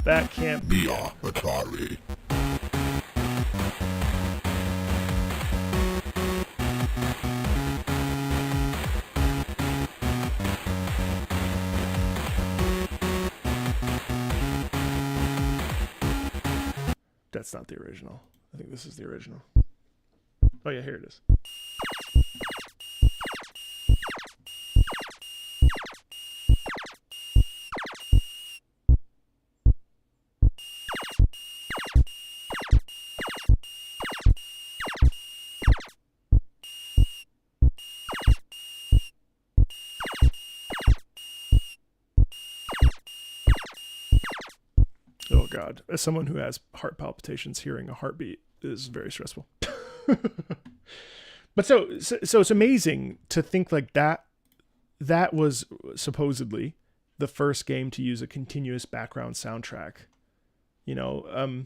S1: that can't be
S6: Atari.
S1: That's not the original. I think this is the original. Oh yeah, here it is. God. As someone who has heart palpitations, hearing a heartbeat is very stressful. But so it's amazing to think like that was supposedly the first game to use a continuous background soundtrack. You know,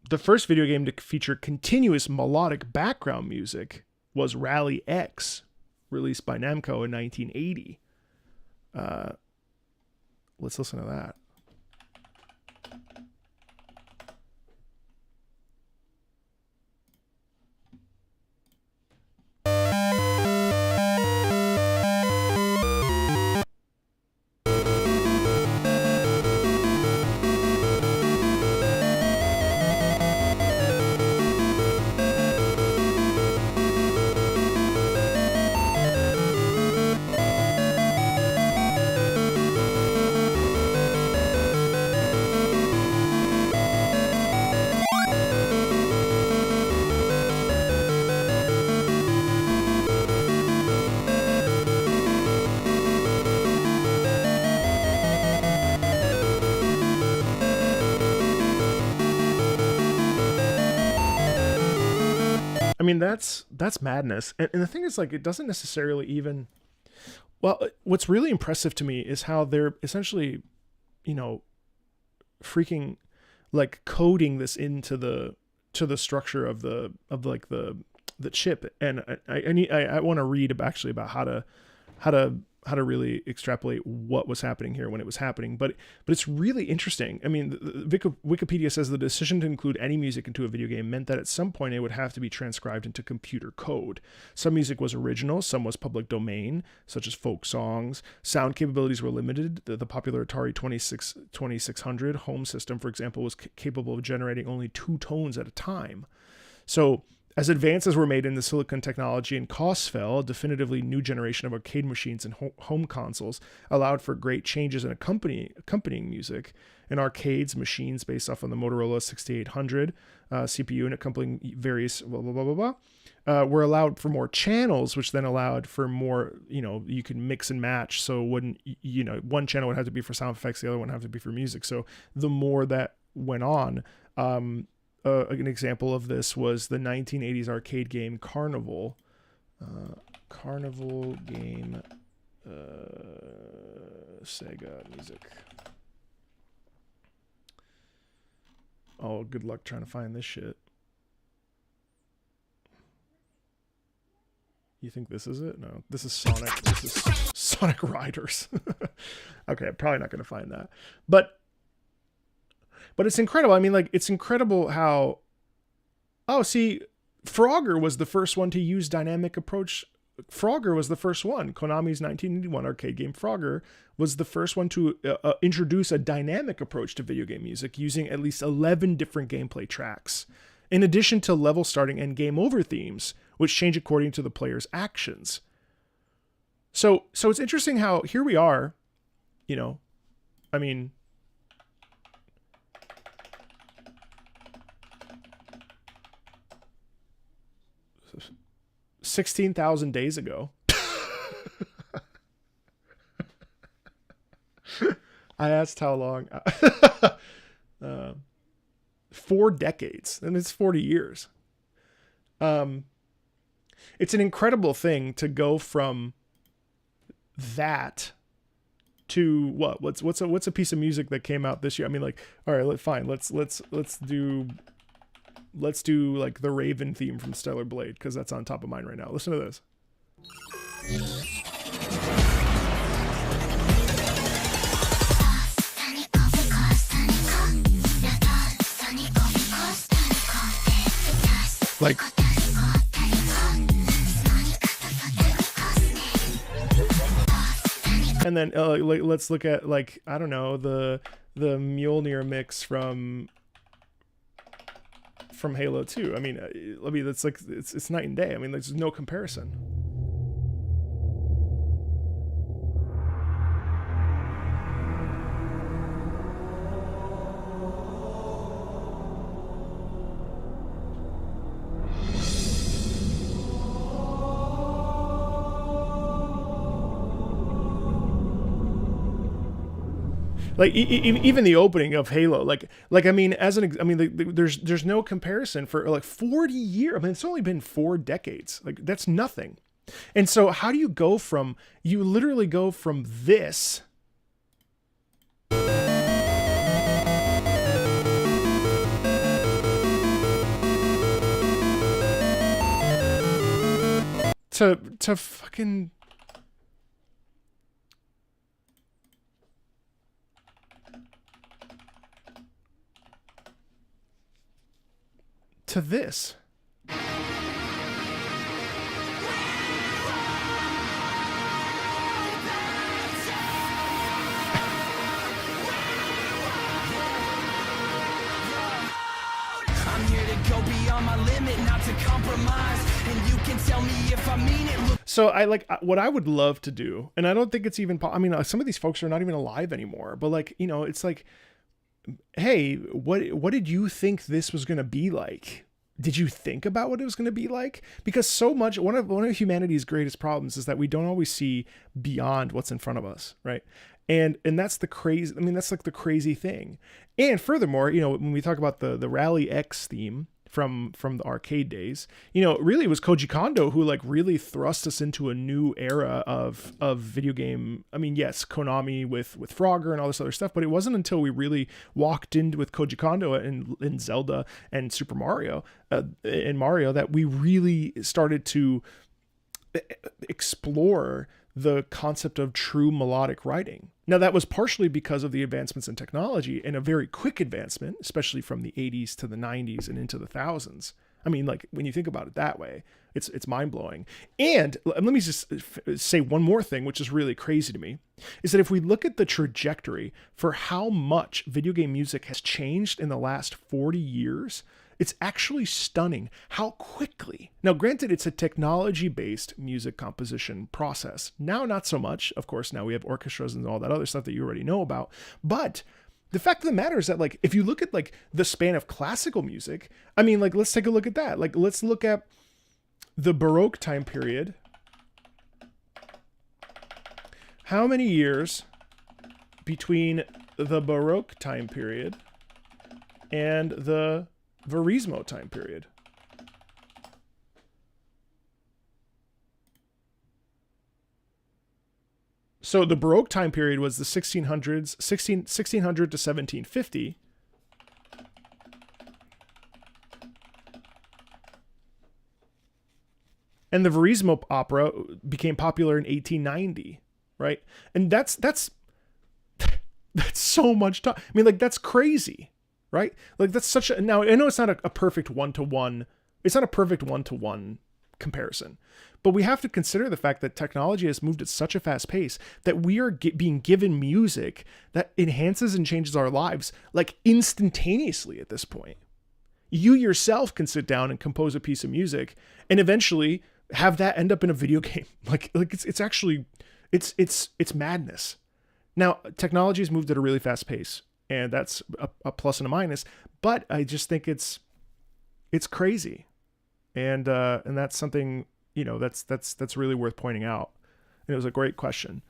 S1: the first video game to feature continuous melodic background music was Rally X, released by Namco in 1980. Let's listen to that. I mean, that's madness. And the thing is, like, it doesn't necessarily even... Well, what's really impressive to me is how they're essentially, you know, freaking, like, coding this into the structure of the chip. And I want to read actually about how to really extrapolate what was happening here when it was happening. But it's really interesting. I mean, Wikipedia says the decision to include any music into a video game meant that at some point it would have to be transcribed into computer code. Some music was original, some was public domain, such as folk songs. Sound capabilities were limited. The popular Atari 2600 home system, for example, was capable of generating only 2 tones at a time. So as advances were made in the silicon technology and costs fell, a definitively new generation of arcade machines and home consoles allowed for great changes in accompanying music. In arcades, machines based off on the Motorola 6800 CPU and accompanying various were allowed for more channels, which then allowed for more, you know, you could mix and match. So it wouldn't, you know, one channel would have to be for sound effects, the other one would have to be for music. So the more that went on, an example of this was the 1980s arcade game Carnival. Carnival game, Sega music. Oh, good luck trying to find this shit. You think this is it? No, this is Sonic. This is Sonic Riders. Okay, I'm probably not going to find that. But it's incredible. I mean, like, it's incredible how... Oh, see, Frogger was the first one to use dynamic approach. Frogger was the first one. Konami's 1981 arcade game Frogger was the first one to introduce a dynamic approach to video game music using at least 11 different gameplay tracks, in addition to level starting and game over themes, which change according to the player's actions. So it's interesting how here we are, you know, I mean... 16,000 days ago. I asked how long. 4 decades. And it's 40 years. It's an incredible thing to go from that to what? What's a piece of music that came out this year? I mean, like, all right, fine. Let's do like the Raven theme from Stellar Blade, because that's on top of mind right now. Listen to this. Like, and then let's look at, like, I don't know, the Mjolnir mix from Halo 2. I mean, that's like, it's night and day. I mean, there's no comparison. Like even the opening of Halo, I mean, there's no comparison for like 40 years. I mean, it's only been 4 decades. Like that's nothing. And so how do you go from, you literally go from this to fucking to this.
S5: I'm here to go beyond my limit, not to compromise. And you can tell me if I mean it.
S1: So I like what I would love to do, and I don't think it's even. I mean, some of these folks are not even alive anymore. But like, you know, it's like, hey, what did you think this was going to be like? Did you think about what it was going to be like? Because so much, one of humanity's greatest problems is that we don't always see beyond what's in front of us, right? And that's the crazy. I mean, that's like the crazy thing. And furthermore, you know, when we talk about the Rally X theme from the arcade days, you know, really it was Koji Kondo who like really thrust us into a new era of video game. I mean, yes, Konami with Frogger and all this other stuff, but it wasn't until we really walked in with Koji Kondo in Zelda and Super Mario and Mario that we really started to explore the concept of true melodic writing. Now, that was partially because of the advancements in technology and a very quick advancement, especially from the 80s to the 90s and into the thousands. I mean, like, when you think about it that way, it's mind-blowing. And let me just say one more thing, which is really crazy to me, is that if we look at the trajectory for how much video game music has changed in the last 40 years, it's actually stunning how quickly. Now, granted, it's a technology-based music composition process. Now, not so much. Of course, now we have orchestras and all that other stuff that you already know about. But the fact of the matter is that, like, if you look at, like, the span of classical music, I mean, like, let's take a look at that. Like, let's look at the Baroque time period. How many years between the Baroque time period and the Verismo time period? So the Baroque time period was the 1600s, 1600 to 1750. And the Verismo opera became popular in 1890, right? And that's so much time. I mean, like, that's crazy. Right? Like, that's such a, now I know it's not a perfect one-to-one. It's not a perfect one-to-one comparison, but we have to consider the fact that technology has moved at such a fast pace that we are being given music that enhances and changes our lives like instantaneously at this point. You yourself can sit down and compose a piece of music and eventually have that end up in a video game. Like it's actually, it's madness. Now, technology has moved at a really fast pace. And that's a plus and a minus, but I just think it's crazy, and that's something, you know, that's really worth pointing out. And it was a great question.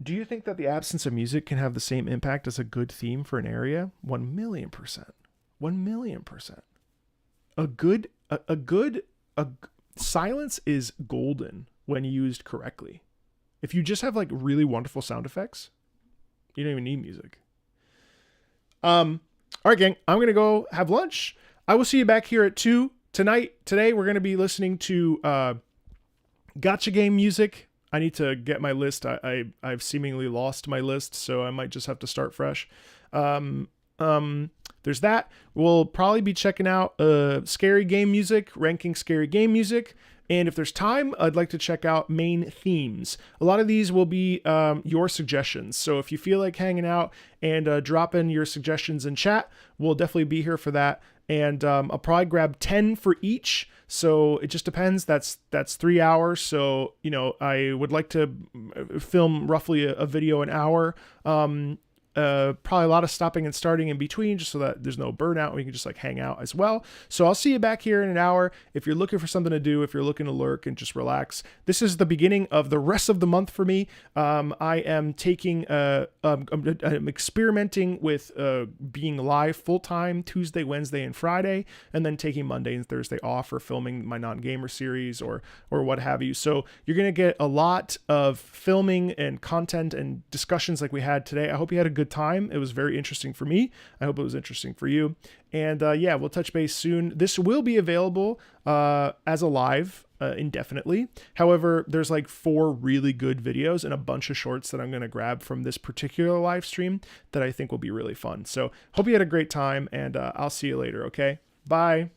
S1: Do you think that the absence of music can have the same impact as a good theme for an area? 1,000,000%. 1,000,000%. Silence is golden when used correctly. If you just have like really wonderful sound effects, you don't even need music. All right, gang, I'm going to go have lunch. I will see you back here at 2 tonight. Today, we're going to be listening to gacha game music. I need to get my list. I've seemingly lost my list, so I might just have to start fresh. There's that. We'll probably be checking out scary game music, ranking scary game music. And if there's time, I'd like to check out main themes. A lot of these will be your suggestions. So if you feel like hanging out and dropping your suggestions in chat, we'll definitely be here for that. And I'll probably grab 10 for each. So it just depends. That's 3 hours. So, you know, I would like to film roughly a video an hour. probably a lot of stopping and starting in between, just so that there's no burnout. We can just like hang out as well. So I'll see you back here in an hour. If you're looking for something to do, if you're looking to lurk and just relax, this is the beginning of the rest of the month for me. I am taking, I'm experimenting with being live full time Tuesday, Wednesday, and Friday, and then taking Monday and Thursday off for filming my non-gamer series or what have you. So you're gonna get a lot of filming and content and discussions like we had today. I hope you had a good time. It was very interesting for me. I hope it was interesting for you. And yeah, we'll touch base soon. This will be available as a live indefinitely. However, there's like 4 really good videos and a bunch of shorts that I'm going to grab from this particular live stream that I think will be really fun. So hope you had a great time, and I'll see you later. Okay, bye.